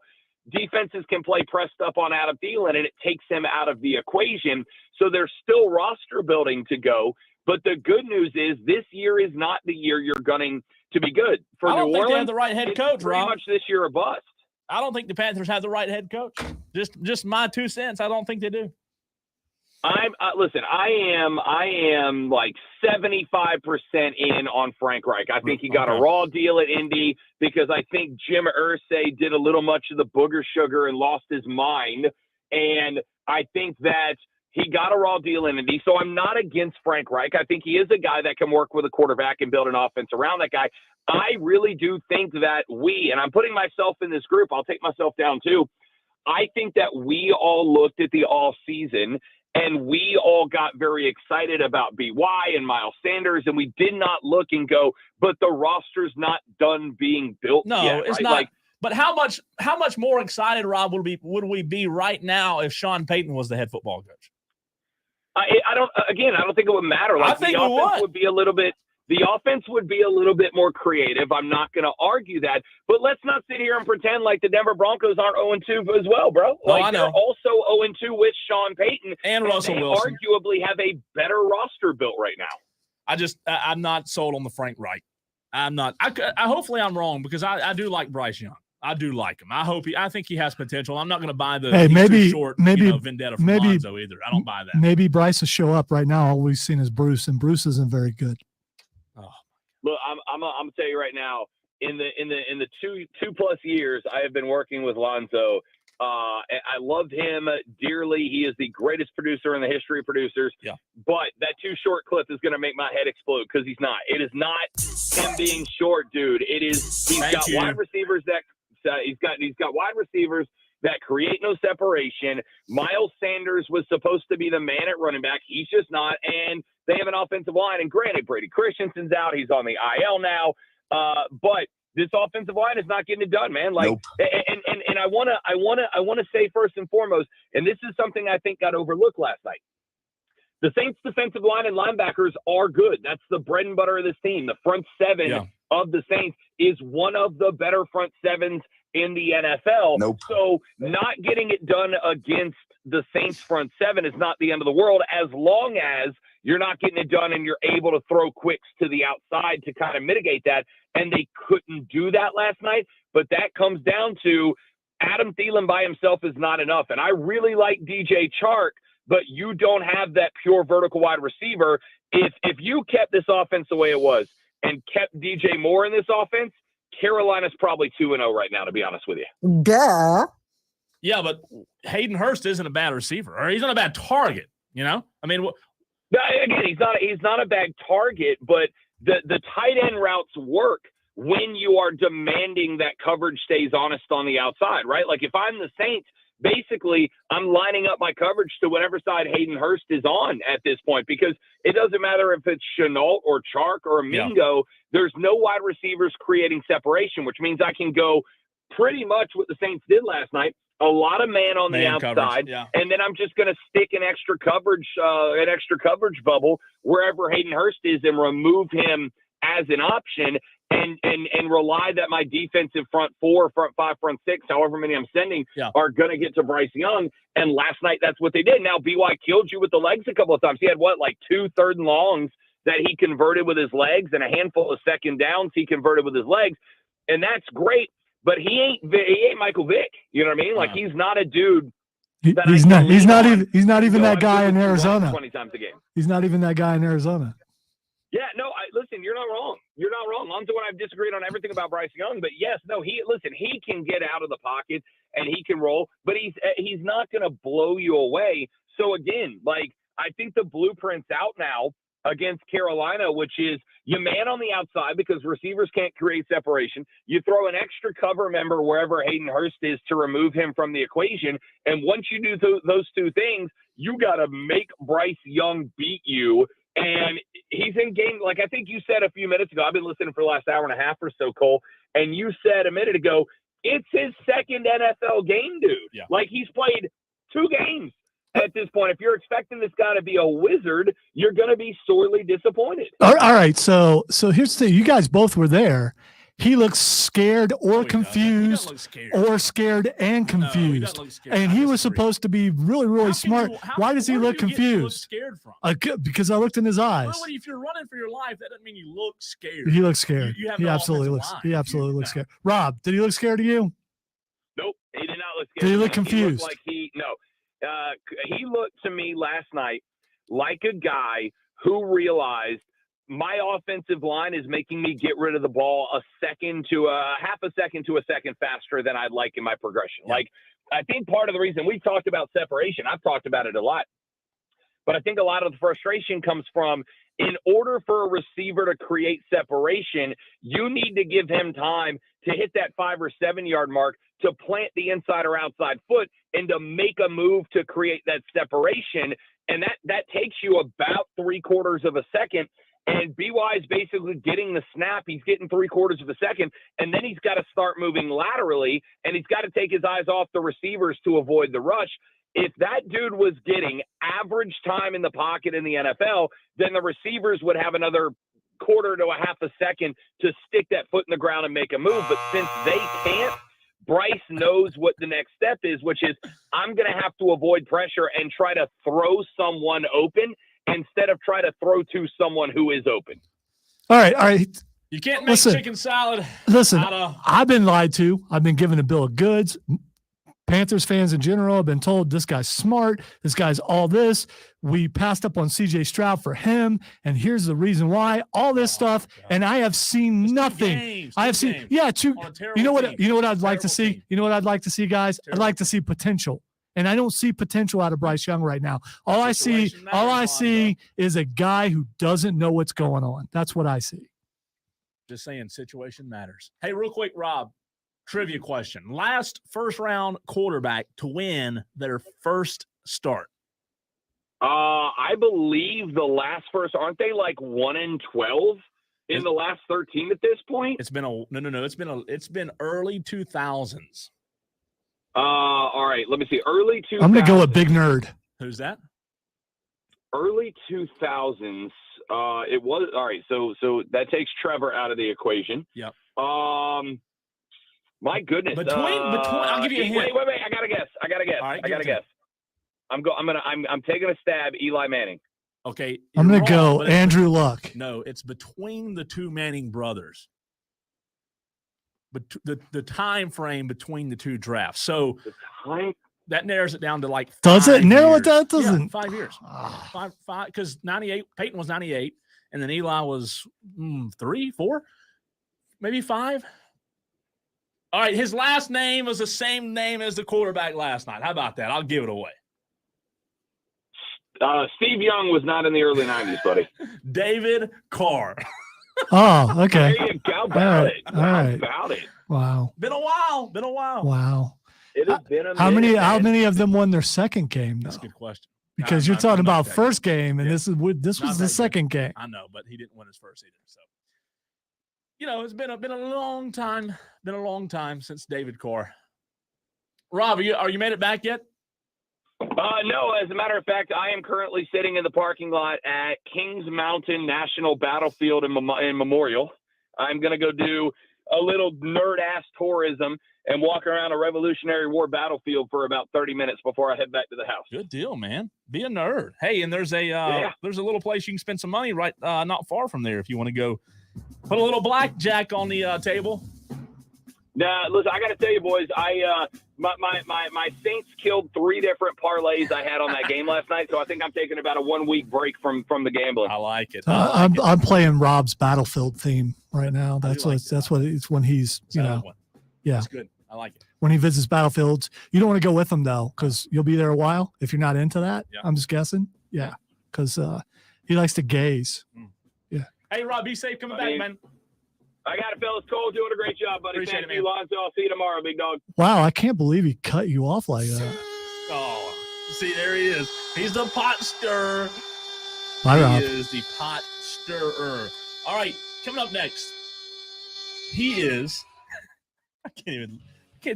defenses can play pressed up on Adam Thielen, and it takes him out of the equation. So there's still roster building to go. But the good news is this year is not the year you're gunning to be good. For I don't New think Orleans, they have the right head coach, pretty Rob. much this year a bust. I don't think the Panthers have the right head coach. Just my 2 cents. I don't think they do. Listen, I am like 75% in on Frank Reich. I think he got a raw deal at Indy because I think Jim Irsay did a little much of the booger sugar and lost his mind. And I think that he got a raw deal in Indy. So I'm not against Frank Reich. I think he is a guy that can work with a quarterback and build an offense around that guy. I really do think that and I'm putting myself in this group, I'll take myself down too. I think that we all looked at the off season and we all got very excited about BY and Miles Sanders, and we did not look and go, but the roster's not done being built No, yet, it's right? not. Like, but how much more excited, Rob, would we be right now if Sean Payton was the head football coach? I don't think it would matter. Like, I think the offense would be a little bit. The offense would be a little bit more creative. I'm not going to argue that. But let's not sit here and pretend like the Denver Broncos aren't 0-2 as well, bro. Like, I know. They're also 0-2 with Sean Payton. And Russell Wilson. Arguably have a better roster built right now. I'm not sold on the Frank Reich. I'm not. Hopefully I'm wrong because I do like Bryce Young. I do like him. I think he has potential. I'm not going to buy the maybe vendetta from Lonzo either. I don't buy that. Maybe Bryce will show up right now. All we've seen is Bruce, and Bruce isn't very good. Oh. Look, I'm gonna tell you right now. In the 2+ years I have been working with Lonzo, I loved him dearly. He is the greatest producer in the history of producers. Yeah. But that Too Short clip is gonna make my head explode because he's not. It is not him being short, dude. It is he's got wide receivers that create no separation. Miles Sanders was supposed to be the man at running back. He's just not. And they have an offensive line. And granted, Brady Christensen's out. He's on the IL now. But this offensive line is not getting it done, man. Like, Nope. and I want to say first and foremost, and this is something I think got overlooked last night. The Saints defensive line and linebackers are good. That's the bread and butter of this team. The front seven of the Saints is one of the better front sevens in the NFL. Nope. So not getting it done against the Saints front seven is not the end of the world, as long as you're not getting it done and you're able to throw quicks to the outside to kind of mitigate that. And they couldn't do that last night. But that comes down to Adam Thielen by himself is not enough. And I really like DJ Chark, but you don't have that pure vertical wide receiver. If you kept this offense the way it was and kept DJ Moore in this offense, Carolina's probably 2-0 right now, to be honest with you. Duh. Yeah, but Hayden Hurst isn't a bad receiver, or he's not a bad target, you know? I mean, again, he's not a bad target, but the tight end routes work when you are demanding that coverage stays honest on the outside, right? Like if I'm the Saints, basically I'm lining up my coverage to whatever side Hayden Hurst is on at this point, because it doesn't matter if it's Chenault or Chark or Mingo. There's no wide receivers creating separation, which means I can go pretty much what the Saints did last night. A lot of man on the outside, and then I'm just going to stick an extra coverage bubble wherever Hayden Hurst is and remove him as an option, and rely that my defensive front four, front five, front six, however many I'm sending, are going to get to Bryce Young. And last night, that's what they did. Now, BY killed you with the legs a couple of times. He had like 2 third and longs that he converted with his legs, and a handful of second downs he converted with his legs, and that's great. But he ain't Michael Vick. You know what I mean? Like he's not a dude. He's not even that guy in Arizona. 20 times a game. He's not even that guy in Arizona. Yeah, no. Listen, you're not wrong. You're not wrong. On to what I've disagreed on everything about Bryce Young, but yes, no. He can get out of the pocket and he can roll, but he's not going to blow you away. So again, like I think the blueprint's out now against Carolina, which is you man on the outside because receivers can't create separation. You throw an extra cover member wherever Hayden Hurst is to remove him from the equation. And once you do those two things, you got to make Bryce Young beat you. And he's in game. Like I think you said a few minutes ago, I've been listening for the last hour and a half or so, Cole, and you said a minute ago, it's his second NFL game, dude. Yeah. Like he's played 2 games. At this point, if you're expecting this guy to be a wizard, you're going to be sorely disappointed. All right. So here's the thing. You guys both were there. He looks scared or confused or scared and confused. And he was supposed to be really, really smart. Why does he look confused? Scared from? Because I looked in his eyes. Well, if you're running for your life, that doesn't mean you look scared. He looks scared. He absolutely looks scared. Rob, did he look scared to you? Nope. He did not look scared. Did he look confused? He looked to me last night like a guy who realized my offensive line is making me get rid of the ball half a second to a second faster than I'd like in my progression. Yeah. Like, I think part of the reason we talked about separation, I've talked about it a lot, but I think a lot of the frustration comes from in order for a receiver to create separation, you need to give him time to hit that 5 or 7 yard mark, to plant the inside or outside foot, and to make a move to create that separation. And that takes you about 3/4 of a second. And BY is basically getting the snap. He's getting 3/4 of a second. And then he's got to start moving laterally, and he's got to take his eyes off the receivers to avoid the rush. If that dude was getting average time in the pocket in the NFL, then the receivers would have another 1/4 to a half a second to stick that foot in the ground and make a move. But since they can't, Bryce knows what the next step is, which is I'm going to have to avoid pressure and try to throw someone open instead of try to throw to someone who is open. All right. You can't make chicken salad. Listen, I've been lied to. I've been given a bill of goods. Panthers fans in general have been told this guy's smart. This guy's all this. We passed up on CJ Stroud for him. And here's the reason why. All this stuff. And I have seen nothing. I have seen, you know what I'd like to see? You know what I'd like to see, guys? I'd like to see potential. And I don't see potential out of Bryce Young right now. All I see is a guy who doesn't know what's going on. That's what I see. Just saying, situation matters. Hey, real quick, Rob. Trivia question. Last first-round quarterback to win their first start. I believe the last first, aren't they like 1-12? in the last 13 at this point? It's been it's been early 2000s. All right, let me see. Early 2000s. I'm gonna go with Big Nerd. Who's that? Early 2000s. It was all right. So that takes Trevor out of the equation. Yep. My goodness. Between I'll give you a hint. Wait. I gotta guess. All right, I gotta guess. I'm taking a stab. Eli Manning. Okay. I'm gonna go but Andrew Luck. No, it's between the two Manning brothers. But the time frame between the two drafts. So The time. that narrows it down to like Does it 5 narrow years. it down? Doesn't. Yeah, 5 years. Five because 98. Peyton was 98, and then Eli was 3, 4, maybe 5. All right, his last name was the same name as the quarterback last night. How about that? I'll give it away. Steve Young was not in the early 90s, buddy. David Carr. Oh, okay. There you go. About it. Wow. Been a while. Wow. It has been a How minute, many man. of them won their second game though? That's a good question. Because I'm you're talking not about that first good. game, and Yeah. this Not was the that second game. I know, but he didn't win his first either. So, it's been a long time. Been a long time since David Carr. Rob, are you made it back yet? No, as a matter of fact, I am currently sitting in the parking lot at Kings Mountain National Battlefield in Memorial. I'm going to go do a little nerd-ass tourism and walk around a Revolutionary War battlefield for about 30 minutes before I head back to the house. Good deal, man. Be a nerd. Hey, and there's a little place you can spend some money right not far from there if you want to go put a little blackjack on the table. Now, listen, I got to tell you, boys, my Saints killed 3 different parlays I had on that game last night, so I think I'm taking about a 1-week break from the gambling. I like it. I'm playing Rob's Battlefield theme right now. I That's do like what that's what it's when he's yeah. That's good. I like it. When he visits battlefields, you don't want to go with him though, because you'll be there a while if you're not into that. Yeah. I'm just guessing. Yeah, because he likes to gaze. Yeah. Hey, Rob, be safe coming back, man. I got it, fellas. Cole doing a great job, buddy. Appreciate Thank it, you, man. Lonzo. I'll see you tomorrow, big dog. Wow, I can't believe he cut you off like that. Oh, see, there he is. He's the pot stirrer. Bye, Rob. He is the pot stirrer. All right, coming up next, he is. I can't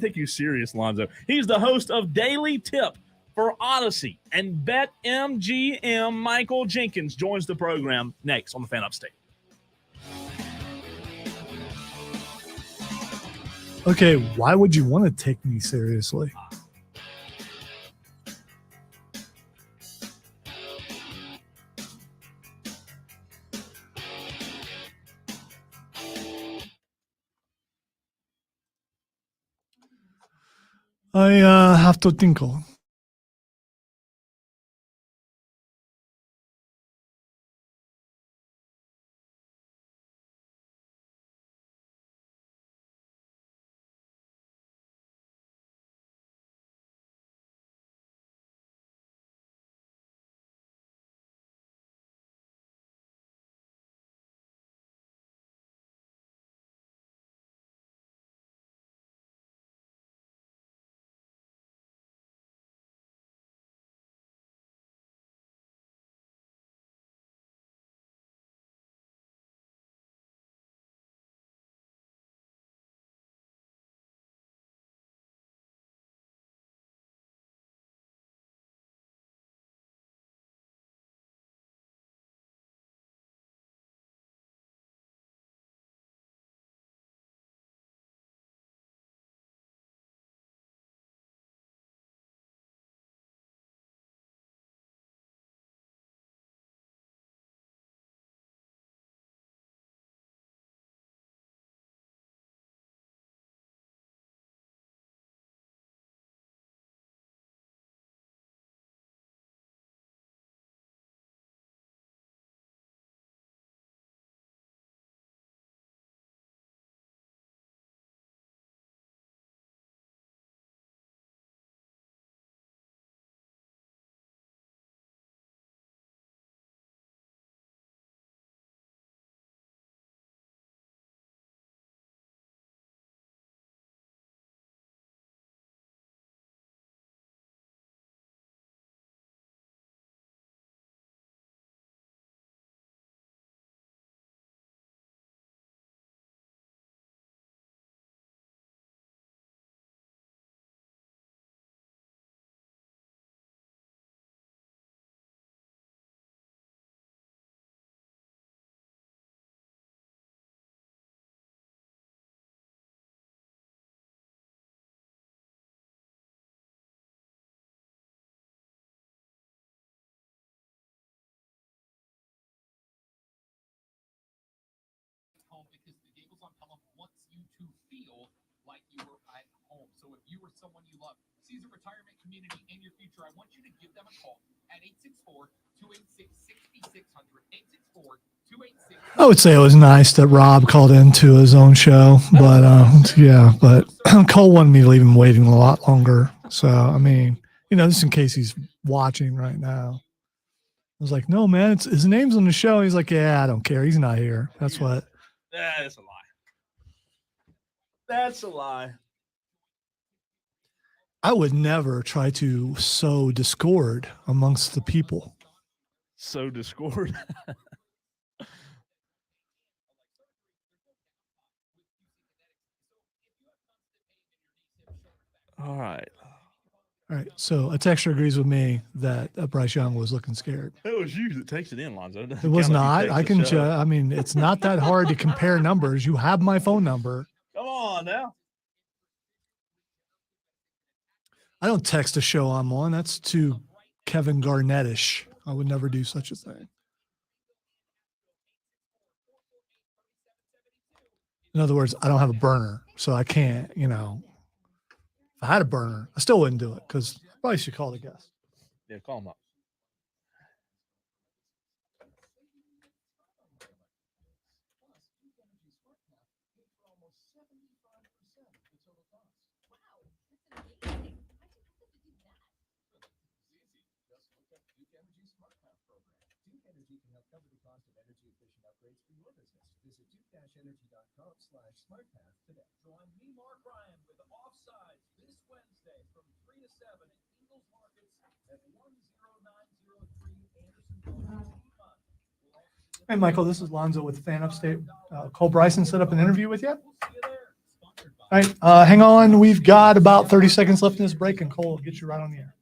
take you serious, Lonzo. He's the host of Daily Tip for Odyssey and BetMGM. Michael Jenkins joins the program next on the Fan Upstate. Okay, why would you want to take me seriously? I have to think. like you were at home. So if you or someone you love sees a retirement community in your future, I want you to give them a call at 864-286-6600. 864-286. I would say it was nice that Rob called into his own show, but yeah, but Cole wanted me to leave him waiting a lot longer. So, I mean, just in case he's watching right now. I was like, no, man, his name's on the show. He's like, yeah, I don't care. He's not here. That's what. That's a lie. That's a lie. I would never try to sow discord amongst the people. Sow discord. All right. All right. So a texter agrees with me that Bryce Young was looking scared. It was you that texted in, Lonzo. It was not. I can. I mean, it's not that hard to compare numbers. You have my phone number. Come on now. I don't text a show I'm on. That's too Kevin Garnettish. I would never do such a thing. In other words, I don't have a burner, so I can't, if I had a burner, I still wouldn't do it because I probably should call the guest. Yeah, call him up. Energy.com/smartpath today. Join me, Mark Ryan, with Offsides this Wednesday from 3 to 7 at Eagles Markets at 10903 Anderson. Hey, Michael, this is Lonzo with Fan Upstate. Cole Bryson set up an interview with you. All right, hang on. We've got about 30 seconds left in this break, and Cole will get you right on the air.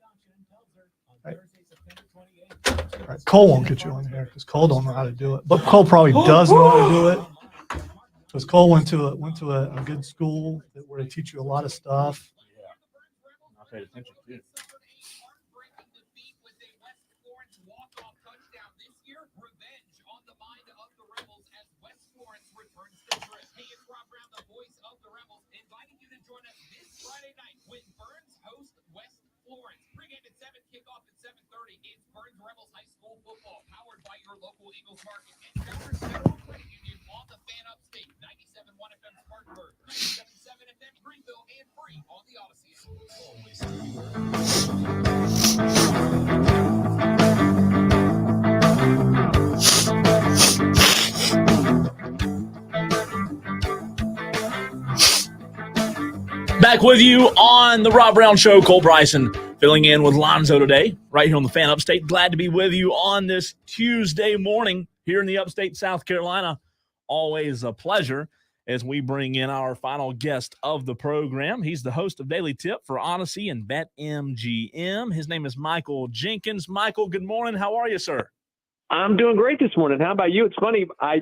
All right, Cole won't get you on the air because Cole don't know how to do it, but Cole probably does know how to do it. Because Cole went to a good school where they teach you a lot of stuff. Yeah, I paid attention too. Kickoff at 7:30. It's Burns Rebels High School football, powered by your local Eagles Market and Founders Federal Credit Union on the Fan Upstate. 97.1 FM Spartanburg, 97.7 FM Greenville, and free on the Odyssey app. Back with you on the Rob Brown Show. Cole Bryson filling in with Lonzo today, right here on the Fan Upstate. Glad to be with you on this Tuesday morning here in the Upstate South Carolina. Always a pleasure as we bring in our final guest of the program. He's the host of Daily Tip for Odyssey and BetMGM. His name is Michael Jenkins. Michael, good morning. How are you, sir? I'm doing great this morning. How about you? It's funny. I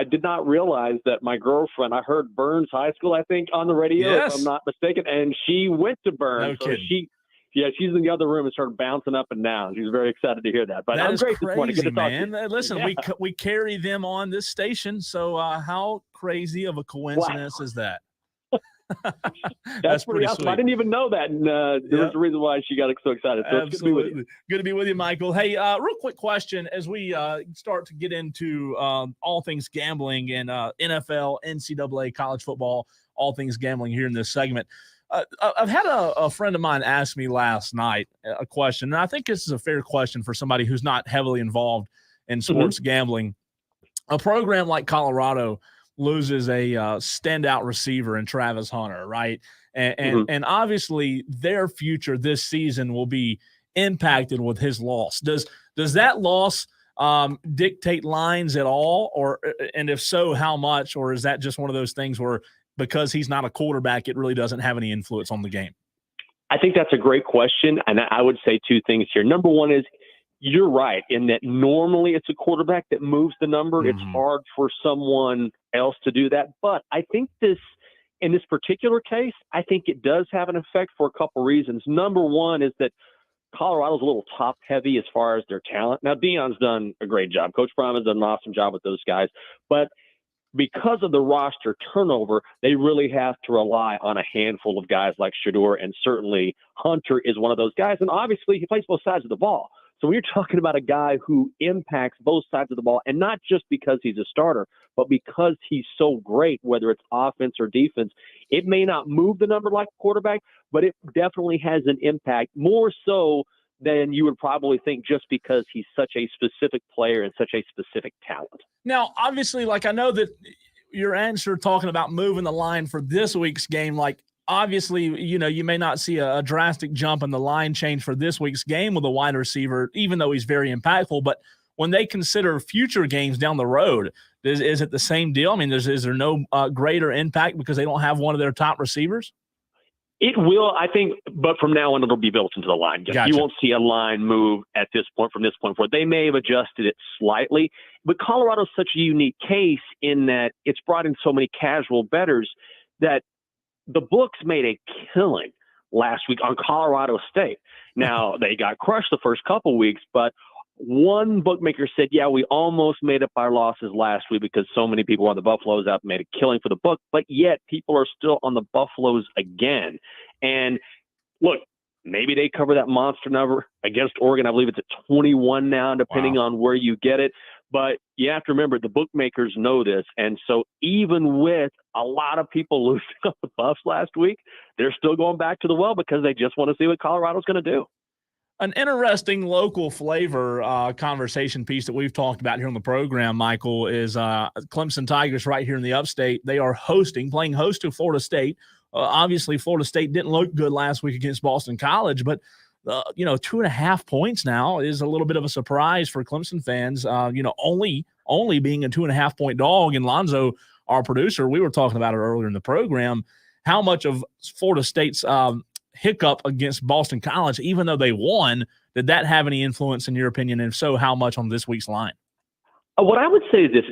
did not realize that my girlfriend, I heard Burns High School, I think, on the radio, yes, if I'm not mistaken, and she went to Burns. No kidding. She's in the other room and started bouncing up and down. She's very excited to hear that. But that I'm is great crazy, this morning. Good to talk to you. Man. Listen, yeah. we carry them on this station, so how crazy of a coincidence is that? That's pretty awesome. Sweet. I didn't even know that, and there was a reason why she got so excited. So it's good to be with you. Good to be with you, Michael. Hey, real quick question as we start to get into all things gambling and NFL, NCAA, college football, all things gambling here in this segment. I've had a friend of mine ask me last night a question, and I think this is a fair question for somebody who's not heavily involved in sports gambling. A program like Colorado loses a standout receiver in Travis Hunter, right? And obviously their future this season will be impacted with his loss. Does that loss dictate lines at all, and if so, how much? Or is that just one of those things where because he's not a quarterback, it really doesn't have any influence on the game? I think that's a great question, and I would say two things here. Number one is you're right in that normally it's a quarterback that moves the number. It's hard for someone else to do that. But I think in this particular case, I think it does have an effect for a couple reasons. Number one is that Colorado's a little top heavy as far as their talent. Now, Deion's done a great job. Coach Prime has done an awesome job with those guys. But because of the roster turnover, they really have to rely on a handful of guys like Shedeur, and certainly Hunter is one of those guys. And obviously, he plays both sides of the ball. So when you're talking about a guy who impacts both sides of the ball, and not just because he's a starter, but because he's so great, whether it's offense or defense, it may not move the number like a quarterback, but it definitely has an impact, more so than you would probably think, just because he's such a specific player and such a specific talent. Now, obviously, like, I know that your answer talking about moving the line for this week's game, like, obviously, you know, you may not see a drastic jump in the line change for this week's game with a wide receiver, even though he's very impactful. But when they consider future games down the road, is it the same deal? I mean, is there no greater impact because they don't have one of their top receivers? It will, I think, but from now on, it'll be built into the line. Gotcha. You won't see a line move at this point from this point forward. They may have adjusted it slightly, but Colorado's such a unique case in that it's brought in so many casual bettors that the books made a killing last week on Colorado State. Now, they got crushed the first couple weeks, but one bookmaker said, yeah, we almost made up our losses last week because so many people on the Buffaloes out made a killing for the book, but yet people are still on the Buffaloes again. And look, maybe they cover that monster number against Oregon. I believe it's at 21 now, depending on where you get it. But you have to remember, the bookmakers know this. And so even with a lot of people losing on the Buffs last week, they're still going back to the well because they just want to see what Colorado's going to do. An interesting local flavor conversation piece that we've talked about here on the program, Michael, is Clemson Tigers right here in the upstate. They are playing host to Florida State. Obviously, Florida State didn't look good last week against Boston College, but 2.5 points now is a little bit of a surprise for Clemson fans. Only being a 2.5 point dog. And Lonzo, our producer, we were talking about it earlier in the program, how much of Florida State's hiccup against Boston College, even though they won, did that have any influence in your opinion? And if so, how much on this week's line? What I would say is this: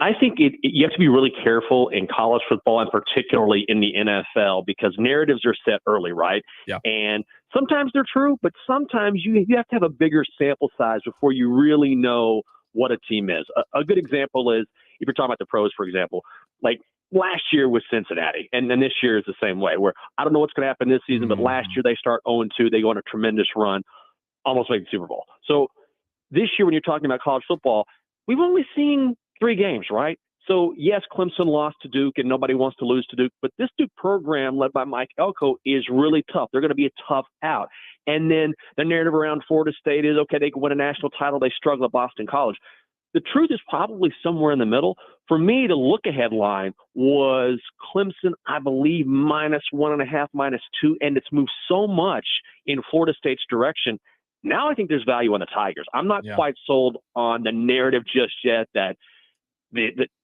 I think you have to be really careful in college football, and particularly in the NFL, because narratives are set early, right? Yeah. And sometimes they're true, but sometimes you have to have a bigger sample size before you really know what a team is. A good example is, if you're talking about the pros, for example, like last year with Cincinnati, and then this year is the same way, where I don't know what's going to happen this season, but last year they start 0-2, they go on a tremendous run, almost make the Super Bowl. So this year, when you're talking about college football, we've only seen 3 games, right? So yes, Clemson lost to Duke, and nobody wants to lose to Duke, but this Duke program led by Mike Elko is really tough. They're going to be a tough out. And then the narrative around Florida State is, okay, they can win a national title, they struggle at Boston College. The truth is probably somewhere in the middle. For me, the look-ahead line was Clemson, I believe, -1.5, -2, and it's moved so much in Florida State's direction. Now I think there's value on the Tigers. I'm not quite sold on the narrative just yet that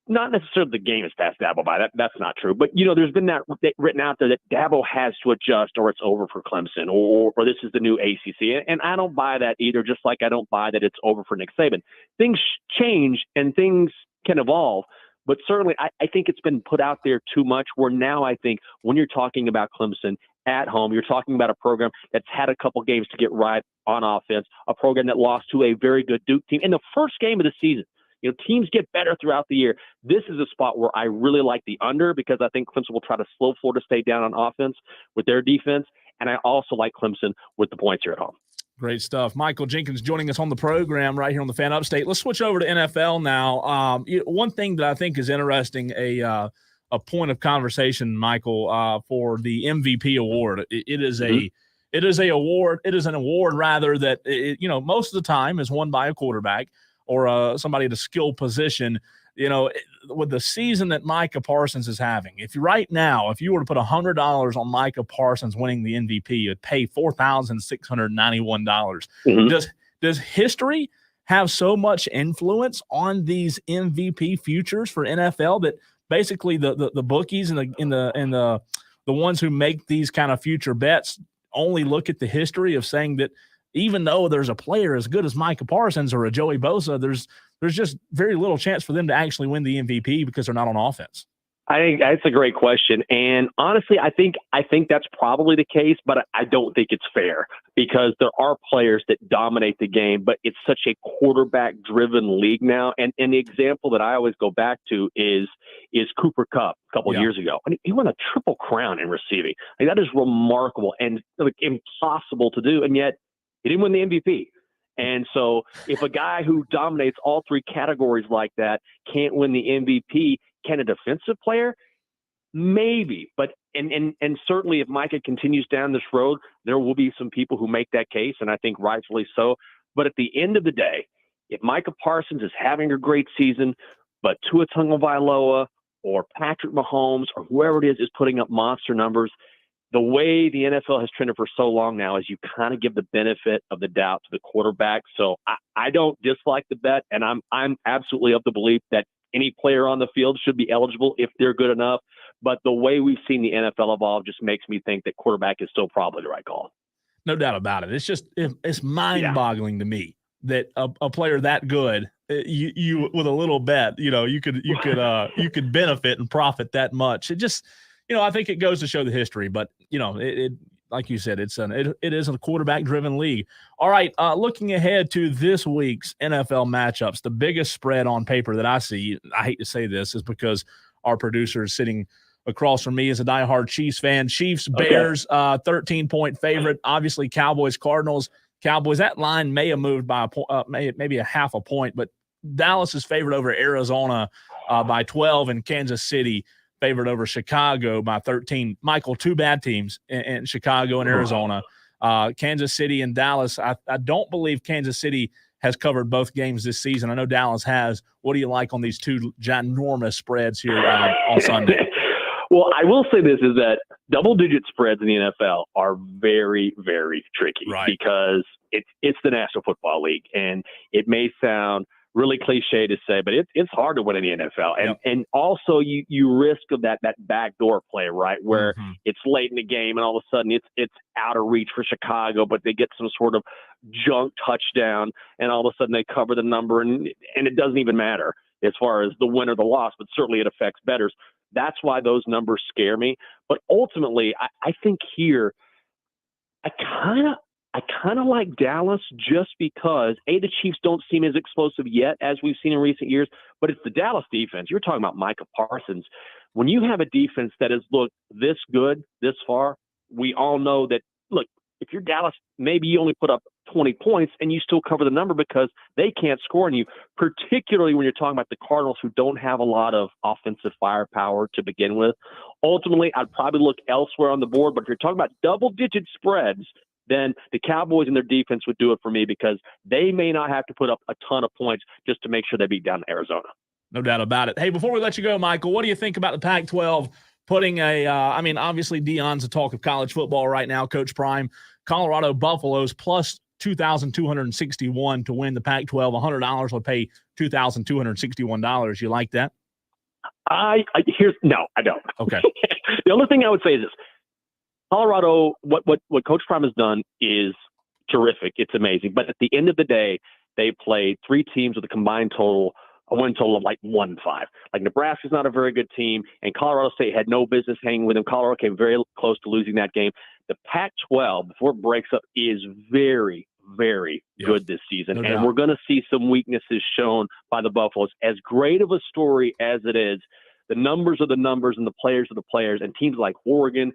not necessarily the game is past Dabo by. That's not true. But, there's been that written out there that Dabo has to adjust or it's over for Clemson or this is the new ACC. And I don't buy that either, just like I don't buy that it's over for Nick Saban. Things change and things can evolve. But certainly I think it's been put out there too much, where now I think when you're talking about Clemson at home, you're talking about a program that's had a couple games to get right on offense, a program that lost to a very good Duke team in the first game of the season. Teams get better throughout the year. This is a spot where I really like the under, because I think Clemson will try to slow Florida State down on offense with their defense. And I also like Clemson with the points here at home. Great stuff. Michael Jenkins joining us on the program right here on the Fan Upstate. Let's switch over to NFL now. One thing that I think is interesting, a point of conversation, Michael, for the MVP award. It is an award rather that most of the time is won by a quarterback or somebody at a skilled position. With the season that Micah Parsons is having, if you were to put $100 on Micah Parsons winning the MVP, it'd pay $4,691. Does history have so much influence on these MVP futures for NFL that basically the bookies and the ones who make these kind of future bets only look at the history of saying that even though there's a player as good as Micah Parsons or a Joey Bosa, there's just very little chance for them to actually win the MVP because they're not on offense? I think that's a great question. And honestly, I think that's probably the case, but I don't think it's fair, because there are players that dominate the game, but it's such a quarterback-driven league now. And the example that I always go back to is Cooper Kupp a couple of years ago. I mean, he won a triple crown in receiving. Like, that is remarkable and impossible to do, and yet he didn't win the MVP. And so if a guy who dominates all three categories like that can't win the MVP, can a defensive player? Maybe. But and certainly if Micah continues down this road, there will be some people who make that case, and I think rightfully so. But at the end of the day, if Micah Parsons is having a great season, but Tua Tagovailoa or Patrick Mahomes or whoever it is putting up monster numbers, the way the NFL has trended for so long now is you kind of give the benefit of the doubt to the quarterback. So I don't dislike the bet, and I'm absolutely of the belief that any player on the field should be eligible if they're good enough. But the way we've seen the NFL evolve just makes me think that quarterback is still probably the right call. No doubt about it. It's mind-boggling to me that a player that good, you with a little bet, you could benefit and profit that much. It just, I think it goes to show the history. But it like you said, it is a quarterback-driven league. All right, looking ahead to this week's NFL matchups, the biggest spread on paper that I see, I hate to say this, is because our producer is sitting across from me as a diehard Chiefs fan. Chiefs, Bears, 13-point favorite. Obviously, Cowboys, Cardinals. Cowboys, that line may have moved by maybe a half a point, but Dallas is favored over Arizona by 12, and Kansas City favored over Chicago by 13. Michael, two bad teams in Chicago and Arizona. Kansas City and Dallas. I don't believe Kansas City has covered both games this season. I know Dallas has. What do you like on these two ginormous spreads here on Sunday? Well, I will say this is that double-digit spreads in the NFL are very, very tricky because it's the National Football League, and it may sound really cliche to say, but it's hard to win in the NFL. And also you risk of that backdoor play, right, where it's late in the game and all of a sudden it's out of reach for Chicago, but they get some sort of junk touchdown and all of a sudden they cover the number and it doesn't even matter as far as the win or the loss, but certainly it affects bettors. That's why those numbers scare me. But ultimately, I think here, I kind of like Dallas just because, the Chiefs don't seem as explosive yet as we've seen in recent years, but it's the Dallas defense. You're talking about Micah Parsons. When you have a defense that has looked this good this far, we all know that, look, if you're Dallas, maybe you only put up 20 points and you still cover the number because they can't score on you, particularly when you're talking about the Cardinals who don't have a lot of offensive firepower to begin with. Ultimately, I'd probably look elsewhere on the board, but if you're talking about double-digit spreads, then the Cowboys and their defense would do it for me because they may not have to put up a ton of points just to make sure they beat down Arizona. No doubt about it. Hey, before we let you go, Michael, what do you think about the Pac-12 putting obviously Deion's the talk of college football right now, Coach Prime. Colorado Buffaloes plus 2,261 to win the Pac-12. $100 will pay $2,261. You like that? No, I don't. Okay. The only thing I would say is this. Colorado, what Coach Prime has done is terrific. It's amazing. But at the end of the day, they played three teams with a combined win total of like 1-5. Like Nebraska's not a very good team, and Colorado State had no business hanging with them. Colorado came very close to losing that game. The Pac-12, before it breaks up, is very, very good this season. And we're going to see some weaknesses shown by the Buffaloes. As great of a story as it is, the numbers are the numbers and the players are the players. And teams like Oregon,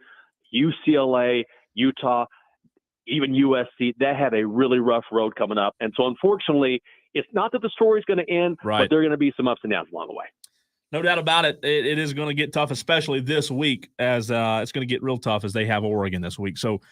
UCLA, Utah, even USC, they have a really rough road coming up. And so, unfortunately, it's not that the story's going to end, but there are going to be some ups and downs along the way. No doubt about it. It is going to get tough, especially this week, as it's going to get real tough as they have Oregon this week. So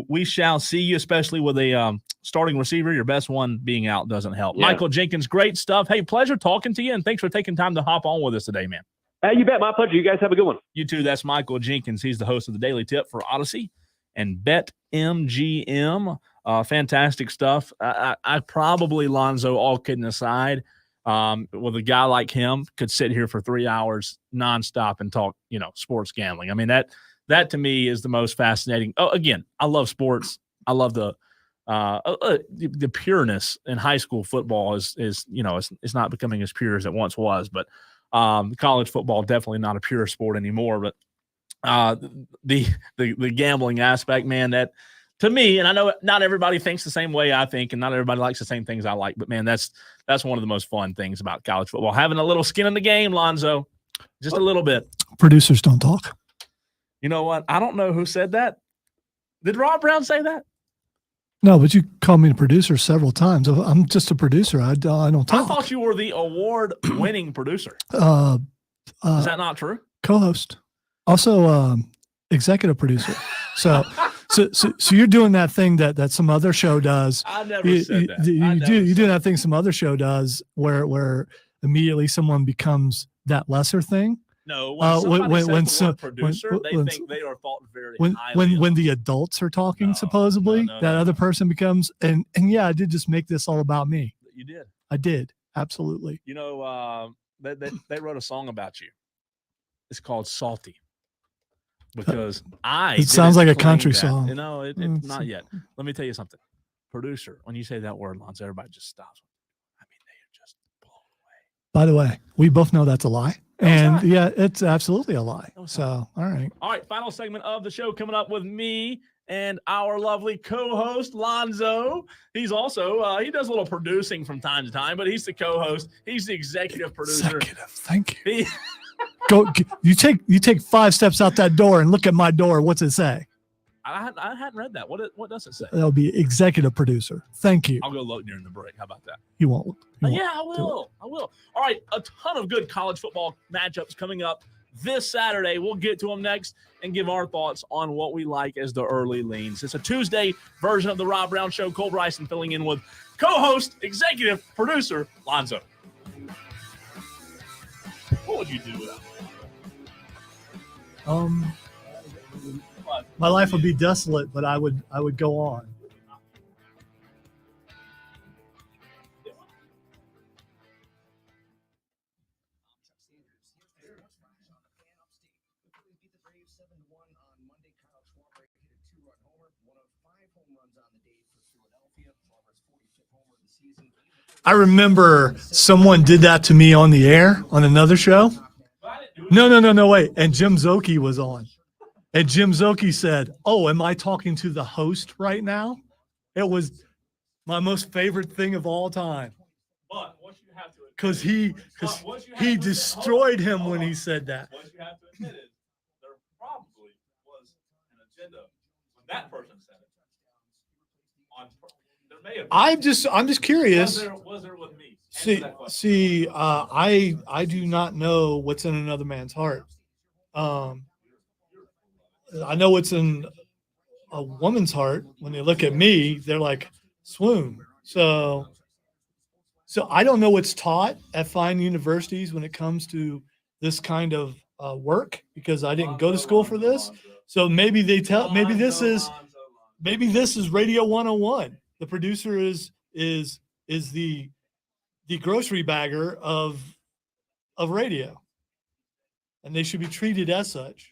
we shall see you, especially with a starting receiver. Your best one being out doesn't help. Yeah. Michael Jenkins, great stuff. Hey, pleasure talking to you, and thanks for taking time to hop on with us today, man. Hey, you bet. My pleasure. You guys have a good one. You too. That's Michael Jenkins. He's the host of the Daily Tip for Odyssey and BetMGM. Fantastic stuff. I probably, Lonzo, all kidding aside, with a guy like him, could sit here for 3 hours nonstop and talk, sports gambling. I mean, that to me is the most fascinating. Oh, again, I love sports. I love the pureness in high school football is it's not becoming as pure as it once was, but college football definitely not a pure sport anymore. But the gambling aspect, man, to me, and I know not everybody thinks the same way I think, and not everybody likes the same things I like, but man, that's one of the most fun things about college football. Having a little skin in the game, Lonzo, just a little bit. Producers don't talk. You know what? I don't know who said that. Did Rob Brown say that? No, but you called me a producer several times. I'm just a producer. I don't talk. I thought you were the award-winning producer. Is that not true? Co-host, also executive producer. So you're doing that thing that some other show does. I never said that. You do that thing some other show does where immediately someone becomes that lesser thing. No, when says producer, they think they are thought very highly. When the adults are talking, supposedly that other person becomes and yeah, I did just make this all about me. You did. I did, absolutely. You know, they wrote a song about you. It's called Salty. Because it sounds like a country song. You know, it's not yet. Let me tell you something. Producer, when you say that word, Lonzo, everybody just stops. I mean, they are just blown away. By the way, we both know that's a lie. And yeah, it's absolutely a lie. So, all right. All right. Final segment of the show coming up with me and our lovely co-host, Lonzo. He's also, he does a little producing from time to time, but he's the co-host. He's the executive producer. Thank you. You take 5 steps out that door and look at my door. What's it say? I hadn't read that. What does it say? That'll be executive producer. Thank you. I'll go look during the break. How about that? You won't. Yeah, I will. All right. A ton of good college football matchups coming up this Saturday. We'll get to them next and give our thoughts on what we like as the early leans. It's a Tuesday version of the Rob Brown Show. Cole Bryson filling in with co-host, executive producer, Lonzo. What would you do without me? My life would be desolate, but I would go on. I remember someone did that to me on the air on another show. No, wait. And Jim Zoki was on. And Jim Zoki said, "Oh, am I talking to the host right now?" It was my most favorite thing of all time. But what you have to because he destroyed him when he said that. What you have to admit is there probably was an agenda when that person said it. There may have been. I'm just curious. Was there with me? I do not know what's in another man's heart. I know what's in a woman's heart. When they look at me, they're like, swoon. So I don't know what's taught at fine universities when it comes to this kind of work, because I didn't go to school for this. So maybe this is Radio 101. The producer is the grocery bagger of radio, and they should be treated as such.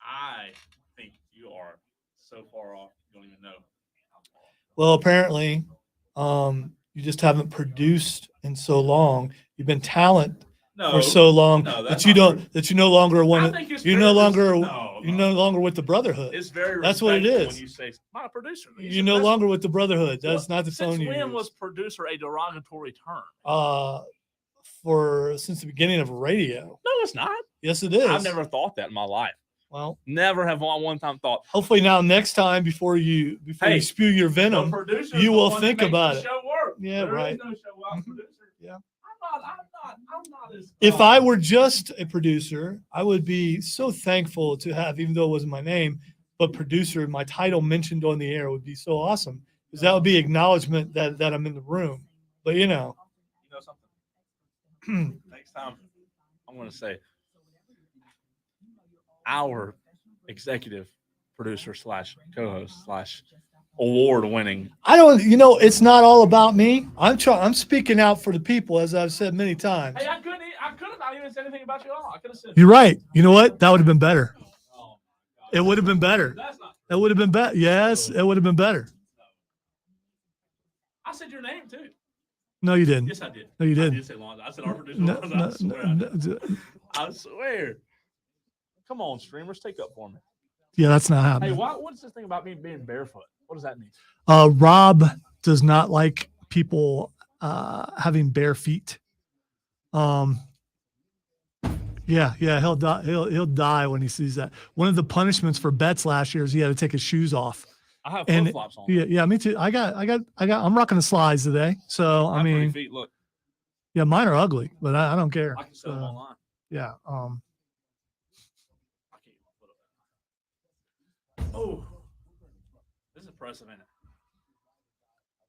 I think you are so far off you don't even know. Well, apparently, you just haven't produced in so long. You've been talent for so long that you no longer want to. You're no longer with the brotherhood. It's very. That's what it is. When you say my producer, you're no longer with the brotherhood. That's not the tone you use. Since when was producer a derogatory term? Since the beginning of radio. No, it's not. Yes, it is. I've never thought that in my life. Well, never have one time thought. Hopefully now next time before you spew your venom, you will think about it. Yeah, there right. Is no show without producer. Yeah. I'm not as. If I were just a producer, I would be so thankful to have, even though it wasn't my name, but producer, my title mentioned on the air would be so awesome, because that would be acknowledgement that I'm in the room. But you know something. Next time, I'm going to say our executive producer / co-host / award-winning. It's not all about me. I'm speaking out for the people, as I've said many times. Hey, I could have not even said anything about you at all. I could have said. You're right. You know what? That would have been better. It would have been better. It would have been better. Yes, it would have been better. I said your name too. No, you didn't. Yes, I did. No, you didn't. I did say Lonzo. I said our producer. I swear. Come on, streamers, take up for me. Yeah, that's not Hey, happening. what's this thing about me being barefoot? What does that mean? Rob does not like people having bare feet. Yeah, he'll die. He'll die when he sees that. One of the punishments for bets last year is he had to take his shoes off. I have flip flops on. Yeah, me too. I'm rocking the slides today. So I mean, feet, look. Yeah, mine are ugly, but I don't care. I can sell them online. Yeah. Oh, this is impressive, isn't it?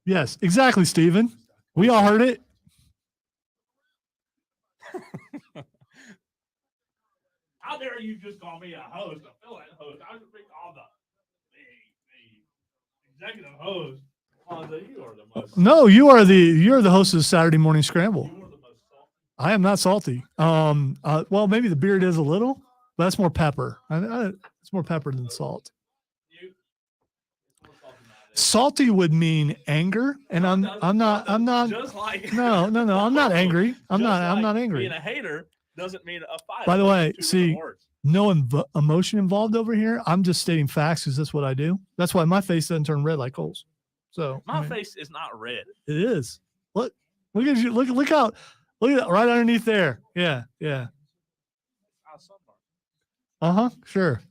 Yes, exactly, Steven. We all heard it. How dare you just call me a host, a fill-in host? I should be called the executive host. You are the most. No, you're the host of the Saturday Morning Scramble. You are the most salty. I am not salty. Well, maybe the beard is a little, but that's more pepper. It's more pepper than salt. Salty would mean anger, and I'm not. Just like No. I'm not angry. I'm not angry. Being a hater doesn't mean a fight. By the way, Two see, different words. no emotion involved over here. I'm just stating facts because that's what I do. That's why my face doesn't turn red like Cole's. So My face is not red. It is. Look at you. Look at right underneath there. Yeah. Sure.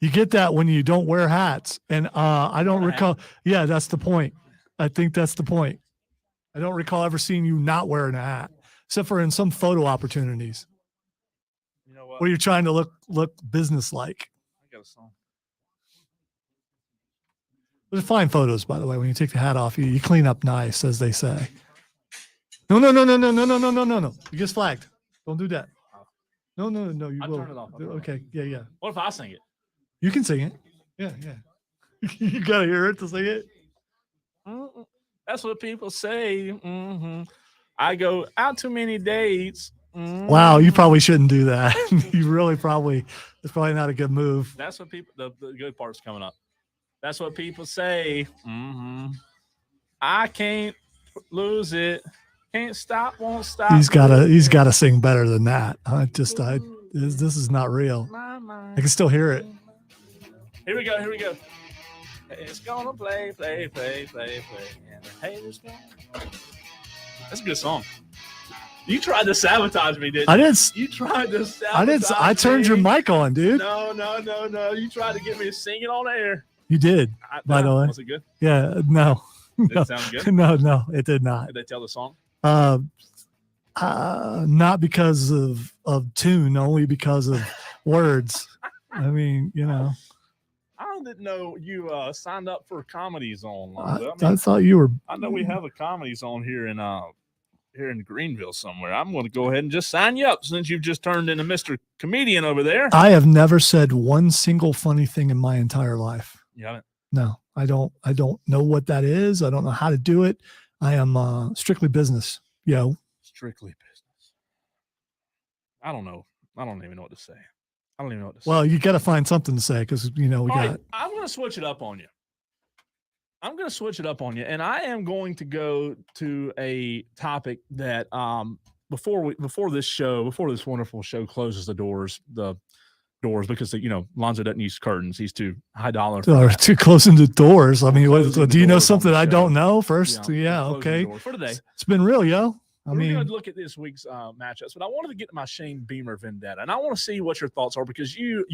You get that when you don't wear hats. And I don't recall. Yeah, that's the point. I think that's the point. I don't recall ever seeing you not wearing a hat, except for in some photo opportunities. You know what? Where you're trying to look business-like. I got a song. Those are fine photos, by the way. When you take the hat off, you clean up nice, as they say. No. You get flagged. Don't do that. No. You I'll will. turn it off. Okay. Yeah. What if I sing it? You can sing it. Yeah. You gotta hear it to sing it. That's what people say. I go out too many dates. Wow, you probably shouldn't do that. You really probably. It's probably not a good move. That's what people. The good part's coming up. That's what people say. I can't lose it. Can't stop, won't stop. He's gotta sing better than that. This is not real. I can still hear it. Here we go. It's gonna play. And the haters gonna. That's a good song. You tried to sabotage me, didn't you? I didn't. You tried to sabotage I turned your mic on, dude. No. You tried to get me to sing it on air. You did, by the way. Was it good? Yeah, no. Did it sound good? No, it did not. Did they tell the song? Not because of tune, only because of words. I mean, I didn't know you signed up for Comedy Zone. I thought you were. I know we have a Comedy Zone here in Greenville somewhere. I'm going to go ahead and just sign you up since you've just turned into Mr. Comedian over there. I have never said one single funny thing in my entire life. You haven't? No, I don't know what that is. I don't know how to do it. I am strictly business. Strictly business. I don't know. I don't even know what to say. Well, you got to find something to say because we got. Right, I'm going to switch it up on you. And I am going to go to a topic that before this wonderful show closes the doors because Lonzo doesn't use curtains. He's too high dollar. Too close into doors. I mean, do you know something I show. don't know first? Yeah, okay. For today, it's been real, yo. We're going to look at this week's matchups, but I wanted to get to my Shane Beamer vendetta, and I want to see what your thoughts are because you're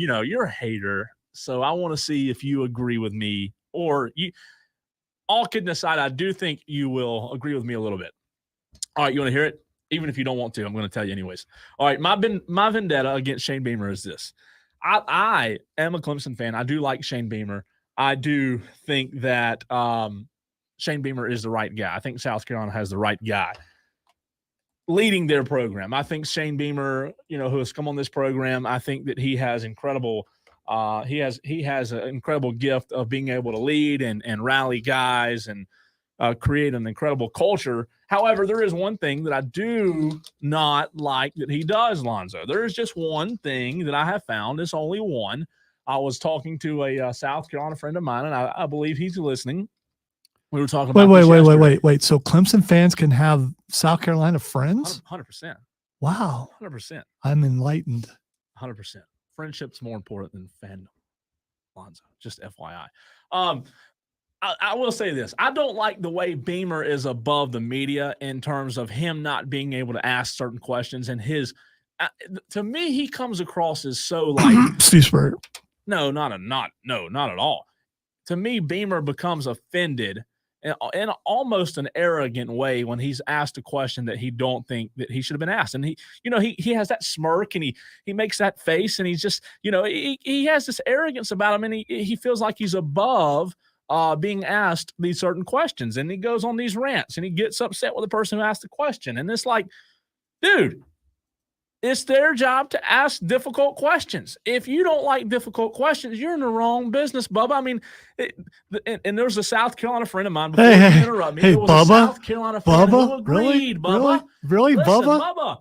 a hater, so I want to see if you agree with me or you. All kidding aside, I do think you will agree with me a little bit. All right, you want to hear it? Even if you don't want to, I'm going to tell you anyways. All right, my vendetta against Shane Beamer is this. I am a Clemson fan. I do like Shane Beamer. I do think that Shane Beamer is the right guy. I think South Carolina has the right guy leading their program. I think Shane Beamer, who has come on this program, I think that he has incredible he has an incredible gift of being able to lead and rally guys and create an incredible culture. However, there is one thing that I do not like that he does, Lonzo. There is just one thing that I have found. It's only one. I was talking to a South Carolina friend of mine, and I believe he's listening. We were talking about Wait. So Clemson fans can have South Carolina friends? 100%. Wow. 100%. I'm enlightened. 100%. Friendship's more important than fandom. Lonzo, just FYI. I will say this. I don't like the way Beamer is above the media in terms of him not being able to ask certain questions. And to me, he comes across as so like Steve Spurrier. No, not at all. To me, Beamer becomes offended in almost an arrogant way when he's asked a question that he don't think that he should have been asked. And he has that smirk and he makes that face and he's just, he has this arrogance about him and he feels like he's above being asked these certain questions. And he goes on these rants and he gets upset with the person who asked the question. And it's like, dude, it's their job to ask difficult questions. If you don't like difficult questions, you're in the wrong business, Bubba. I mean, and there's a South Carolina friend of mine. Before you interrupt me, hey, there was Bubba, a South Carolina friend who agreed, Bubba. Really, Listen, Bubba?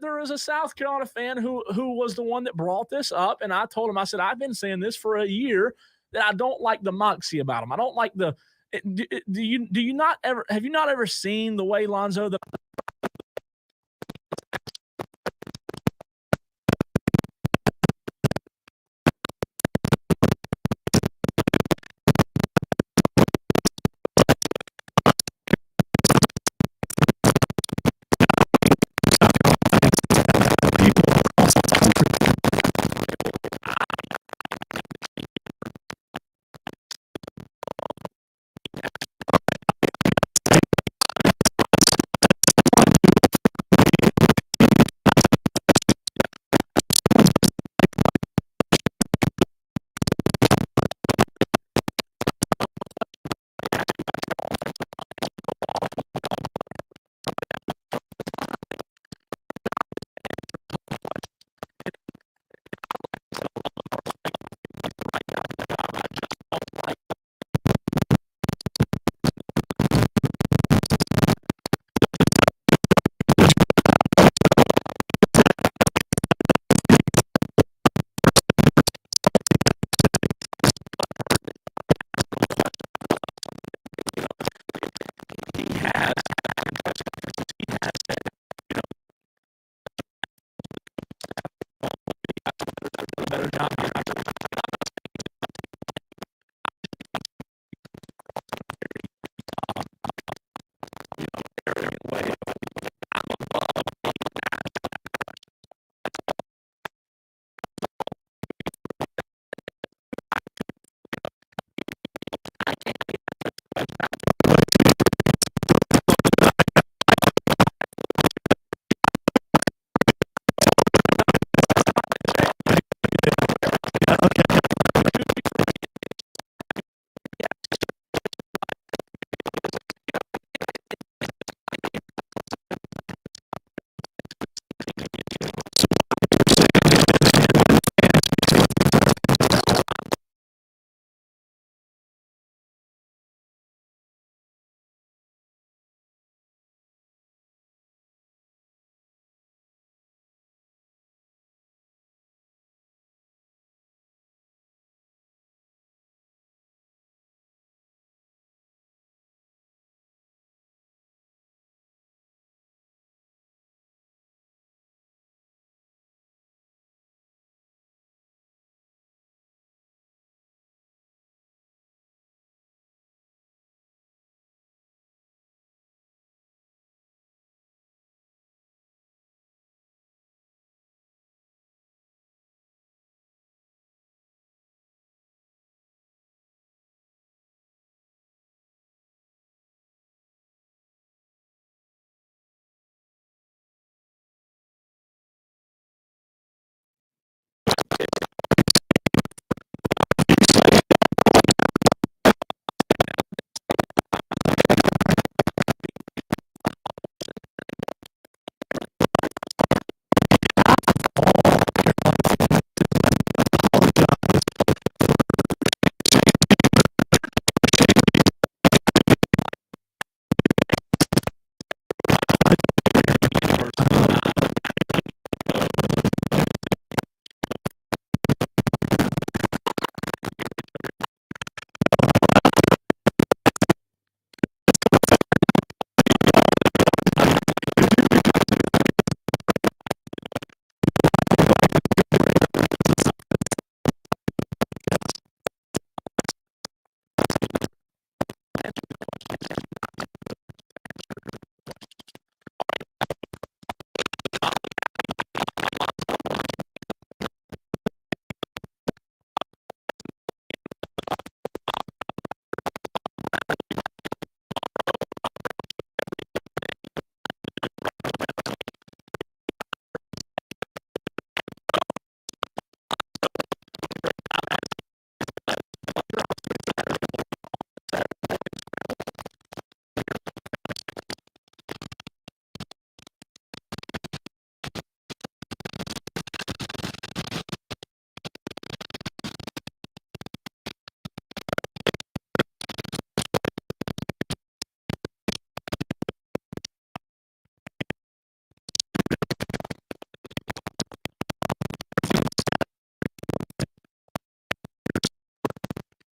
There is a South Carolina fan who was the one that brought this up, and I told him, I said, I've been saying this for a year that I don't like the moxie about him. I don't like the. Do you not ever have you not ever seen the way Lonzo